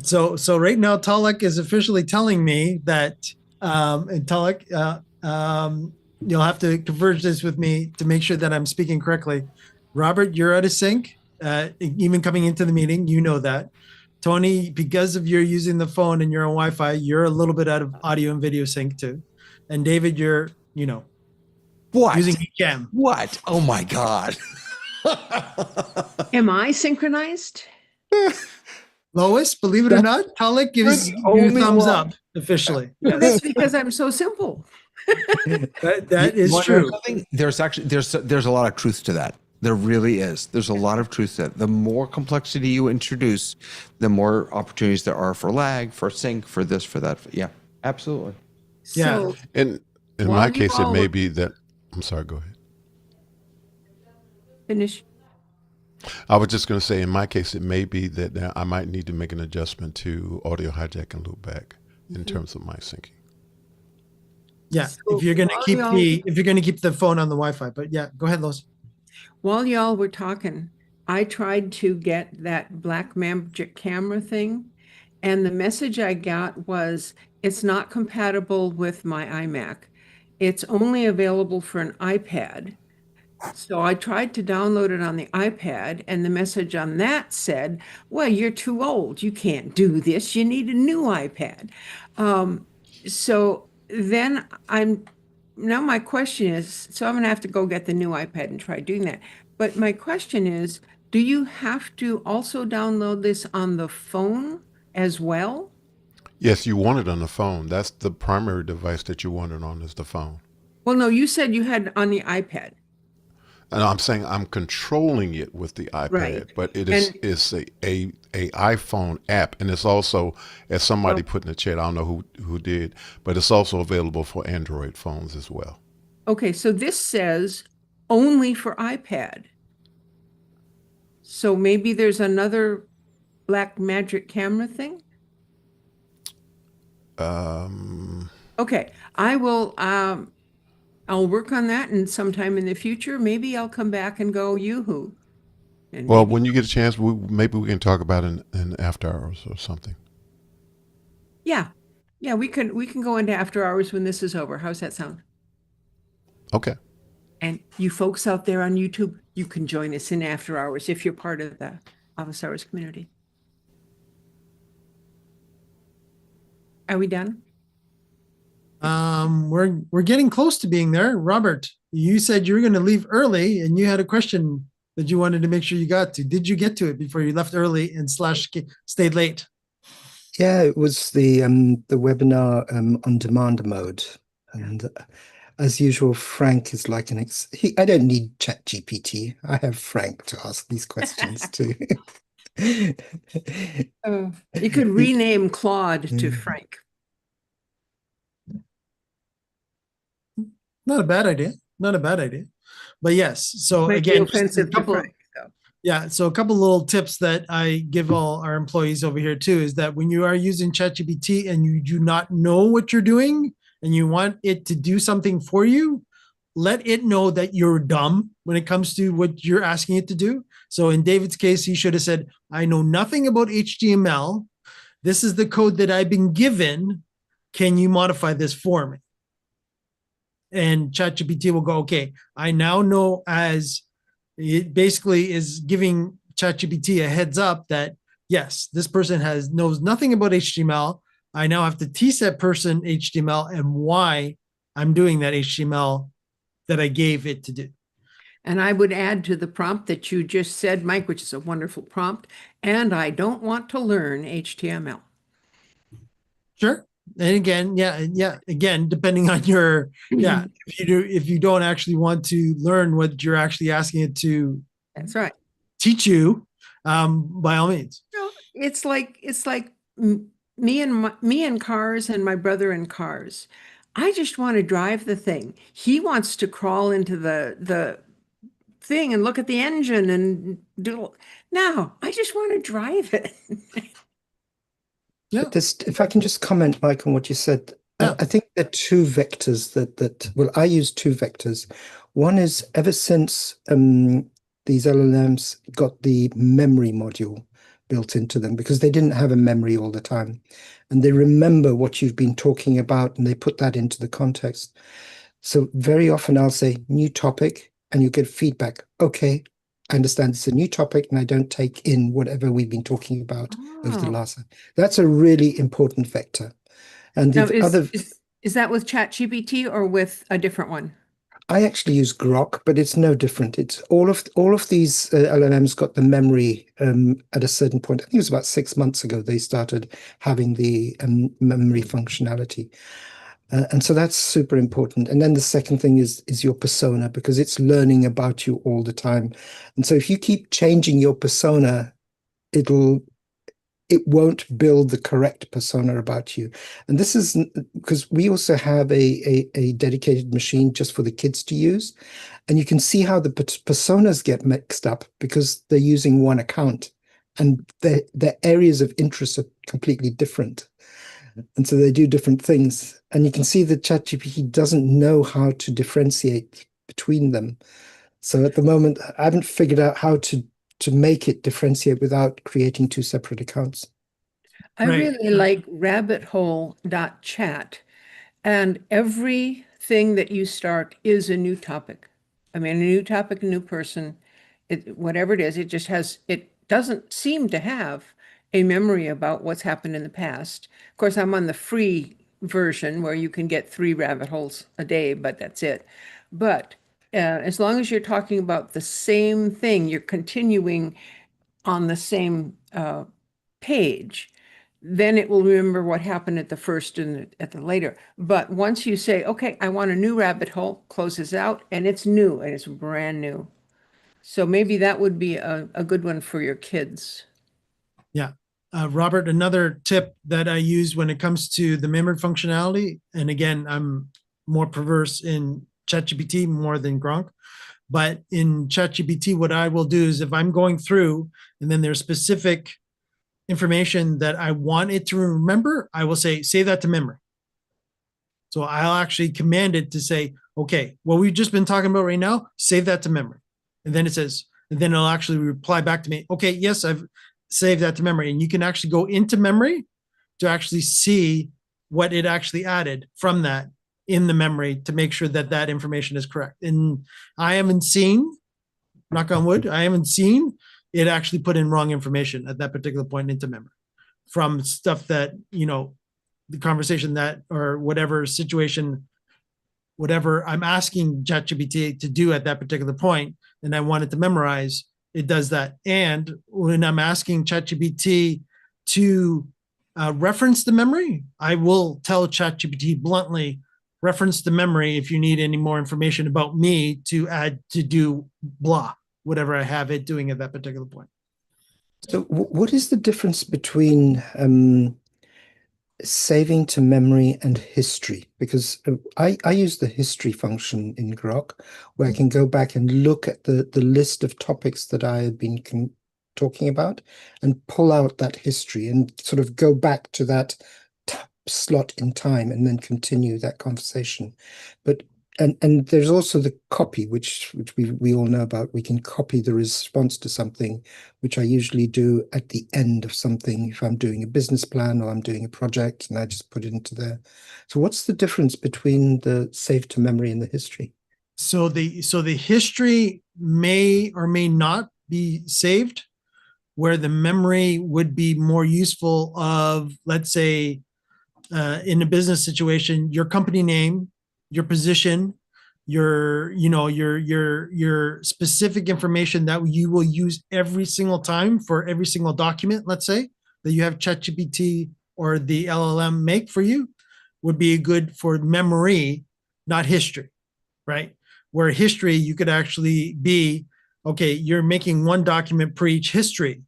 So right now, Tlaloc is officially telling me that, and Tlaloc, you'll have to converge this with me to make sure that I'm speaking correctly. Robert, you're out of sync. Even coming into the meeting, you know that. Tony, because of you're using the phone and you're on Wi-Fi, you're a little bit out of audio and video sync too. And David, you're, what? Using Ecamm. What? Oh my God. Am I synchronized? Lois, believe it or not, Talik gives You're the you only thumbs one. up officially. Well, that's Yes, because I'm so simple. that is Well, true. there's actually there's a lot of truth to that. There really is. There's a lot of truth to that. The more complexity you introduce, the more opportunities there are for lag, for sync, for this, for that. Yeah, absolutely. Yeah. So And in while my you case, it all may were- be that. I'm sorry. Go ahead. finish. I was just going to say, in my case, it may be that I might need to make an adjustment to audio hijack and loopback in terms of my syncing. Yeah, So if you're going to while keep y'all- the phone on the Wi-Fi, but yeah, go ahead, Lois. While y'all were talking, I tried to get that black magic camera thing, and the message I got was it's not compatible with my iMac. It's only available for an iPad. So I tried to download it on the iPad, and the message on that said, well, you're too old. You can't do this. You need a new iPad. So then now my question is, so I'm going to have to go get the new iPad and try doing that. But my question is, do you have to also download this on the phone as well? Yes, you want it on the phone. That's the primary device that you want it on, is the phone. Well, no, you said you had on the iPad. And I'm saying I'm controlling it with the iPad, Right. but it And- is a iPhone app, and it's also, as somebody put in the chat, I don't know who did, but it's also available for Android phones as well. Okay, so this says only for iPad. So maybe there's another black magic camera thing? Okay, I'll work on that, and sometime in the future, maybe I'll come back and go yoo-hoo. And Well, maybe- when you get a chance, maybe we can talk about it in after hours or something. yeah, we can go into after hours when this is over. How's that sound? Okay. And you folks out there on YouTube, you can join us in after hours if you're part of the office hours community. Are we done? We're getting close to being there. Robert, you said you were going to leave early, and you had a question that you wanted to make sure you got to. Did you get to it before you left early and stayed late? Yeah, it was the webinar on demand mode, and as usual, Frank is like I don't need Chat GPT. I have Frank to ask these questions to. You could rename Claude to Frank. Not a bad idea. Not a bad idea. But yes, so Might be again, just a offensive to couple, Frank, though. yeah, so a couple little tips that I give all our employees over here too is that when you are using ChatGPT and you do not know what you're doing and you want it to do something for you, let it know that you're dumb when it comes to what you're asking it to do. So in David's case, he should have said, I know nothing about HTML. This is the code that I've been given. Can you modify this for me? And ChatGPT will go, okay, I now know, as it basically is giving ChatGPT a heads up that, yes, this person knows nothing about HTML. I now have to teach that person HTML and why I'm doing that HTML that I gave it to do. And I would add to the prompt that you just said, Mike, which is a wonderful prompt, and I don't want to learn HTML. Sure. And again, again, depending on your, if you don't actually want to learn what you're actually asking it to, that's right, teach you, by all means. No, it's like me and cars and my brother in cars. I just want to drive the thing. He wants to crawl into the thing and look at the engine and do. No, I just want to drive it. Yeah. If I can just comment, Mike, on what you said, I think there are two vectors well, I use two vectors. One is ever since these LLMs got the memory module built into them, because they didn't have a memory all the time, and they remember what you've been talking about, and they put that into the context. So very often I'll say new topic, and you get feedback. Okay, I understand it's a new topic, and I don't take in whatever we've been talking about over the last. That's a really important vector. And Now, the other, is that with ChatGPT or with a different one? I actually use Grok, but it's no different. It's all of these LLMs got the memory at a certain point. I think it was about 6 months ago they started having the memory functionality. And so that's super important. And then the second thing is your persona, because it's learning about you all the time. And so if you keep changing your persona, it won't build the correct persona about you. And this is because we also have a dedicated machine just for the kids to use. And you can see how the personas get mixed up because they're using one account and their areas of interest are completely different. And so they do different things. And you can see that ChatGPT doesn't know how to differentiate between them. So at the moment, I haven't figured out how to make it differentiate without creating two separate accounts. I Right. really like rabbithole.chat, and everything that you start is a new topic. I mean, a new topic, a new person, whatever it is, it doesn't seem to have a memory about what's happened in the past. Of course, I'm on the free version where you can get 3 rabbit holes a day, but that's it. But as long as you're talking about the same thing, you're continuing on the same page, then it will remember what happened at the first and at the later. But once you say, okay, I want a new rabbit hole, closes out, and it's new and it's brand new. So maybe that would be a good one for your kids. Yeah. Robert, another tip that I use when it comes to the memory functionality, and again, I'm more perverse in ChatGPT more than Gronk, but in ChatGPT, what I will do is if I'm going through and then there's specific information that I want it to remember, I will say, save that to memory. So I'll actually command it to say, okay, what we've just been talking about right now, save that to memory. And then it says, and then it'll actually reply back to me, okay, yes, I've saved that to memory. And you can actually go into memory to actually see what it actually added from that in the memory to make sure that that information is correct. And I haven't seen, knock on wood, I haven't seen it actually put in wrong information at that particular point into memory from stuff that, the conversation that or whatever situation, whatever I'm asking ChatGPT to do at that particular point, and I want it to memorize, it does that. And when I'm asking ChatGPT to reference the memory, I will tell ChatGPT bluntly, reference the memory if you need any more information about me to add to do blah, whatever I have it doing at that particular point. So what is the difference between saving to memory and history? Because I use the history function in Grok, where I can go back and look at the list of topics that I have been talking about and pull out that history and sort of go back to that slot in time and then continue that conversation. But and there's also the copy, which we all know about. We can copy the response to something, which I usually do at the end of something if I'm doing a business plan or I'm doing a project, and I just put it into there. So what's the difference between the save to memory and the history? So the history may or may not be saved, where the memory would be more useful of, let's say, in a business situation, your company name, your position, your specific information that you will use every single time for every single document, let's say, that you have ChatGPT or the LLM make for you, would be good for memory, not history, right? Where history, you could actually be, okay, you're making one document per each history,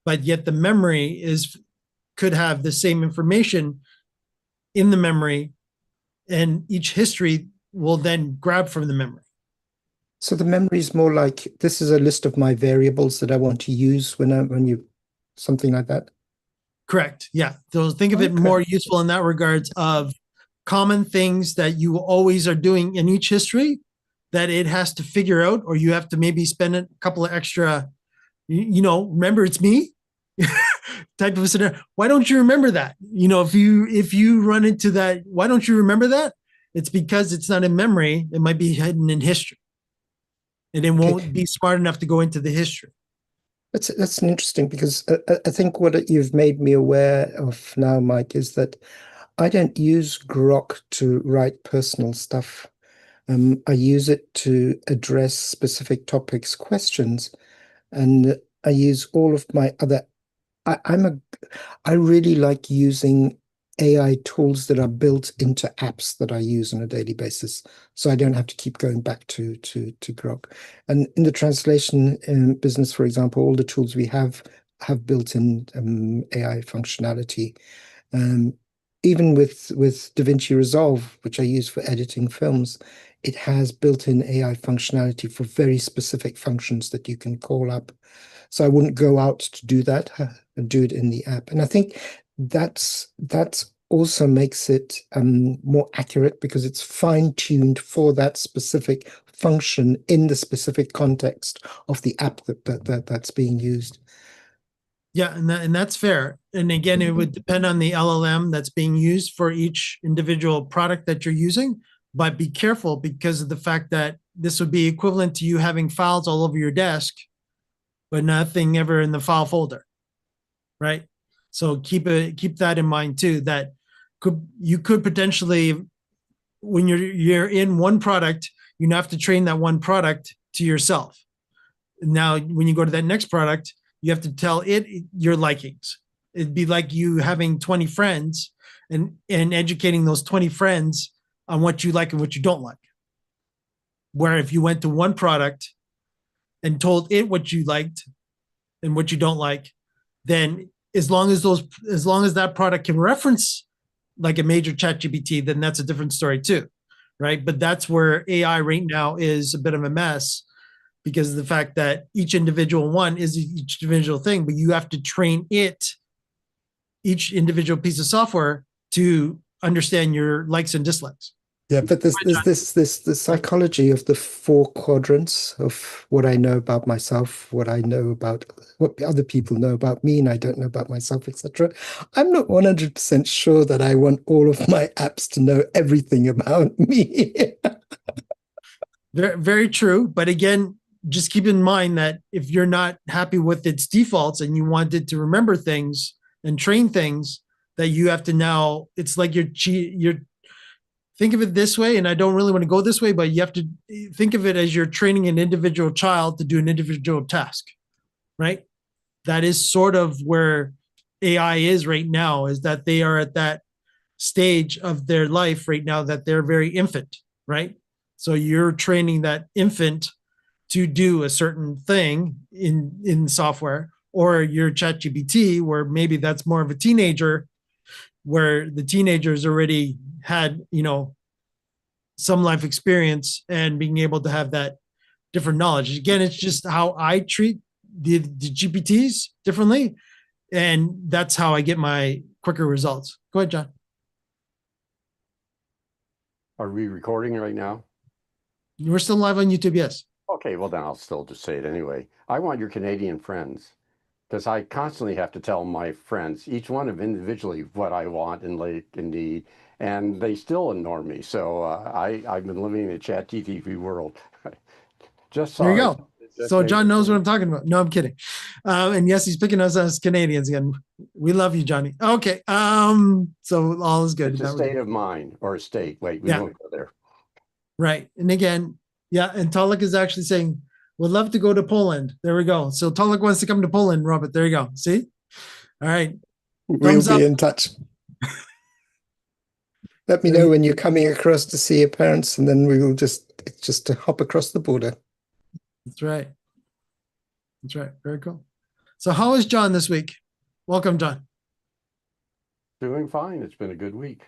but yet the memory could have the same information in the memory, and each history will then grab from the memory. So the memory is more like, this is a list of my variables that I want to use when you something like that. Correct. Yeah. So think of it more useful in that regards of common things that you always are doing in each history that it has to figure out, or you have to maybe spend a couple of extra, remember it's me type of a scenario. Why don't you remember that? If you run into that, why don't you remember that? It's because it's not in memory. It might be hidden in history, and it won't be smart enough to go into the history. That's interesting, because I think what you've made me aware of now, Mike, is that I don't use Grok to write personal stuff. I use it to address specific topics, questions, and I use all of my other. I really like using AI tools that are built into apps that I use on a daily basis, so I don't have to keep going back to Grok. And in the translation business, for example, all the tools we have built-in AI functionality. Even with DaVinci Resolve, which I use for editing films, it has built-in AI functionality for very specific functions that you can call up. So I wouldn't go out to do that and do it in the app. And I think that's also makes it more accurate because it's fine-tuned for that specific function in the specific context of the app that's being used. Yeah, and that's fair. And again, it would depend on the LLM that's being used for each individual product that you're using. But be careful because of the fact that this would be equivalent to you having files all over your desk, but nothing ever in the file folder, right? So keep that in mind too. That you could potentially, when you're in one product, you have to train that one product to yourself. Now, when you go to that next product, you have to tell it your likings. It'd be like you having 20 friends and educating those 20 friends on what you like and what you don't like. Where if you went to one product and told it what you liked and what you don't like, then as long as that product can reference like a major chat GPT, then that's a different story too. Right. But that's where AI right now is a bit of a mess because of the fact that each individual one is each individual thing, but you have to train it, each individual piece of software, to understand your likes and dislikes. Yeah, but there's the psychology of the four quadrants of what I know about myself, what I know about what other people know about me, and I don't know about myself, etc. I'm not 100% sure that I want all of my apps to know everything about me. Very, very true. But again, just keep in mind that if you're not happy with its defaults and you want it to remember things and train things, that you have to now, it's like you're think of it this way, and I don't really want to go this way, but you have to think of it as you're training an individual child to do an individual task, right? That is sort of where AI is right now, is that they are at that stage of their life right now that they're very infant, right? So you're training that infant to do a certain thing in software, or your ChatGPT, where maybe that's more of a teenager, where the teenager's already had, some life experience and being able to have that different knowledge. Again, it's just how I treat the GPTs differently. And that's how I get my quicker results. Go ahead, John. Are we recording right now? We're still live on YouTube, yes. Okay, well then I'll still just say it anyway. I want your Canadian friends, because I constantly have to tell my friends, each one of them individually, what I want and like and need, and they still ignore me. So I've been living in a chat GTP world. Just There you sorry. go. So John knows what I'm talking about. No, I'm kidding. And yes, he's picking us as Canadians again. We love you, Johnny. Okay. So all is good. It's a state of mind or a state. Wait, we won't go there. Right. And again, yeah. And Tolek is actually saying, would love to go to Poland. There we go. So Tolek wants to come to Poland, Robert. There you go. See? All right. We'll be in touch. Let me know when you're coming across to see your parents, and then we will just to hop across the border. That's right. That's right. Very cool. So how is John this week? Welcome, John. Doing fine. It's been a good week.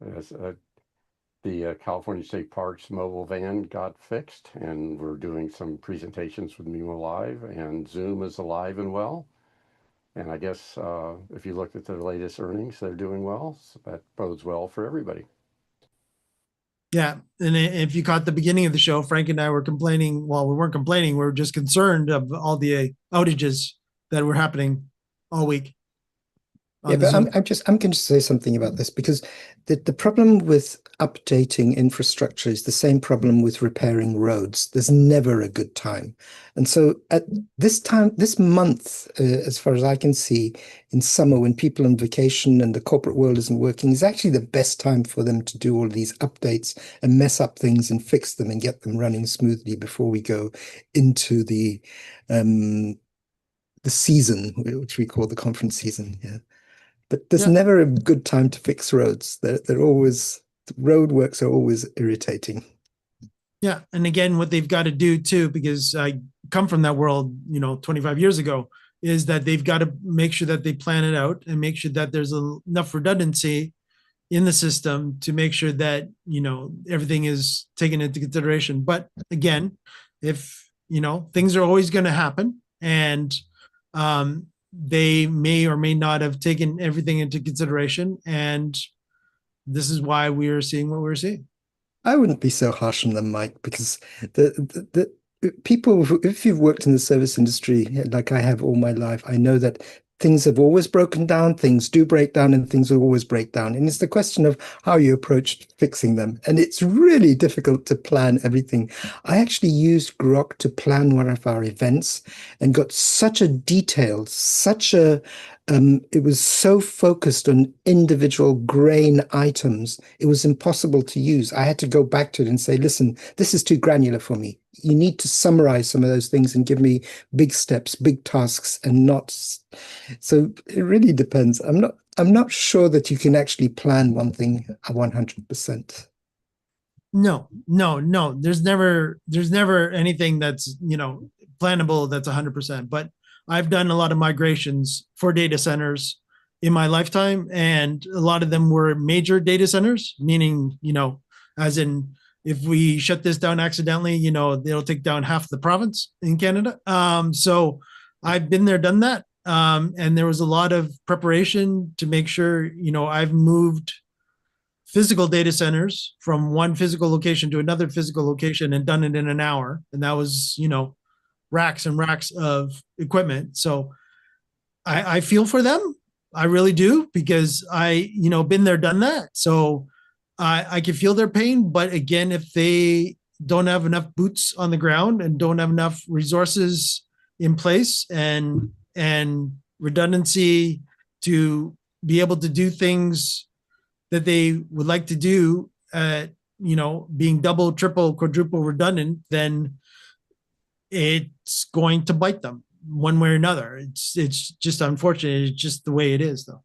The California State Parks mobile van got fixed, and we're doing some presentations with Mimo Live, and Zoom is alive and well. And I guess if you looked at the latest earnings, they're doing well. So that bodes well for everybody. Yeah. And if you caught the beginning of the show, Frank and I were complaining. Well, we weren't complaining. We were just concerned of all the outages that were happening all week. Yeah, on the but Zoom. I'm going to say something about this because the problem with updating infrastructure is the same problem with repairing roads. There's never a good time. And so at this time, this month, as far as I can see, in summer when people are on vacation and the corporate world isn't working, is actually the best time for them to do all these updates and mess up things and fix them and get them running smoothly before we go into the season, which we call the conference season. Yeah. But there's Yeah. never a good time to fix roads. They're always, road works are always irritating. Yeah. And again, what they've got to do too, because I come from that world, 25 years ago, is that they've got to make sure that they plan it out and make sure that there's enough redundancy in the system to make sure that, everything is taken into consideration. But again, if, things are always going to happen and they may or may not have taken everything into consideration. And this is why we are seeing what we're seeing. I wouldn't be so harsh on them, Mike, because the people who, if you've worked in the service industry like I have all my life, I know that things have always broken down, things do break down, and things will always break down. And it's the question of how you approach fixing them. And it's really difficult to plan everything. I actually used Grok to plan one of our events and got such a detailed, it was so focused on individual grain items, it was impossible to use. I had to go back to it and say, listen, this is too granular for me. You need to summarize some of those things and give me big steps, big tasks, and not. So it really depends. I'm not sure that you can actually plan one thing 100%. No. There's never anything that's, plannable that's 100%. But I've done a lot of migrations for data centers in my lifetime, and a lot of them were major data centers, meaning, as in if we shut this down accidentally, they'll take down half the province in Canada. So I've been there, done that. And there was a lot of preparation to make sure, I've moved physical data centers from one physical location to another physical location and done it in an hour. And that was, racks and racks of equipment. So I feel for them. I really do, because I, been there, done that. So I can feel their pain. But again, if they don't have enough boots on the ground and don't have enough resources in place and redundancy to be able to do things that they would like to do, being double, triple, quadruple redundant, then it's going to bite them one way or another. It's just unfortunate. It's just the way it is, though.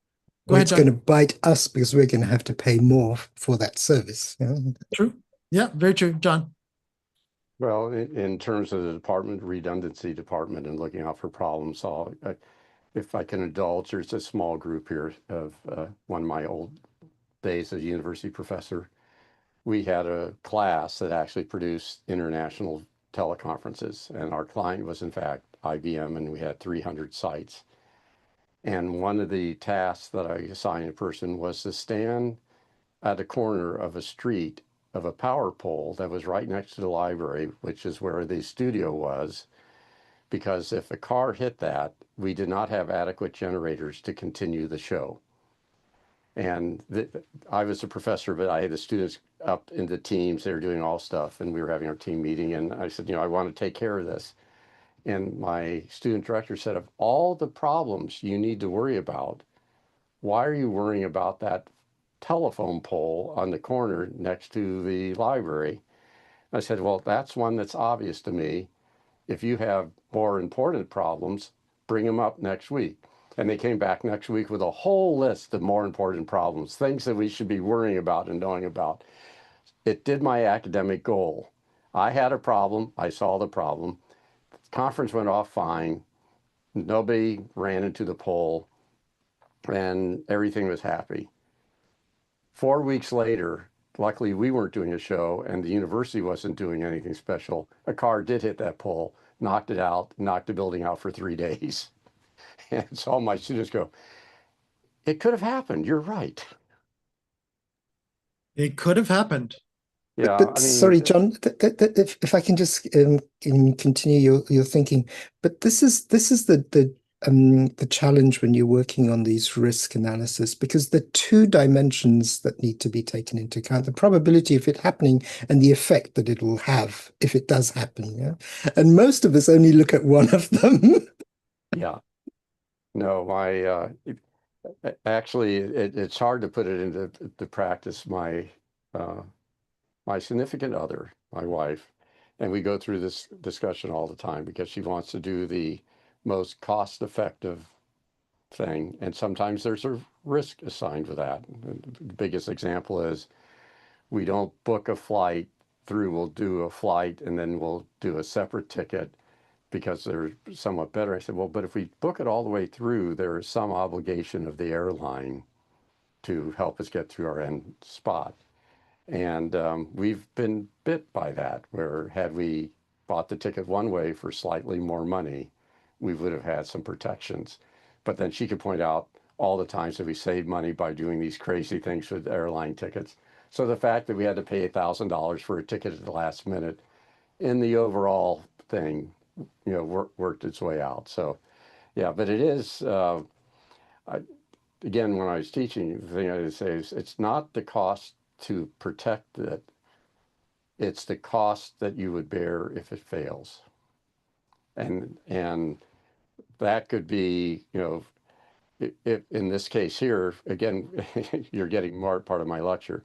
Go Or ahead, it's John. going to bite us because we're going to have to pay more for that service. True. Yeah, very true, John. Well, in terms of the department, redundancy department, and looking out for problems, if I can indulge, there's a small group here of one of my old days as a university professor. We had a class that actually produced international teleconferences, and our client was in fact IBM, and we had 300 sites. And one of the tasks that I assigned a person was to stand at a corner of a street of a power pole that was right next to the library, which is where the studio was, because if a car hit that, we did not have adequate generators to continue the show. And I was a professor, but I had the students up into teams. They were doing all stuff, and we were having our team meeting. And I said, I want to take care of this. And my student director said, of all the problems you need to worry about, why are you worrying about that telephone pole on the corner next to the library? I said, well, that's one that's obvious to me. If you have more important problems, bring them up next week. And they came back next week with a whole list of more important problems, things that we should be worrying about and knowing about. It did my academic goal. I had a problem. I saw the problem. The conference went off fine. Nobody ran into the pole, and everything was happy. 4 weeks later, luckily we weren't doing a show and the university wasn't doing anything special. A car did hit that pole, knocked it out, knocked the building out for 3 days. And so all my students go, it could have happened. You're right. It could have happened. Yeah, But sorry, John, if I can just continue your thinking, but this is the the challenge when you're working on these risk analysis, because the two dimensions that need to be taken into account, the probability of it happening and the effect that it will have if it does happen. Yeah. And most of us only look at one of them. Yeah. No, actually, it's hard to put it into the practice. My significant other, my wife, and we go through this discussion all the time because she wants to do the most cost-effective thing, and sometimes there's a risk assigned with that. The biggest example is we don't book a flight through, we'll do a flight and then we'll do a separate ticket because they're somewhat better. I said, well, but if we book it all the way through, there is some obligation of the airline to help us get through our end spot. And we've been bit by that, where had we bought the ticket one way for slightly more money, we would have had some protections. But then she could point out all the times that we saved money by doing these crazy things with airline tickets. So the fact that we had to pay $1,000 for a ticket at the last minute in the overall thing, worked its way out. So, yeah, but it is, again, when I was teaching, the thing I would say is it's not the cost to protect it, it's the cost that you would bear if it fails. And that could be, if in this case here, again, you're getting more part of my lecture.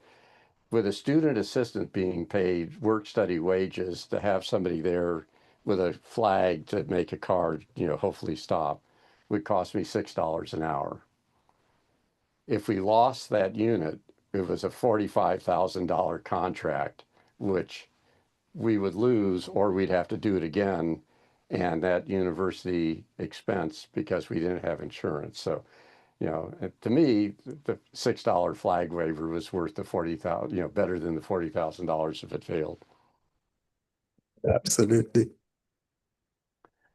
With a student assistant being paid work study wages, to have somebody there with a flag to make a car, hopefully stop, would cost me $6 an hour. If we lost that unit, it was a $45,000 contract, which we would lose, or we'd have to do it again, and that university expense because we didn't have insurance. So, to me, the $6 flag waiver was worth the 40,000, better than the $40,000 if it failed. Absolutely.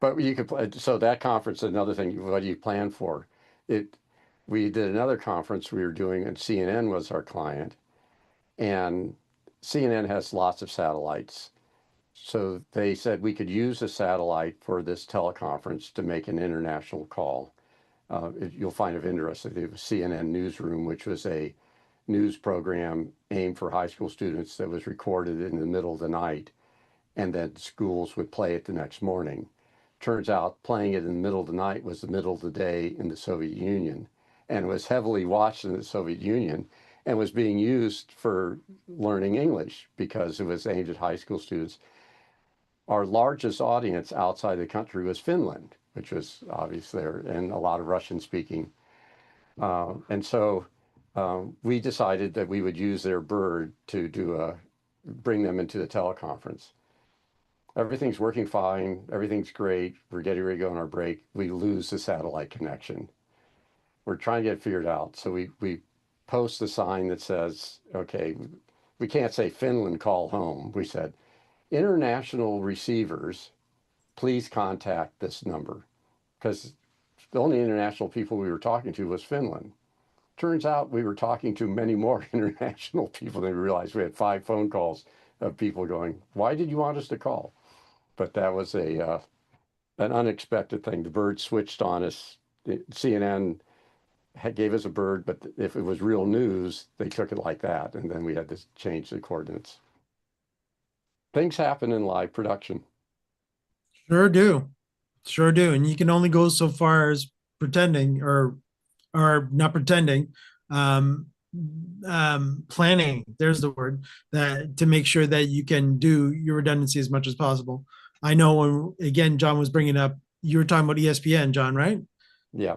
But you could, so that conference, another thing, what do you plan for? We did another conference we were doing, and CNN was our client, and CNN has lots of satellites. So they said we could use a satellite for this teleconference to make an international call. You'll find it interesting. It was CNN Newsroom, which was a news program aimed for high school students that was recorded in the middle of the night, and then schools would play it the next morning. Turns out playing it in the middle of the night was the middle of the day in the Soviet Union, and was heavily watched in the Soviet Union, and was being used for learning English because it was aimed at high school students. Our largest audience outside the country was Finland, which was obvious there, and a lot of Russian speaking. And so we decided that we would use their bird to bring them into the teleconference. Everything's working fine. Everything's great. We're getting ready to go on our break. We lose the satellite connection. We're trying to get it figured out. So we post a sign that says, okay, we can't say Finland call home. We said, international receivers, please contact this number, because the only international people we were talking to was Finland. Turns out we were talking to many more international people than we realized. We had 5 phone calls of people going, why did you want us to call? But that was an unexpected thing. The bird switched on us. CNN gave us a bird, but if it was real news, they took it like that, and then we had to change the coordinates. Things happen in live production. Sure do. Sure do. And you can only go so far as pretending or not pretending, planning, there's the word, that to make sure that you can do your redundancy as much as possible. I know when, again, John was bringing up, you were talking about ESPN, John, right? Yeah.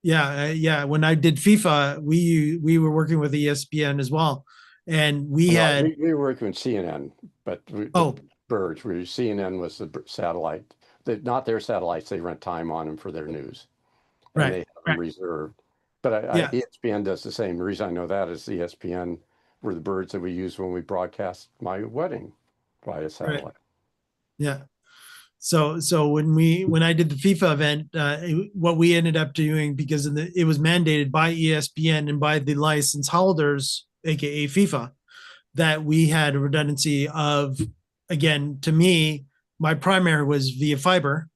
Yeah. When I did FIFA, we were working with ESPN as well. And we were working with CNN, but the birds, CNN was the satellite, not their satellites. They rent time on them for their news, and they have them reserved. But ESPN does the same. The reason I know that is ESPN were the birds that we used when we broadcast my wedding via satellite. Right. Yeah. So when I did the FIFA event, what we ended up doing, because it was mandated by ESPN and by the license holders, aka FIFA, that we had a redundancy of, again, to me, my primary was via fiber,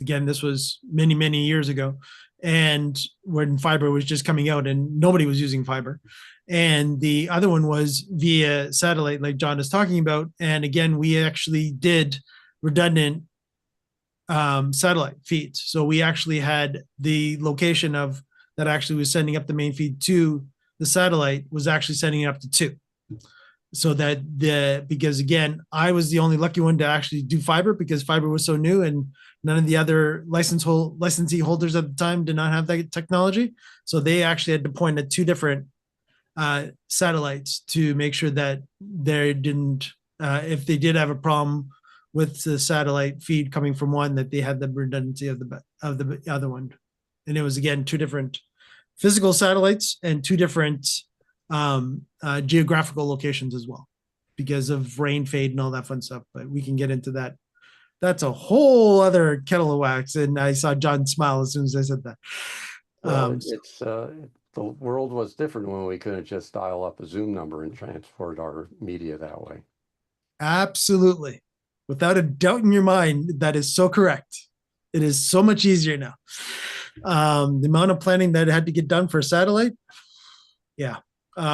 Again, this was many, many years ago, and when fiber was just coming out and nobody was using fiber. And the other one was via satellite, like John is talking about. And again, we actually did redundant satellite feeds. So we actually had the location of that actually was sending up the main feed to the satellite was actually sending it up to 2. So that because again, I was the only lucky one to actually do fiber because fiber was so new and none of the other licensee holders at the time did not have that technology. So they actually had to point at 2 different satellites to make sure that they didn't, if they did have a problem with the satellite feed coming from one, that they had the redundancy of the other one. And it was again 2 different physical satellites and 2 different geographical locations as well, because of rain fade and all that fun stuff. But we can get into that. That's a whole other kettle of wax. And I saw John smile as soon as I said that. Well, the world was different when we couldn't just dial up a Zoom number and transport our media that way. Absolutely. Without a doubt in your mind, that is so correct. It is so much easier now. The amount of planning that had to get done for a satellite, yeah,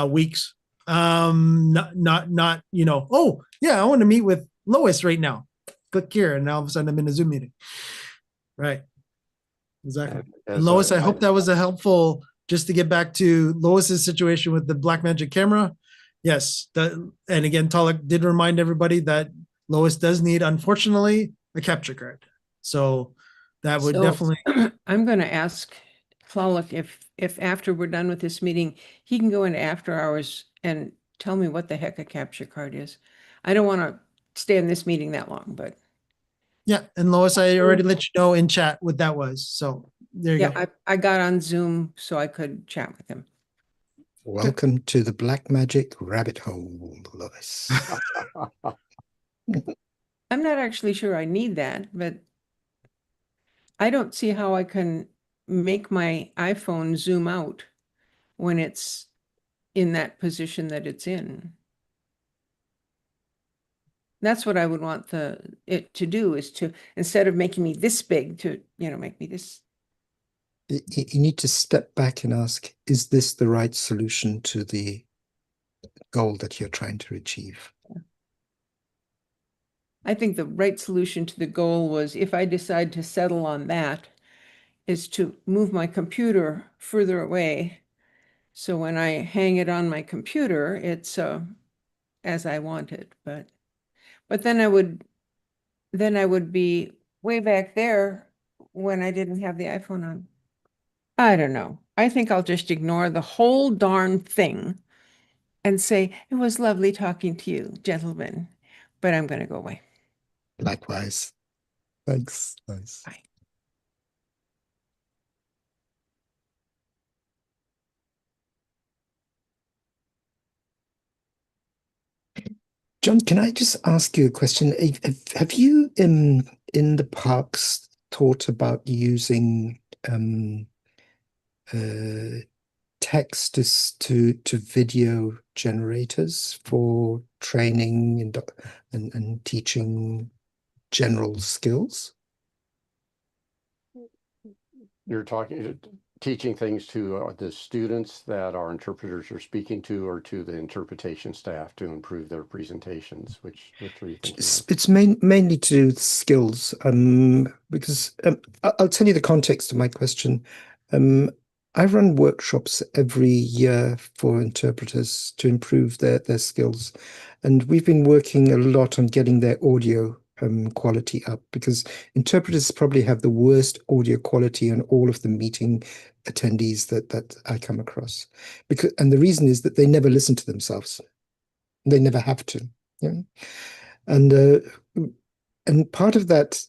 weeks. Not oh yeah, I want to meet with Lois right now. Click here, and all of a sudden I'm in a Zoom meeting. Right. Exactly. And Lois, I hope that was a helpful, just to get back to Lois's situation with the Blackmagic camera. Yes. And again, Talek did remind everybody that Lois does need, unfortunately, a capture card. So that would definitely. I'm going to ask Talek if after we're done with this meeting, he can go into after hours and tell me what the heck a capture card is. I don't want to stay in this meeting that long, but. Yeah, and Lois, I already let you know in chat what that was. So there you go. I got on Zoom so I could chat with him. Welcome to the Blackmagic rabbit hole, Lois. I'm not actually sure I need that, but I don't see how I can make my iPhone zoom out when it's in that position that it's in. That's what I would want it to do, is to, instead of making me this big, to, make me this. You need to step back and ask, is this the right solution to the goal that you're trying to achieve? I think the right solution to the goal was, if I decide to settle on that, is to move my computer further away. So when I hang it on my computer, it's as I want it. But then I would be way back there when I didn't have the iPhone on. I don't know. I think I'll just ignore the whole darn thing and say, it was lovely talking to you, gentlemen, but I'm going to go away. Likewise. Thanks. Nice. Bye. John, can I just ask you a question? Have you in the parks thought about using text to video generators for training and teaching general skills? You're teaching things to the students that our interpreters are speaking to, or to the interpretation staff to improve their presentations? Which are you thinking of? It's mainly to do with skills, because I'll tell you the context of my question. I run workshops every year for interpreters to improve their skills. And we've been working a lot on getting their audio quality up, because interpreters probably have the worst audio quality on all of the meeting attendees that I come across. And the reason is that they never listen to themselves. They never have to. Yeah. And part of that,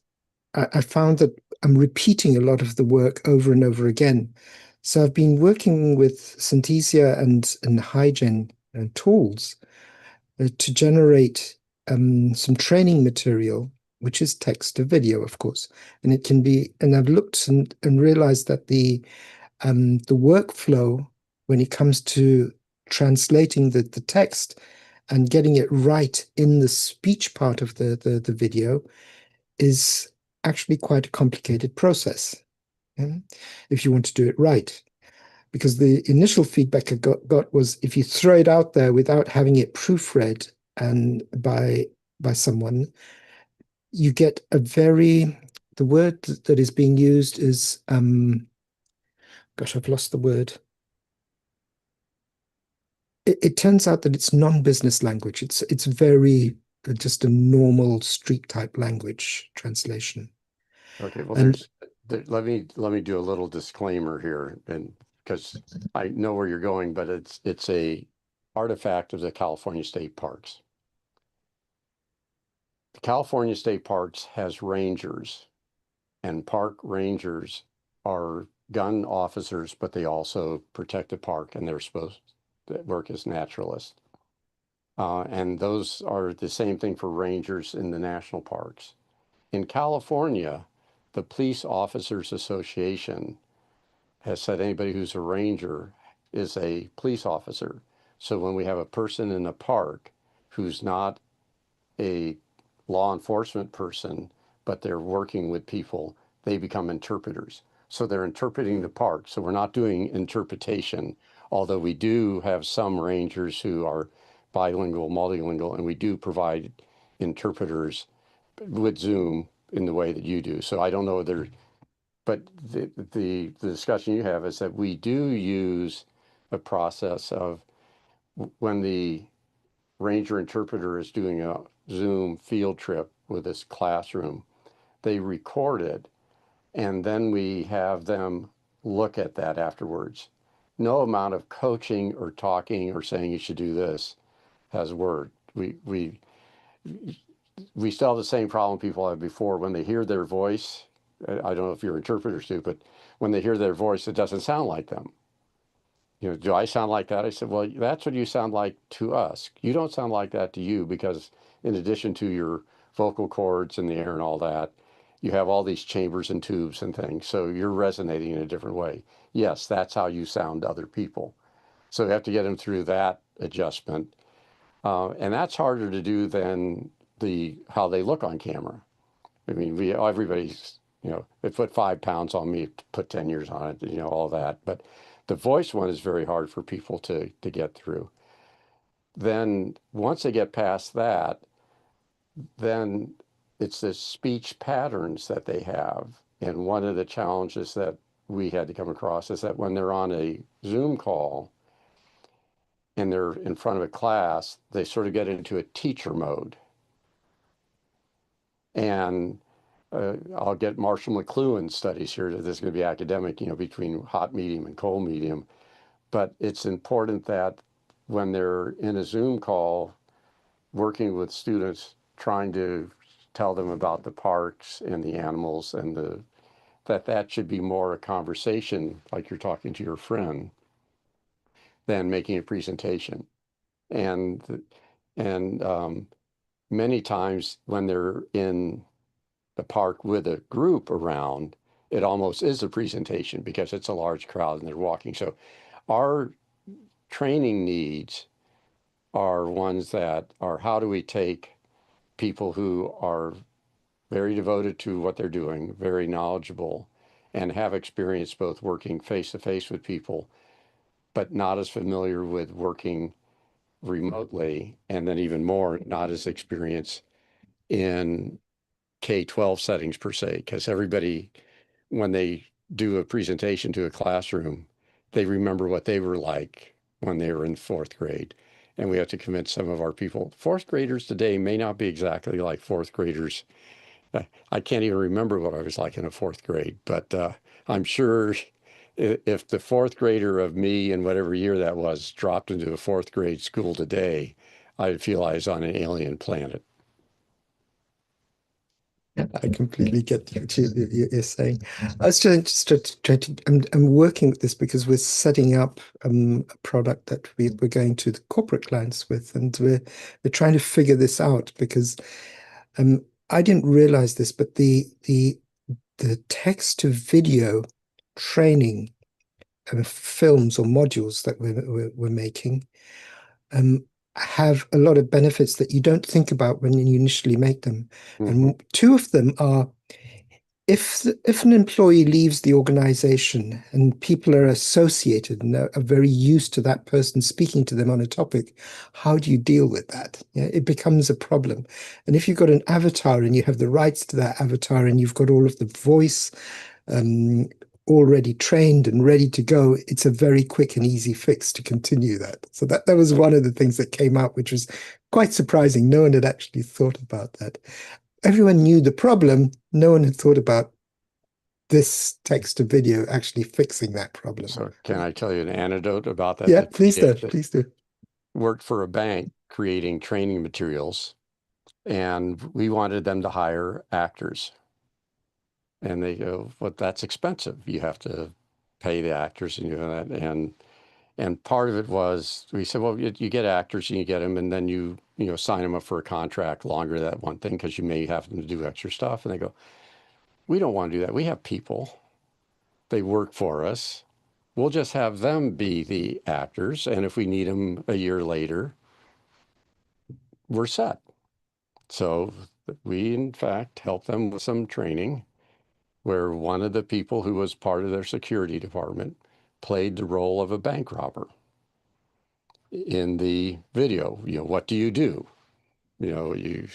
I found that I'm repeating a lot of the work over and over again. So I've been working with Synthesia and Hygen tools to generate some training material, which is text to video, of course. And it can be, and I've looked and realized that the workflow, when it comes to translating the text and getting it right in the speech part of the video, is actually quite a complicated process, if you want to do it right. Because the initial feedback I got was if you throw it out there without having it proofread and by someone, you get the word that is being used is gosh, I've lost the word. It turns out that it's non-business language. It's very just a normal street type language translation. Okay, well, let me do a little disclaimer here, and because I know where you're going, but it's a artifact of the California State Parks. The California State Parks has rangers, and park rangers are gun officers, but they also protect the park, and they're supposed to work as naturalists. And those are the same thing for rangers in the national parks. In California, the Police Officers Association has said anybody who's a ranger is a police officer. So when we have a person in a park who's not a law enforcement person, but they're working with people, they become interpreters. So they're interpreting the park. So we're not doing interpretation, although we do have some rangers who are bilingual, multilingual, and we do provide interpreters with Zoom in the way that you do. So I don't know whether, but the discussion you have is that we do use a process of when the ranger interpreter is doing a Zoom field trip with this classroom, they record it, and then we have them look at that afterwards. No amount of coaching or talking or saying you should do this has worked. We still have the same problem people had before. When they hear their voice, I don't know if your interpreters do, but when they hear their voice, it doesn't sound like them. You know, do I sound like that? I said, well, that's what you sound like to us. You don't sound like that to you because in addition to your vocal cords in the air and all that, you have all these chambers and tubes and things. So you're resonating in a different way. Yes, that's how you sound to other people. So you have to get them through that adjustment. And that's harder to do than how they look on camera. I mean, everybody's, they put 5 pounds on me, put 10 years on it, all that. But the voice one is very hard for people to get through. Then once they get past that, then it's the speech patterns that they have. And one of the challenges that we had to come across is that when they're on a Zoom call and they're in front of a class, they sort of get into a teacher mode. And I'll get Marshall McLuhan studies here. This is going to be academic, between hot medium and cold medium. But it's important that when they're in a Zoom call, working with students, trying to tell them about the parks and the animals and that should be more a conversation, like you're talking to your friend, than making a presentation. And many times when they're in the park with a group around, it almost is a presentation because it's a large crowd and they're walking. So our training needs are ones that are how do we take people who are very devoted to what they're doing, very knowledgeable, and have experience both working face to face with people, but not as familiar with working remotely, and then even more, not as experienced in K-12 settings per se, because everybody, when they do a presentation to a classroom, they remember what they were like when they were in 4th grade. And we have to convince some of our people, 4th graders today may not be exactly like 4th graders. I can't even remember what I was like in a 4th grade, but I'm sure if the 4th grader of me in whatever year that was dropped into a 4th grade school today, I'd feel I was on an alien planet. I completely get what you're saying. I was just trying to, I'm working with this because we're setting up a product that we're going to the corporate clients with, and we're trying to figure this out because I didn't realize this, but the text to video training films or modules that we're making have a lot of benefits that you don't think about when you initially make them. Mm-hmm. And 2 of them are if an employee leaves the organization and people are associated and are very used to that person speaking to them on a topic, how do you deal with that? Yeah, it becomes a problem. And if you've got an avatar and you have the rights to that avatar and you've got all of the voice um, already trained and ready to go, it's a very quick and easy fix to continue that. So that was one of the things that came out, which was quite surprising. No one had actually thought about that. Everyone knew the problem. No one had thought about this text to video actually fixing that problem. So can I tell you an anecdote about that? Yeah, please do. Please do. Worked for a bank creating training materials, and we wanted them to hire actors. And they go, "But that's expensive. You have to pay the actors and you know that." And part of it was we said, well, you get actors and you get them, and then you sign them up for a contract longer, that one thing, because you may have them to do extra stuff. And they go, "We don't want to do that. We have people. They work for us. We'll just have them be the actors. And if we need them a year later, we're set." So we, in fact, helped them with some training where one of the people who was part of their security department played the role of a bank robber in the video. What do? You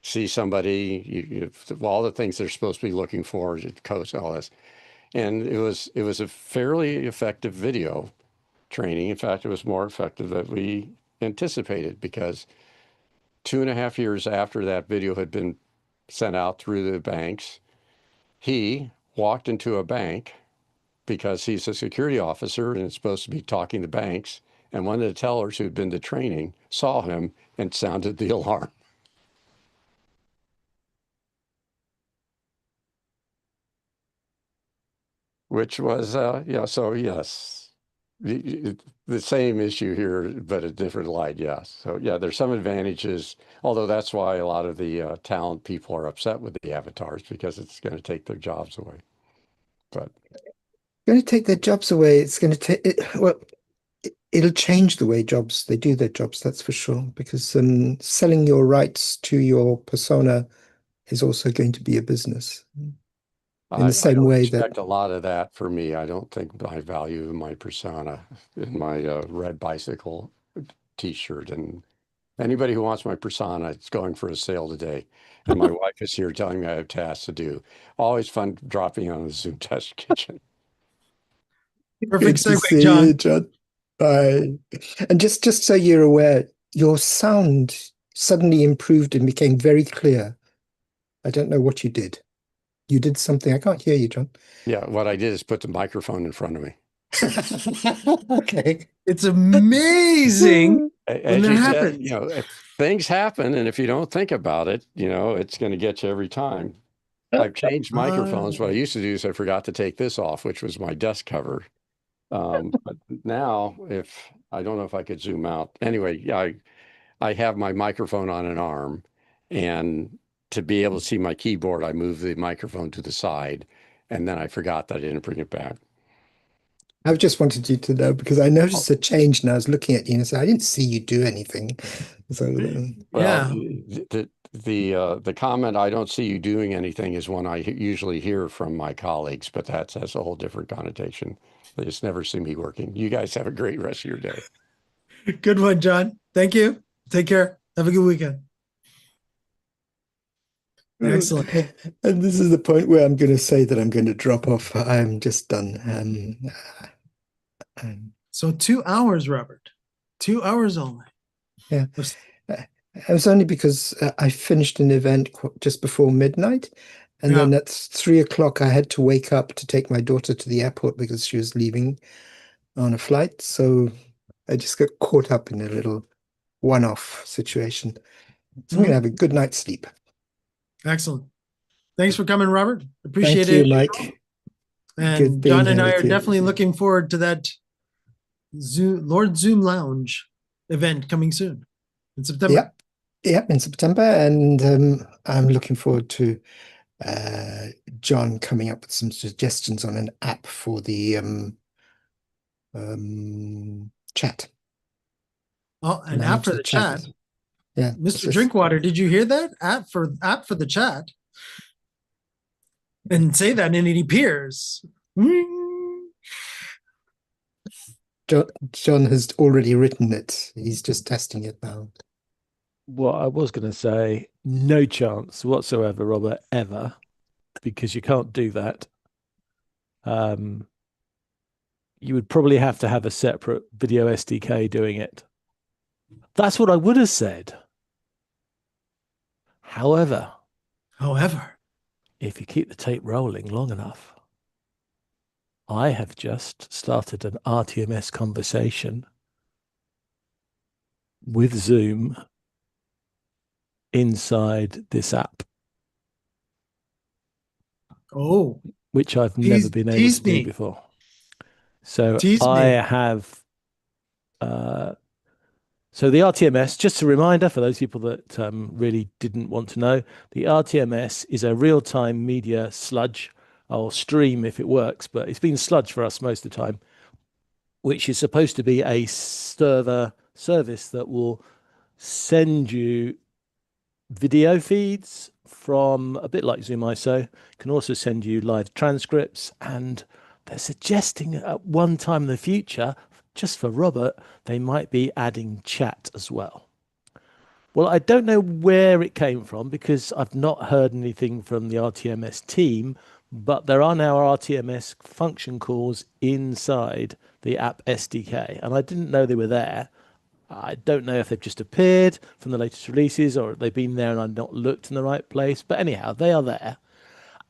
see somebody, all the things they're supposed to be looking for, codes, all this. And it was a fairly effective video training. In fact, it was more effective than we anticipated, because 2.5 years after that video had been sent out through the banks, he walked into a bank because he's a security officer and is supposed to be talking to banks. And one of the tellers who'd been to training saw him and sounded the alarm. Which was, so yes, the same issue here, but a different light, yes. So yeah, there's some advantages, although that's why a lot of the talent people are upset with the avatars, because it's going to take their jobs away. But Going to take their jobs away. It's going to take it. Well, it'll change the way they do their jobs. That's for sure. Because selling your rights to your persona is also going to be a business. In the same way that expect a lot of that for me. I don't think I value my persona in my red bicycle T-shirt. And anybody who wants my persona, it's going for a sale today. And my wife is here telling me I have tasks to do. Always fun dropping on the Zoom Test Kitchen. Perfect good to segue, see John. you, John. Bye. And just so you're aware, your sound suddenly improved and became very clear. I don't know what you did. You did something. I can't hear you, John. Yeah, what I did is put the microphone in front of me. Okay. It's amazing when that happens. Things happen, and if you don't think about it, it's going to get you every time. I've changed microphones. What I used to do is I forgot to take this off, which was my desk cover. But now, I don't know if I could zoom out. Anyway, yeah, I have my microphone on an arm, and to be able to see my keyboard, I move the microphone to the side, and then I forgot that I didn't bring it back. I just wanted you to know, because I noticed a change and I was looking at you and I said, I didn't see you do anything. So Yeah. The comment, "I don't see you doing anything," is one I usually hear from my colleagues, but that has a whole different connotation. They just never see me working. You guys have a great rest of your day. Good one, John. Thank you. Take care. Have a good weekend. Excellent. And this is the point where I'm going to say that I'm going to drop off. I'm just done. So 2 hours, Robert. 2 hours only. Yeah. It was only because I finished an event just before midnight. And then at 3 o'clock, I had to wake up to take my daughter to the airport because she was leaving on a flight. So I just got caught up in a little one-off situation. So I'm going to have a good night's sleep. Excellent. Thanks for coming, Robert. Appreciate Thank you, it. Mike. And John and I are definitely looking forward to that Lord Zoom Lounge event coming soon in September. Yep, in September. And I'm looking forward to John coming up with some suggestions on an app for the chat. Oh, an app for the chat. Yeah. Mr. Drinkwater, did you hear that? App for the chat. and say that, and it appears. John has already written it. He's just testing it now. What I was going to say, no chance whatsoever, Robert, ever, because you can't do that. You would probably have to have a separate video SDK doing it. That's what I would have said. However, if you keep the tape rolling long enough, I have just started an RTMS conversation with Zoom inside this app. Oh, which I've never been able to do before. So I have, so the RTMS, just a reminder for those people that really didn't want to know, the RTMS is a real-time media sludge, or stream if it works, but it's been sludge for us most of the time, which is supposed to be a server service that will send you video feeds from, a bit like Zoom ISO, can also send you live transcripts, and they're suggesting at one time in the future, just for Robert, they might be adding chat as well. Well, I don't know where it came from because I've not heard anything from the RTMS team, but there are now RTMS function calls inside the app SDK, and I didn't know they were there. I don't know if they've just appeared from the latest releases or they've been there and I've not looked in the right place. But anyhow, they are there.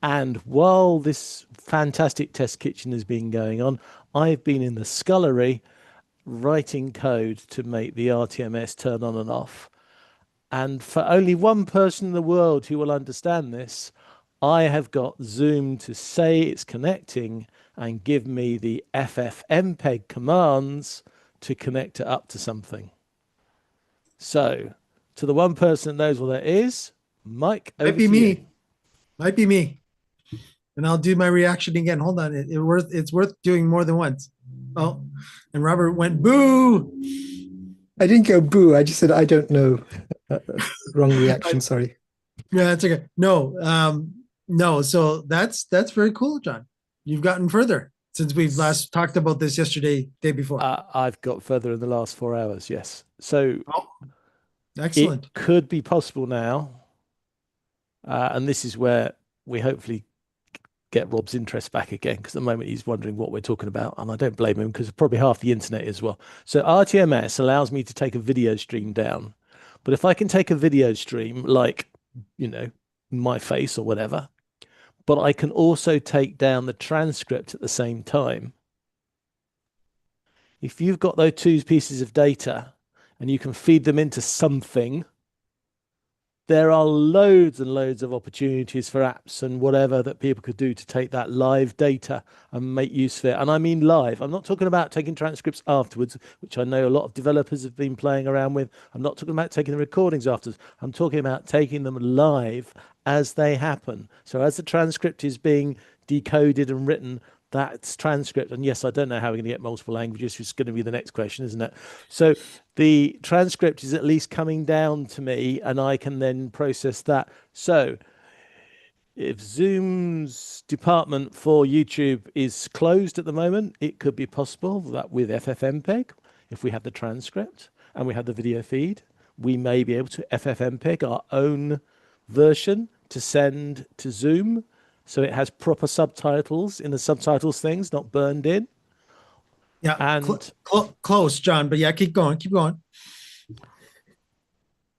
And while this fantastic test kitchen has been going on, I've been in the scullery writing code to make the RTMS turn on and off. And for only one person in the world who will understand this, I have got Zoom to say it's connecting and give me the FFmpeg commands to connect it up to something. So, to the one person that knows what that is, Mike, over Might be to me. you. Might be me. And I'll do my reaction again. Hold on. It's worth doing more than once. Oh, and Robert went boo. I didn't go boo. I just said I don't know. Wrong reaction. Sorry. Yeah, that's okay. No. So that's very cool, John. You've gotten further since we've last talked about this yesterday, day before. I've got further in the last 4 hours, yes. So excellent. It could be possible now, and this is where we hopefully get Rob's interest back again, because at the moment he's wondering what we're talking about, and I don't blame him because probably half the internet as well. So RTMS allows me to take a video stream down, but if I can take a video stream like, my face or whatever, but I can also take down the transcript at the same time. If you've got those two pieces of data and you can feed them into something, there are loads and loads of opportunities for apps and whatever that people could do to take that live data and make use of it. And I mean live. I'm not talking about taking transcripts afterwards, which I know a lot of developers have been playing around with. I'm not talking about taking the recordings afterwards. I'm talking about taking them live as they happen. So as the transcript is being decoded and written, that's transcript. And yes, I don't know how we're going to get multiple languages, which is going to be the next question, isn't it? So the transcript is at least coming down to me and I can then process that. So if Zoom's department for YouTube is closed at the moment, it could be possible that with FFmpeg, if we have the transcript and we have the video feed, we may be able to FFmpeg our own version to send to Zoom. So it has proper subtitles in the subtitles things, not burned in. Yeah, and close, John. But yeah, keep going.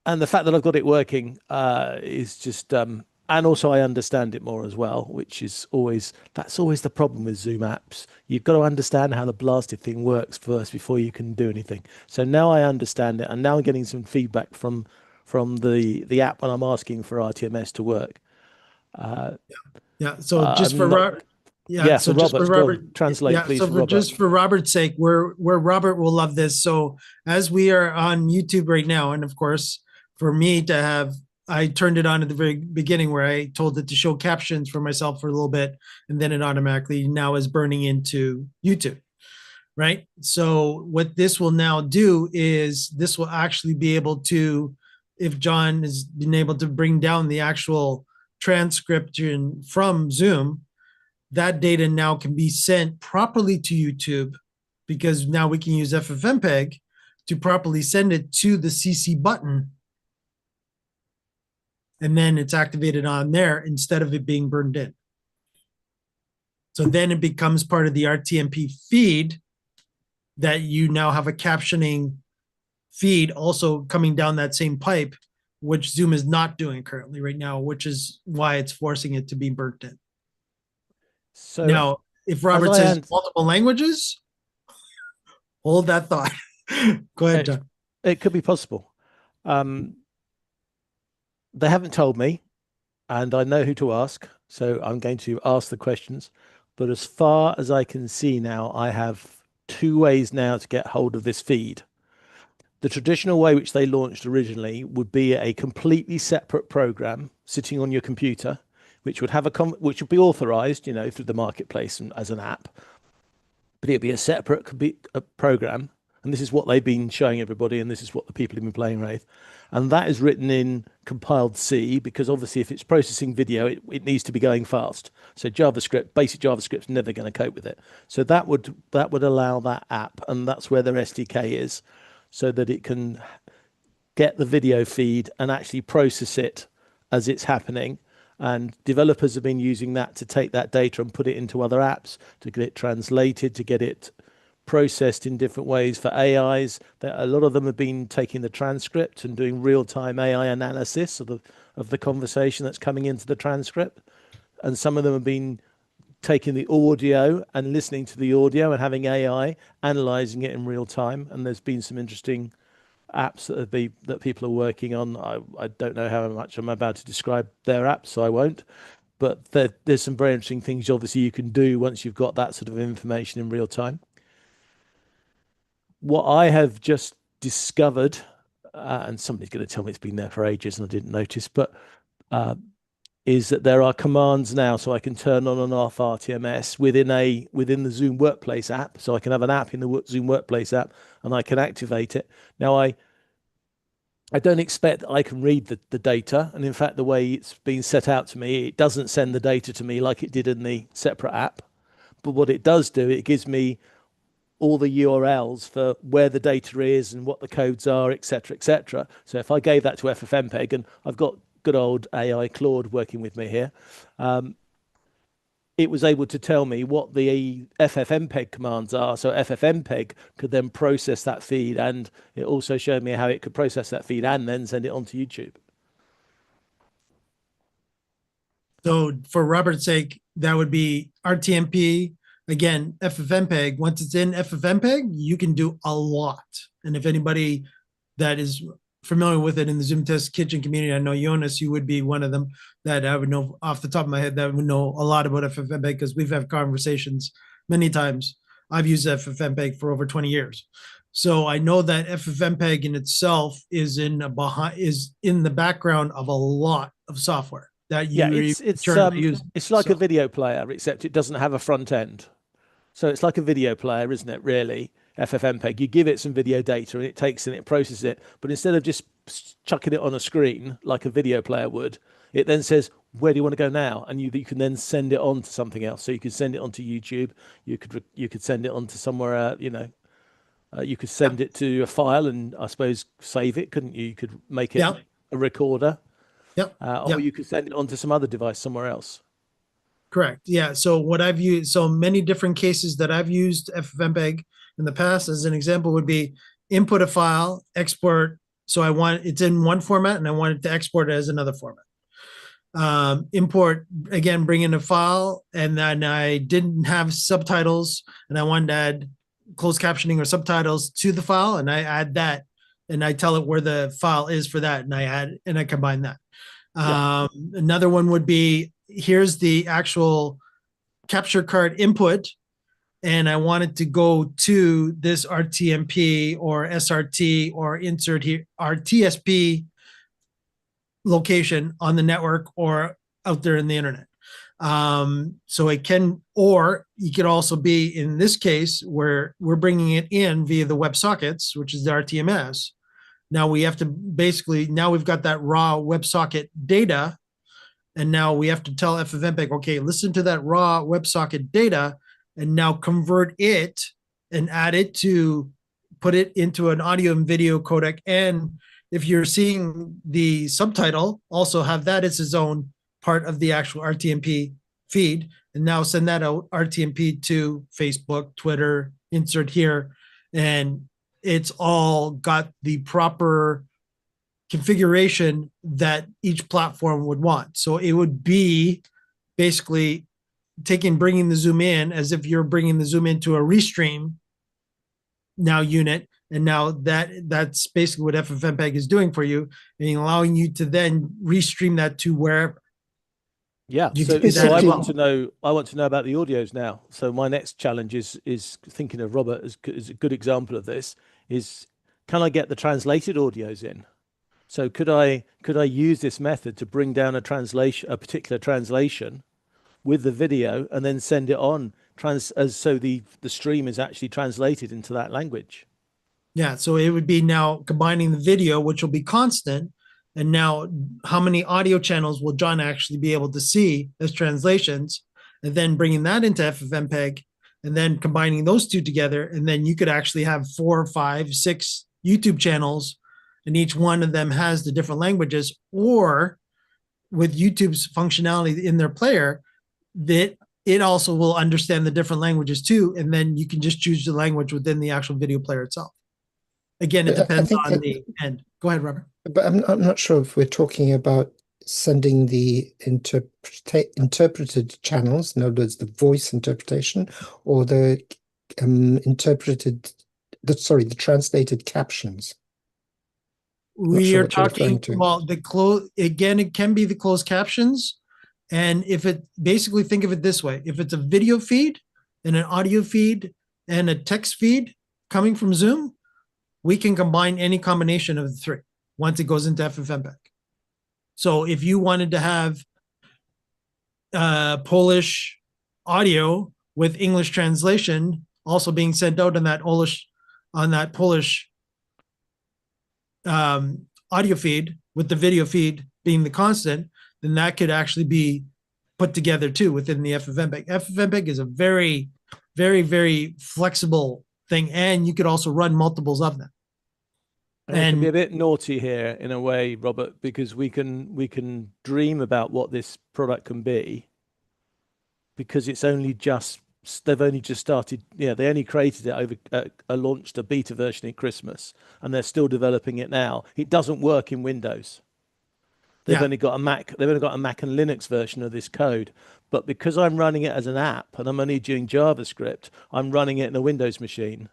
And the fact that I've got it working is just, and also I understand it more as well, which is that's always the problem with Zoom apps. You've got to understand how the blasted thing works first before you can do anything. So now I understand it, and now I'm getting some feedback from the app when I'm asking for RTMS to work. Yeah. So just for Robert. Yeah. So just for Robert, translate, please. So just for Robert's sake, where Robert will love this. So as we are on YouTube right now, and of course, for me to have, I turned it on at the very beginning where I told it to show captions for myself for a little bit, and then it automatically now is burning into YouTube. Right. So what this will now do is this will actually be able to, if John has been able to bring down the actual transcription from Zoom, that data now can be sent properly to YouTube, because now we can use FFmpeg to properly send it to the CC button. And then it's activated on there instead of it being burned in. So then it becomes part of the RTMP feed that you now have a captioning feed also coming down that same pipe, which Zoom is not doing currently right now, which is why it's forcing it to be burnt in. So now, if Robert says multiple languages, hold that thought. Go ahead, John. It could be possible. They haven't told me, and I know who to ask, so I'm going to ask the questions. But as far as I can see now, I have 2 ways now to get hold of this feed. The traditional way which they launched originally would be a completely separate program sitting on your computer, which would have which would be authorized, you know, through the marketplace and as an app. But it'd be a separate program, and this is what they've been showing everybody, and this is what the people have been playing with. And that is written in compiled C, because obviously if it's processing video, it needs to be going fast. So JavaScript, basic JavaScript's never going to cope with it. So that would allow that app, and that's where their SDK is, so that it can get the video feed and actually process it as it's happening. And developers have been using that to take that data and put it into other apps, to get it translated, to get it processed in different ways for AIs. A lot of them have been taking the transcript and doing real-time AI analysis of the conversation that's coming into the transcript. And some of them have been taking the audio and listening to the audio and having AI analyzing it in real time. And there's been some interesting apps that people are working on. I don't know how much I'm about to describe their apps, so I won't. But there's some very interesting things obviously you can do once you've got that sort of information in real time. What I have just discovered, and somebody's going to tell me it's been there for ages and I didn't notice, but is that there are commands now, so I can turn on and off RTMS within the Zoom Workplace app. So I can have an app in the Zoom Workplace app, and I can activate it. Now I don't expect that I can read the data, and in fact, the way it's been set out to me, it doesn't send the data to me like it did in the separate app. But what it does do, it gives me all the URLs for where the data is and what the codes are, etc., etc. So if I gave that to FFmpeg, and I've got good old AI Claude working with me here, it was able to tell me what the FFmpeg commands are. So FFmpeg could then process that feed, and it also showed me how it could process that feed and then send it onto YouTube. So for Robert's sake, that would be RTMP. Again, FFmpeg, once it's in FFmpeg, you can do a lot. And if anybody that is familiar with it in the Zoom Test Kitchen community, I know Jonas, you would be one of them that I would know off the top of my head that would know a lot about FFmpeg, because we've had conversations many times. I've used FFmpeg for over 20 years. So I know that FFmpeg in itself is in the background of a lot of software that you it's like a video player, except it doesn't have a front end. So it's like a video player, isn't it, really? FFmpeg, you give it some video data and it takes and it processes it, but instead of just chucking it on a screen like a video player would, it then says, where do you want to go now? And you can then send it on to something else. So you could send it onto YouTube, you could send it on to somewhere, you could send it to a file and I suppose save it, couldn't you? You could make it a recorder. Or you could send it onto some other device somewhere else. Correct. Yeah. So what I've used, so many different cases that I've used FFmpeg in the past, as an example, would be input a file, export. So I want it's in one format and I want it to export it as another format. Import, again, bring in a file, and then I didn't have subtitles and I wanted to add closed captioning or subtitles to the file, and I add that and I tell it where the file is for that, and I combine that. Another one would be, here's the actual capture card input, and I want it to go to this RTMP or SRT or insert here RTSP location on the network or out there in the internet. So it can, or you could also be in this case where we're bringing it in via the WebSockets, which is the RTMS. Now we have to basically, now we've got that raw WebSocket data. And now we have to tell FFmpeg, okay, listen to that raw WebSocket data and now convert it and add it to put it into an audio and video codec. And if you're seeing the subtitle, also have that as its own part of the actual RTMP feed, and now send that out RTMP to Facebook, Twitter, insert here, and it's all got the proper configuration that each platform would want. So it would be basically bringing the Zoom in as if you're bringing the Zoom into a restream now unit. And now that's basically what FFmpeg is doing for you, and allowing you to then restream that to wherever. Yeah. You So, can do so that I as want well. to know. I want to know about the audios now. So my next challenge is thinking of Robert as a good example of this. Is can I get the translated audios in? So could I use this method to bring down a particular translation with the video, and then send it on so the stream is actually translated into that language? Yeah, so it would be now combining the video, which will be constant, and now how many audio channels will John actually be able to see as translations, and then bringing that into FFmpeg, and then combining those two together, and then you could actually have 4, 5, 6 YouTube channels, and each one of them has the different languages, or with YouTube's functionality in their player, that it also will understand the different languages too, and then you can just choose the language within the actual video player itself. Again, it But I depends think on that, the end. Go ahead, Robert. but I'm not sure if we're talking about sending the interpreted channels, in other words, the voice interpretation, or the the translated captions. Not We sure are what you're referring talking, to. well, again, it can be the closed captions. And if it basically think of it this way, if it's a video feed and an audio feed and a text feed coming from Zoom, we can combine any combination of the three once it goes into FFmpeg. So if you wanted to have Polish audio with English translation also being sent out on that Polish audio feed, with the video feed being the constant, then that could actually be put together too within the FFmpeg. FFmpeg is a very, very, very flexible thing, and you could also run multiples of them. And we can be a bit naughty here in a way, Robert, because we can dream about what this product can be, because they've only just started. Yeah, they only created it launched a beta version in Christmas, and they're still developing it now. It doesn't work in Windows. They've only got a Mac. They've only got a Mac and Linux version of this code. But because I'm running it as an app and I'm only doing JavaScript, I'm running it in a Windows machine.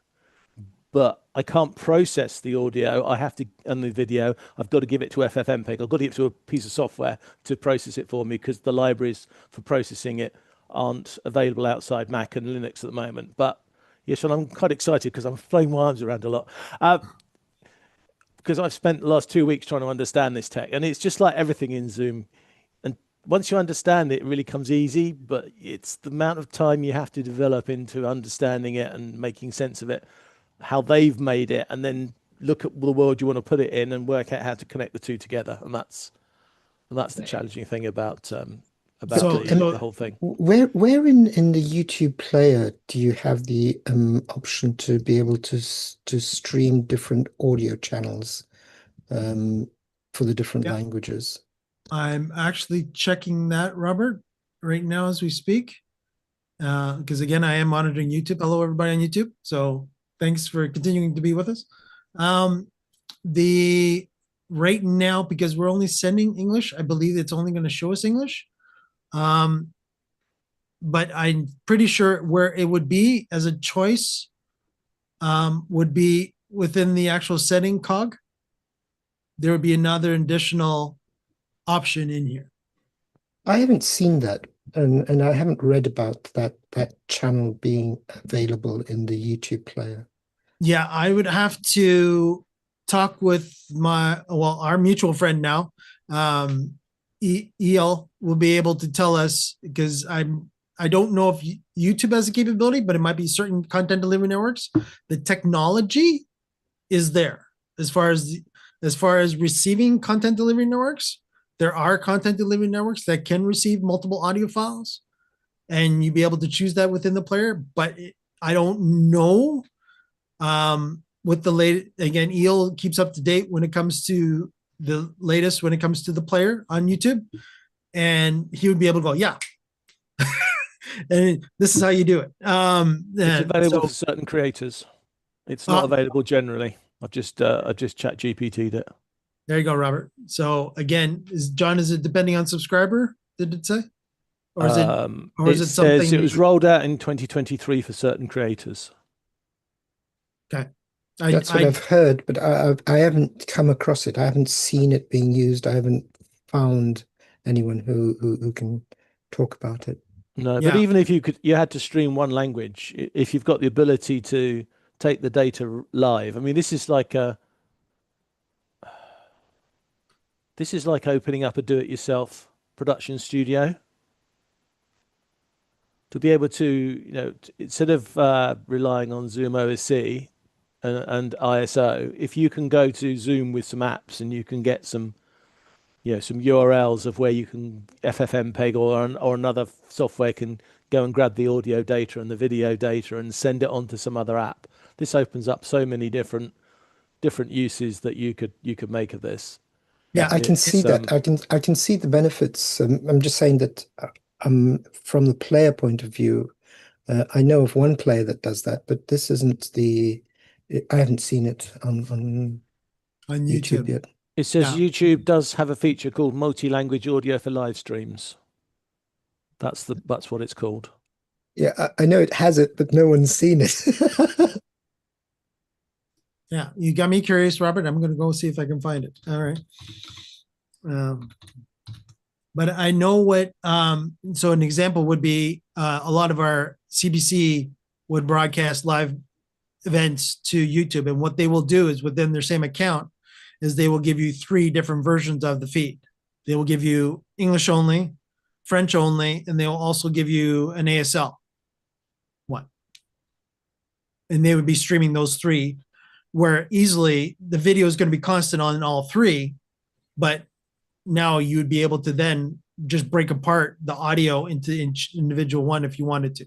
But I can't process the audio. I have to, and the video, I've got to give it to FFmpeg. I've got to give it to a piece of software to process it for me, because the libraries for processing it aren't available outside Mac and Linux at the moment. But yes, and I'm quite excited because I'm throwing my arms around a lot. Because I've spent the last 2 weeks trying to understand this tech, and it's just like everything in Zoom. And once you understand it, it really comes easy, but it's the amount of time you have to develop into understanding it and making sense of it, how they've made it, and then look at the world you want to put it in and work out how to connect the two together. And that's the challenging thing about the whole thing. Where in the YouTube player do you have the option to be able to stream different audio channels for the different languages? I'm actually checking that, Robert, right now as we speak. Because again, I am monitoring YouTube. Hello, everybody on YouTube. So thanks for continuing to be with us. Right now, because we're only sending English, I believe it's only going to show us English. But I'm pretty sure where it would be as a choice would be within the actual setting cog. There would be another additional option in here. I haven't seen that, and I haven't read about that channel being available in the YouTube player. Yeah, I would have to talk with our mutual friend now. El will be able to tell us, because I don't know if YouTube has a capability, but it might be certain content delivery networks. The technology is there as far as receiving content delivery networks. there are content delivery networks that can receive multiple audio files, and you'd be able to choose that within the player. But I don't know. With the late, again, Eel keeps up to date when it comes to the latest when it comes to the player on YouTube, and he would be able to go, yeah, and this is how you do it. It's available so for certain creators. It's not available generally. I've just chat GPT'd it. there you go, Robert. So again, is it depending on subscriber? Did it say, or is it says something it was rolled out in 2023 for certain creators. Okay. That's what I've heard, but I haven't come across it. I haven't seen it being used. I haven't found anyone who can talk about it. No, but even if you had to stream one language, if you've got the ability to take the data live. I mean, this is like opening up a do-it-yourself production studio. To be able to, instead of relying on Zoom OSC and ISO, if you can go to Zoom with some apps and you can get some URLs of where you can FFmpeg or another software can go and grab the audio data and the video data and send it on to some other app. This opens up so many different uses that you could make of this. Yeah, I can see that. I can see the benefits. I'm just saying that from the player point of view, I know of one player that does that, but this isn't I haven't seen it on YouTube yet. It says YouTube does have a feature called multi-language audio for live streams. That's what it's called. Yeah, I know it has it, but no one's seen it. Yeah, you got me curious, Robert. I'm going to go see if I can find it. All right. But I know what, so an example would be a lot of our CBC would broadcast live events to YouTube. And what they will do is within their same account is they will give you 3 different versions of the feed. They will give you English only, French only, and they will also give you an ASL one. And they would be streaming those 3, where easily the video is going to be constant on all 3, but now you would be able to then just break apart the audio into individual one if you wanted to.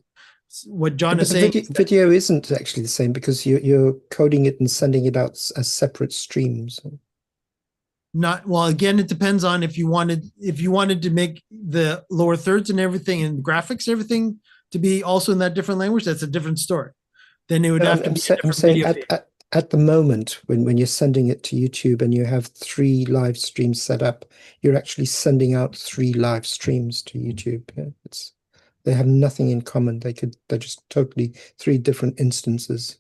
What John is saying, video isn't actually the same because you're coding it and sending it out as separate streams. Not well. Again, it depends on if you wanted to make the lower thirds and everything and graphics, everything to be also in that different language. That's a different story. Then it would have to be. I'm saying at the moment when you're sending it to YouTube and you have 3 live streams set up, you're actually sending out 3 live streams to YouTube. Yeah, they have nothing in common. They're just totally 3 different instances.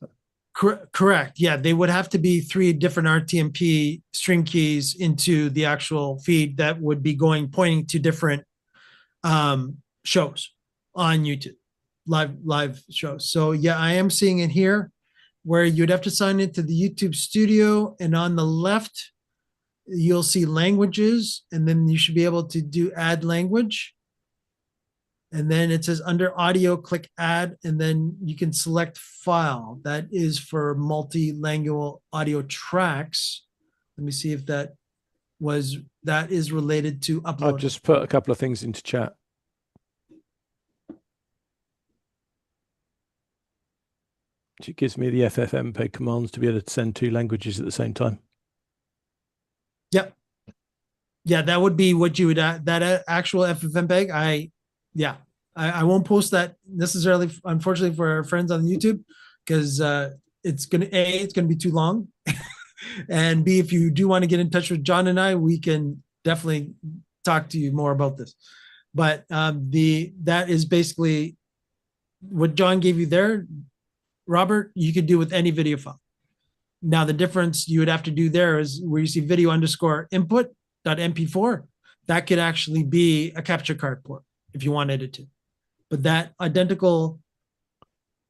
Correct. Yeah, they would have to be 3 different RTMP stream keys into the actual feed that would be pointing to different shows on YouTube, live shows. So yeah, I am seeing it here where you'd have to sign into the YouTube studio, and on the left, you'll see languages, and then you should be able to do add language. And then it says under audio, click add, and then you can select file. That is for multilingual audio tracks. Let me see if that is related to upload. I've just put a couple of things into chat. It gives me the FFmpeg commands to be able to send 2 languages at the same time. Yep. Yeah, that would be what you would that actual FFmpeg. I won't post that necessarily, unfortunately, for our friends on YouTube, because it's gonna be too long, and B, if you do want to get in touch with John and I, we can definitely talk to you more about this. But that is basically what John gave you there, Robert. You could do with any video file. Now the difference you would have to do there is where you see video underscore input.mp4, that could actually be a capture card port if you wanted it to. But that identical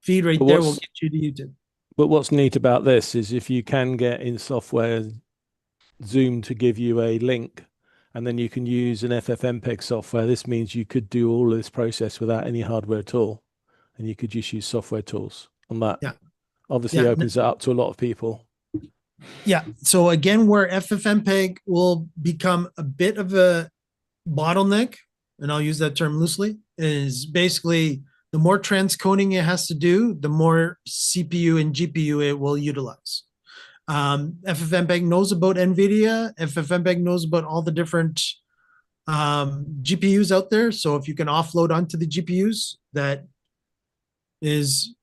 feed right there will get you to YouTube. But what's neat about this is if you can get in software Zoom to give you a link, and then you can use an FFmpeg software, this means you could do all of this process without any hardware at all, and you could just use software tools on that. Yeah. Obviously opens it up to a lot of people. Yeah. So again, where FFmpeg will become a bit of a bottleneck, and I'll use that term loosely, is basically the more transcoding it has to do, the more CPU and GPU it will utilize. FFmpeg knows about NVIDIA. FFmpeg knows about all the different GPUs out there. So if you can offload onto the GPUs, that is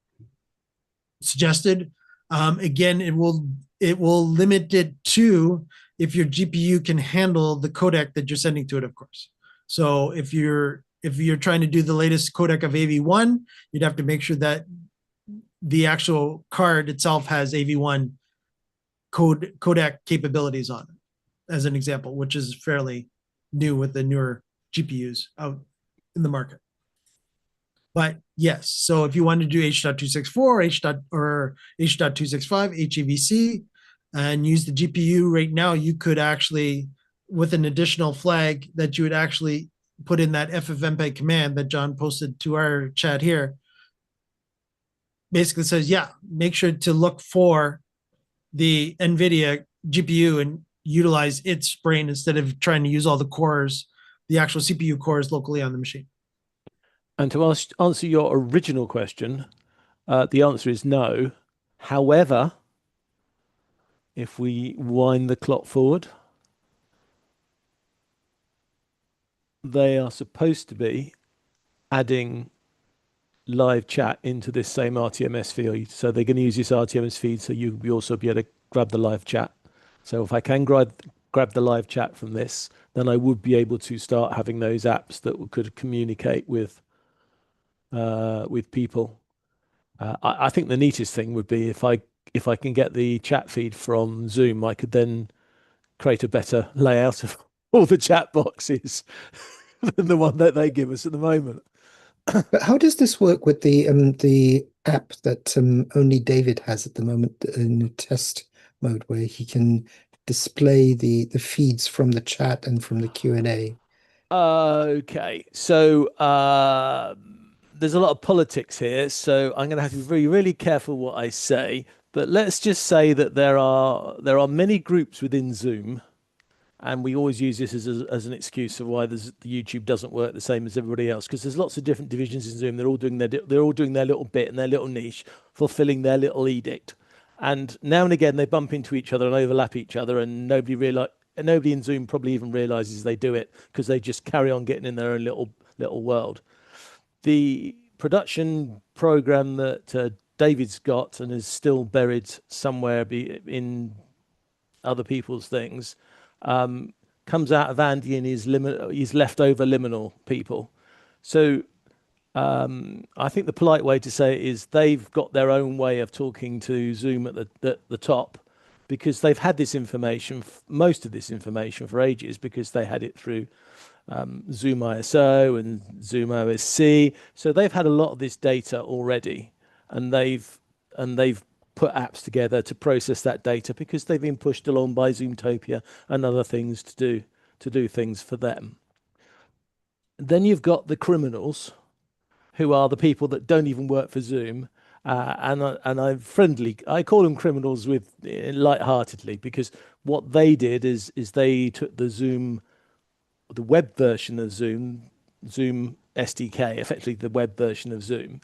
suggested. Again, it will limit it to if your GPU can handle the codec that you're sending to it, of course. So if you're trying to do the latest codec of AV1, you'd have to make sure that the actual card itself has AV1 codec capabilities on it, as an example, which is fairly new with the newer GPUs out in the market. But yes, so if you want to do H.264, or H.265, HEVC, and use the GPU right now, you could actually, with an additional flag that you would actually put in that FFmpeg command that John posted to our chat here, basically says, yeah, make sure to look for the NVIDIA GPU and utilize its brain instead of trying to use all the cores, the actual CPU cores locally on the machine. And to answer your original question, the answer is no. However, if we wind the clock forward, they are supposed to be adding live chat into this same RTMS feed. So they're going to use this RTMS feed so you'll also be able to grab the live chat. So if I can grab the live chat from this, then I would be able to start having those apps that could communicate with people. I think the neatest thing would be if I can get the chat feed from Zoom, I could then create a better layout of all the chat boxes than the one that they give us at the moment. But how does this work with the app that only David has at the moment in test mode, where he can display the feeds from the chat and from the Q&A? Okay, so there's a lot of politics here, so I'm going to have to be really, really careful what I say. But let's just say that there are many groups within Zoom, and we always use this as an excuse of why the YouTube doesn't work the same as everybody else, because there's lots of different divisions in Zoom. They're all doing their little bit and their little niche, fulfilling their little edict. And now and again they bump into each other and overlap each other, and nobody in Zoom probably even realizes they do it because they just carry on getting in their own little world. The production program that David's got and is still buried somewhere in other people's things comes out of Andy and his leftover liminal people. So I think the polite way to say it is they've got their own way of talking to Zoom at the top, because they've had this information, most of this information, for ages, because they had it through Zoom ISO and Zoom OSC. So they've had a lot of this data already, and they've put apps together to process that data because they've been pushed along by Zoomtopia and other things to do things for them. Then you've got the criminals, who are the people that don't even work for Zoom. And I call them criminals with lightheartedly, because what they did is they took the web version of Zoom SDK, effectively the web version of Zoom,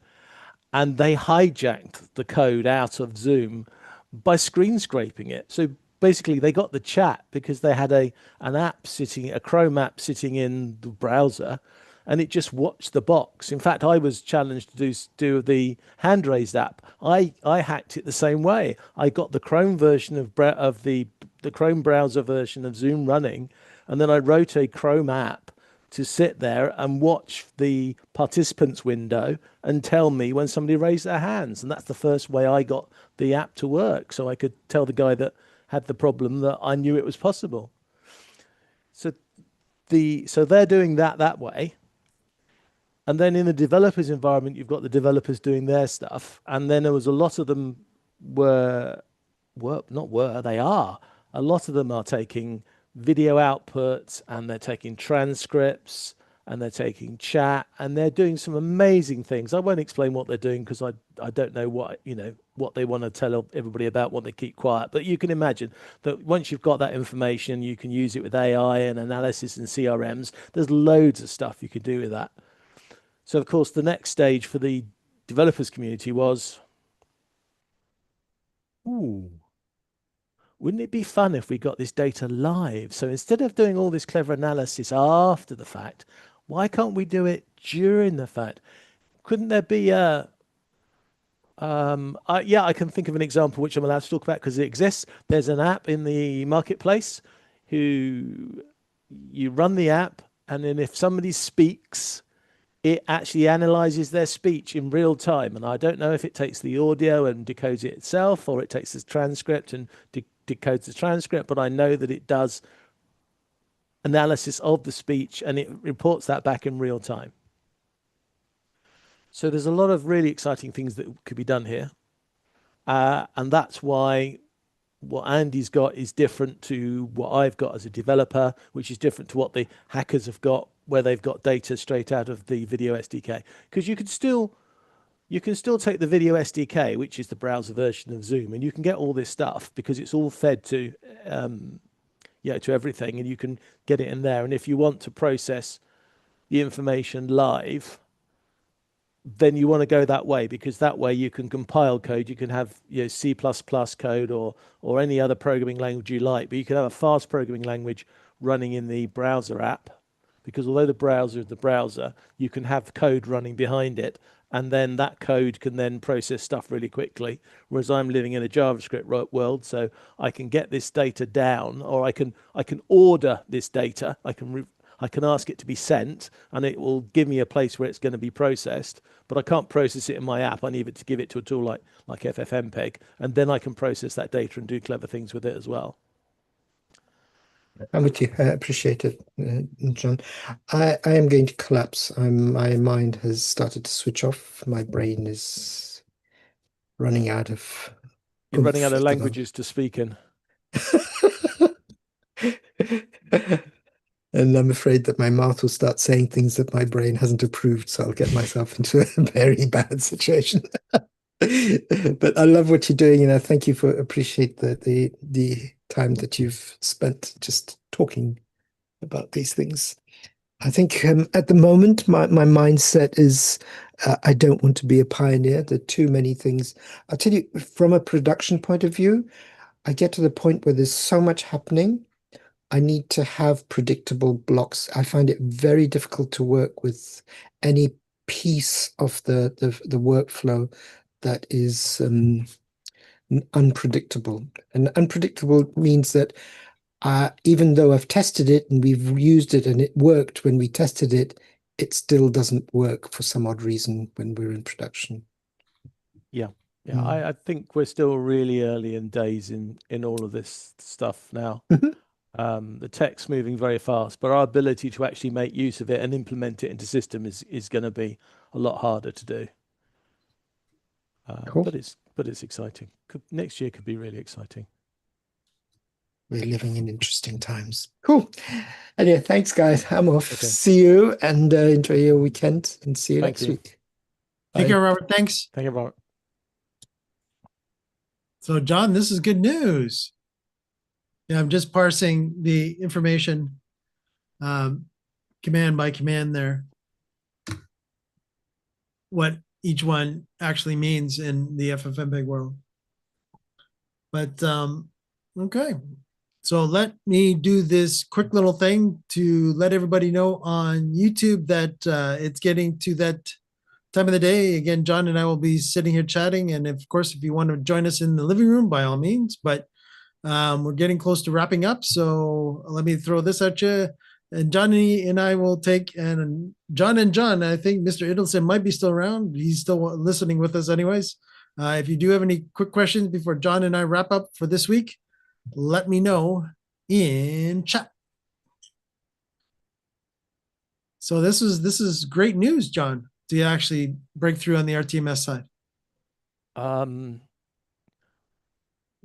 and they hijacked the code out of Zoom by screen scraping it. So basically they got the chat because they had a Chrome app sitting in the browser, and it just watched the box. In fact, I was challenged to do the hand raised app. I hacked it the same way. I got the Chrome version of the Chrome browser version of Zoom running, and then I wrote a Chrome app to sit there and watch the participants window and tell me when somebody raised their hands. And that's the first way I got the app to work, so I could tell the guy that had the problem that I knew it was possible. So they're doing that way. And then in the developers environment, you've got the developers doing their stuff. And then there was a lot of them they are. A lot of them are taking video outputs, and they're taking transcripts, and they're taking chat, and they're doing some amazing things. I won't explain what they're doing because I don't know what they want to tell everybody about, what they keep quiet. But you can imagine that once you've got that information, you can use it with AI and analysis and CRMs. There's loads of stuff you can do with that. So of course, the next stage for the developers community was, ooh, wouldn't it be fun if we got this data live? So instead of doing all this clever analysis after the fact, why can't we do it during the fact? Couldn't there be a yeah, I can think of an example which I'm allowed to talk about because it exists. There's an app in the marketplace who you run the app, and then if somebody speaks, it actually analyzes their speech in real time. And I don't know if it takes the audio and decodes it itself, or it takes the transcript and decodes the transcript, but I know that it does analysis of the speech and it reports that back in real time. So there's a lot of really exciting things that could be done here. And that's why what Andy's got is different to what I've got as a developer, which is different to what the hackers have got, where they've got data straight out of the video SDK. Because you can still take the video SDK, which is the browser version of Zoom, and you can get all this stuff because it's all fed to to everything, and you can get it in there. And if you want to process the information live, then you want to go that way, because that way you can compile code. You can have C++ code or any other programming language you like, but you can have a fast programming language running in the browser app, because although the browser is the browser, you can have code running behind it, and then that code can then process stuff really quickly. Whereas I'm living in a JavaScript world, so I can get this data down, or I can order this data. I can ask it to be sent, and it will give me a place where it's going to be processed. But I can't process it in my app. I need it to give it to a tool like FFmpeg, and then I can process that data and do clever things with it as well. I'm with you. I appreciate it, John. I am going to collapse. My mind has started to switch off. My brain is running out of. You're running out of languages to speak in. And I'm afraid that my mouth will start saying things that my brain hasn't approved, so I'll get myself into a very bad situation. But I love what you're doing, and I thank you appreciate the time that you've spent just talking about these things. I think at the moment my mindset is I don't want to be a pioneer. There are too many things. I'll tell you, from a production point of view, I get to the point where there's so much happening. I need to have predictable blocks. I find it very difficult to work with any piece of the workflow that is unpredictable. And unpredictable means that even though I've tested it and we've used it and it worked when we tested it, it still doesn't work for some odd reason when we're in production. Yeah. I think we're still really early in days in all of this stuff now. The tech's moving very fast, but our ability to actually make use of it and implement it into system is going to be a lot harder to do. Cool. But it's exciting. Next year could be really exciting. We're living in interesting times. Cool. Anyway, thanks, guys. I'm off. Okay. See you, and enjoy your weekend, and see you next week. Take Bye. care, Robert. Thanks. Thank you, Robert. So, John, this is good news. Yeah, I'm just parsing the information command by command there, what each one actually means in the FFmpeg world. But okay, so let me do this quick little thing to let everybody know on YouTube that it's getting to that time of the day. Again, John and I will be sitting here chatting, and of course, if you want to join us in the living room, by all means. But we're getting close to wrapping up, so let me throw this at you. And Johnny and I will take, and John, I think Mr. Idelson might be still around. He's still listening with us anyways. If you do have any quick questions before John and I wrap up for this week, let me know in chat. So this is great news, John, to actually break through on the RTMS side.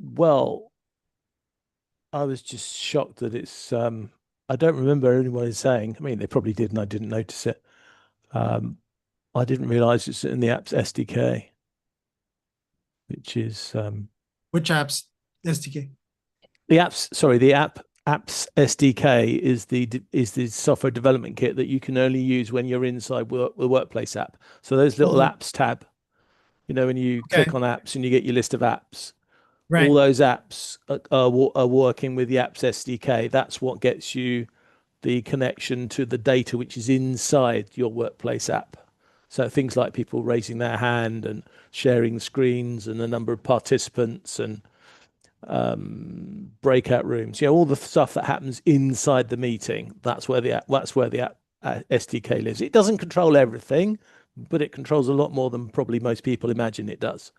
Well, I was just shocked that it's I don't remember anyone saying. I mean, they probably did, and I didn't notice it. I didn't realize it's in the app's SDK, which is Which apps SDK? the apps. Sorry, the apps SDK is the software development kit that you can only use when you're inside the workplace app. So those little apps tab, when you click on apps and you get your list of apps, all those apps are working with the apps SDK. That's what gets you the connection to the data which is inside your workplace app. So things like people raising their hand and sharing screens and the number of participants and breakout rooms, all the stuff that happens inside the meeting. That's where the app SDK lives. It doesn't control everything, but it controls a lot more than probably most people imagine it does.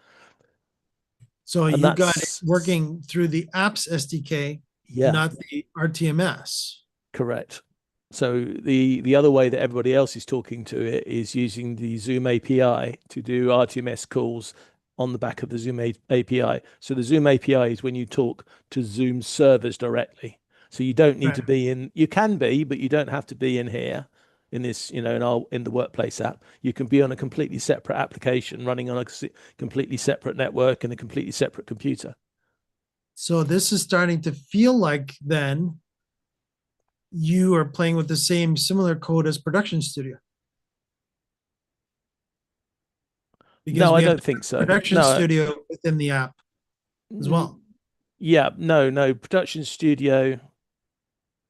So you got it working through the apps SDK, not the RTMS. Correct. So the other way that everybody else is talking to it is using the Zoom API to do RTMS calls on the back of the Zoom API. So the Zoom API is when you talk to Zoom servers directly. So you don't need to be in. You can be, but you don't have to be in here. In this, in the workplace app, you can be on a completely separate application running on a completely separate network and a completely separate computer. So this is starting to feel like then you are playing with the same similar code as Production Studio. Because no, I don't think so. Production Studio within the app as well. Yeah, no. Production Studio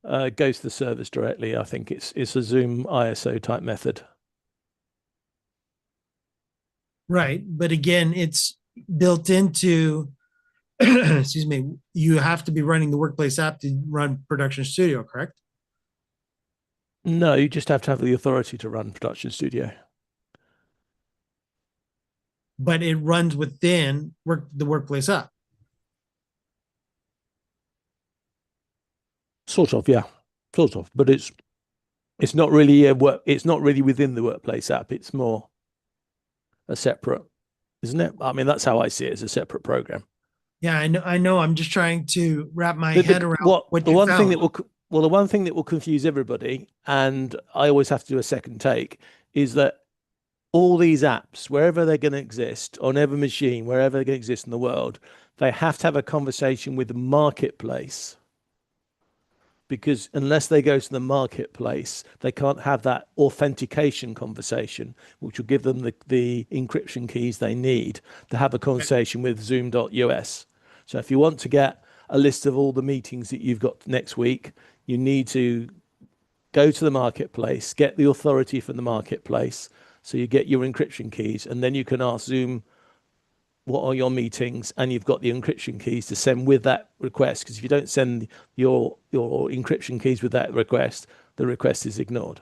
goes to the servers directly. I think it's a Zoom ISO type method. Right, but again, it's built into. Excuse me. You have to be running the workplace app to run Production Studio, correct? No, you just have to have the authority to run Production Studio. But it runs within the workplace app. Sort of, yeah, sort of. But it's not really it's not really within the workplace app. It's more a separate, isn't it? I mean, that's how I see it, as a separate program. Yeah, I know. I'm just trying to wrap my head around what the you one found. thing that will the one thing that will confuse everybody, and I always have to do a second take, is that all these apps, wherever they're going to exist, on every machine, wherever they're going to exist in the world, they have to have a conversation with the marketplace. Because unless they go to the marketplace, they can't have that authentication conversation, which will give them the encryption keys they need to have a conversation with Zoom.us. So if you want to get a list of all the meetings that you've got next week, you need to go to the marketplace, get the authority from the marketplace, so you get your encryption keys, and then you can ask Zoom, what are your meetings, and you've got the encryption keys to send with that request. Because if you don't send your encryption keys with that request, the request is ignored.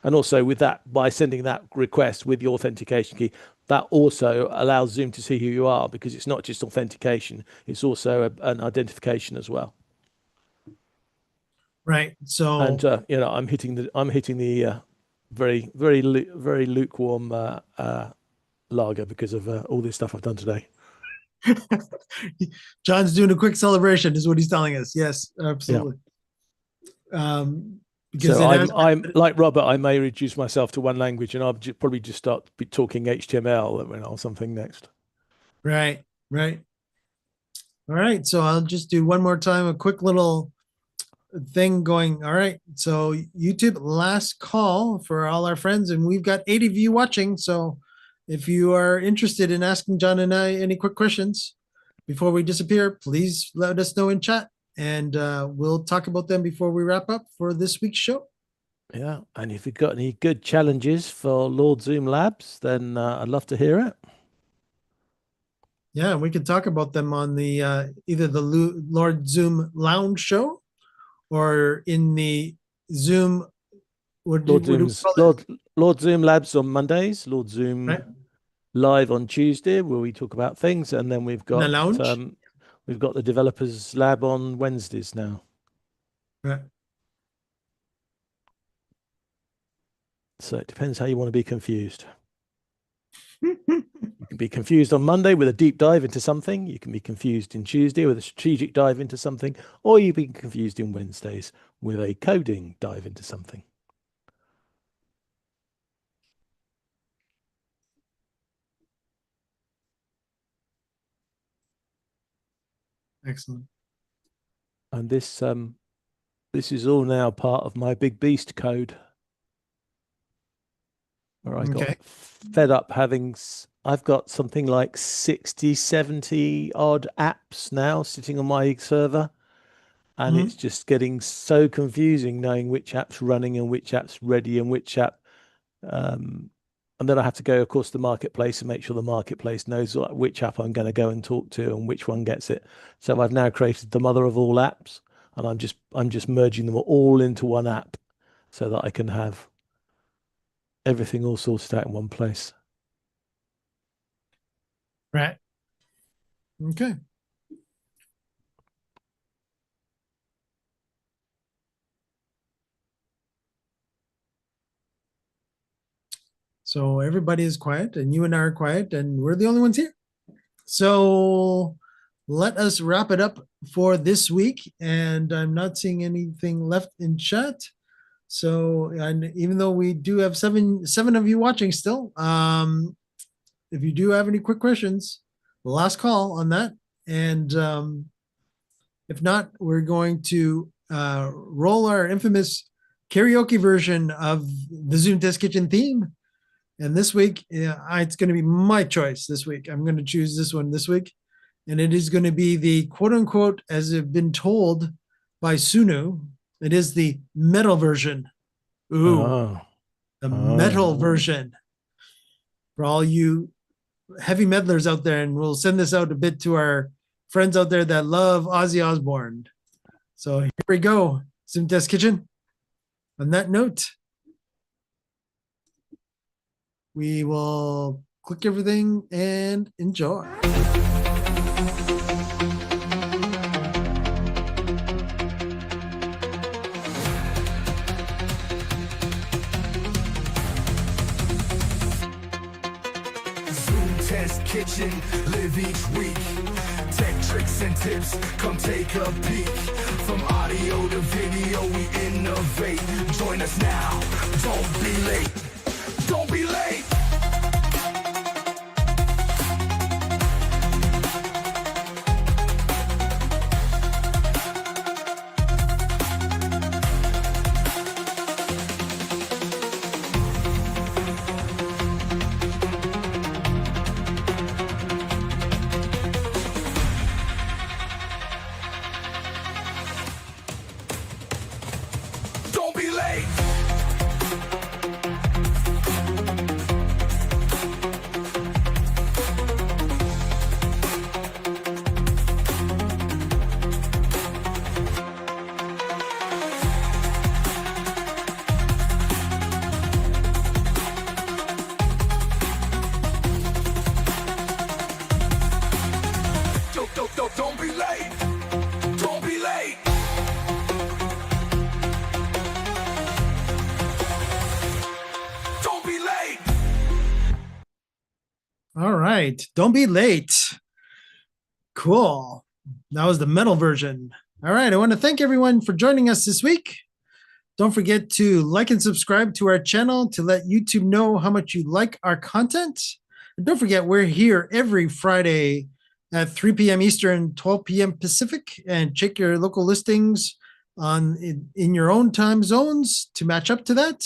And also with that, by sending that request with your authentication key, that also allows Zoom to see who you are, because it's not just authentication, it's also an identification as well. Right. So, and I'm hitting the very lukewarm lager because of all this stuff I've done today. John's doing a quick celebration, is what he's telling us. Yes, absolutely. Yeah. Because so I'm like Robert. I may reduce myself to one language, and I'll probably just start talking HTML or something next. Right. All right. So I'll just do one more time, a quick little thing going. All right. So YouTube, last call for all our friends, and we've got 80 of you watching. So if you are interested in asking John and I any quick questions before we disappear, please let us know in chat, and we'll talk about them before we wrap up for this week's show. Yeah, and if you've got any good challenges for Lord Zoom Labs, then I'd love to hear it. Yeah, we could talk about them on the either the Lord Zoom Lounge show or in the Zoom. Lord Zoom Labs on Mondays, Lord Zoom Live on Tuesday, where we talk about things, and then we've got the Developers Lab on Wednesdays now. Right. So it depends how you want to be confused. You can be confused on Monday with a deep dive into something. You can be confused in Tuesday with a strategic dive into something, or you can be confused in Wednesdays with a coding dive into something. Excellent. And this is all now part of my big beast code, where I got fed up having. I've got something like 60, 70 odd apps now sitting on my server. And it's just getting so confusing knowing which app's running and which app's ready and which app. And then I have to go, of course, to the marketplace and make sure the marketplace knows which app I'm going to go and talk to and which one gets it. So I've now created the mother of all apps, and I'm just merging them all into one app so that I can have everything all sorted out in one place. Right. Okay. So everybody is quiet, and you and I are quiet, and we're the only ones here. So let us wrap it up for this week. And I'm not seeing anything left in chat. So, and even though we do have seven of you watching still, if you do have any quick questions, last call on that. And if not, we're going to roll our infamous karaoke version of the Zoom Test Kitchen theme. And this week, it's going to be my choice this week. I'm going to choose this one this week. And it is going to be the quote unquote, as I've been told by Sunu, it is the metal version. Ooh, the metal version. For all you heavy meddlers out there, and we'll send this out a bit to our friends out there that love Ozzy Osbourne. So here we go, Zoom Test Kitchen. On that note, we will click everything and enjoy. Zoom Test Kitchen, live each week. Tech tricks and tips, come take a peek. From audio to video, we innovate. Join us now, don't be late. Don't be late. Don't be late. Don't be late. Don't be late. Don't be late. All right. Don't be late. Cool. That was the metal version. All right. I want to thank everyone for joining us this week. Don't forget to like and subscribe to our channel to let YouTube know how much you like our content. And don't forget, we're here every Friday at 3 p.m. Eastern, 12 p.m. Pacific, and check your local listings in your own time zones to match up to that.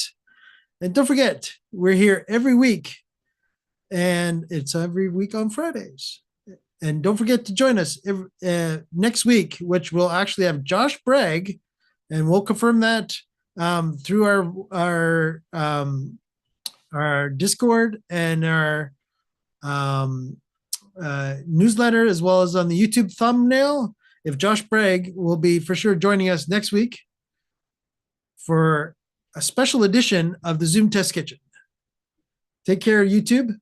And don't forget, we're here every week, and it's every week on Fridays. And don't forget to join us next week, which we'll actually have Josh Bragg, and we'll confirm that through our Discord and our newsletter, as well as on the YouTube thumbnail. If Josh Bragg will be for sure joining us next week for a special edition of the Zoom Test Kitchen. Take care, YouTube.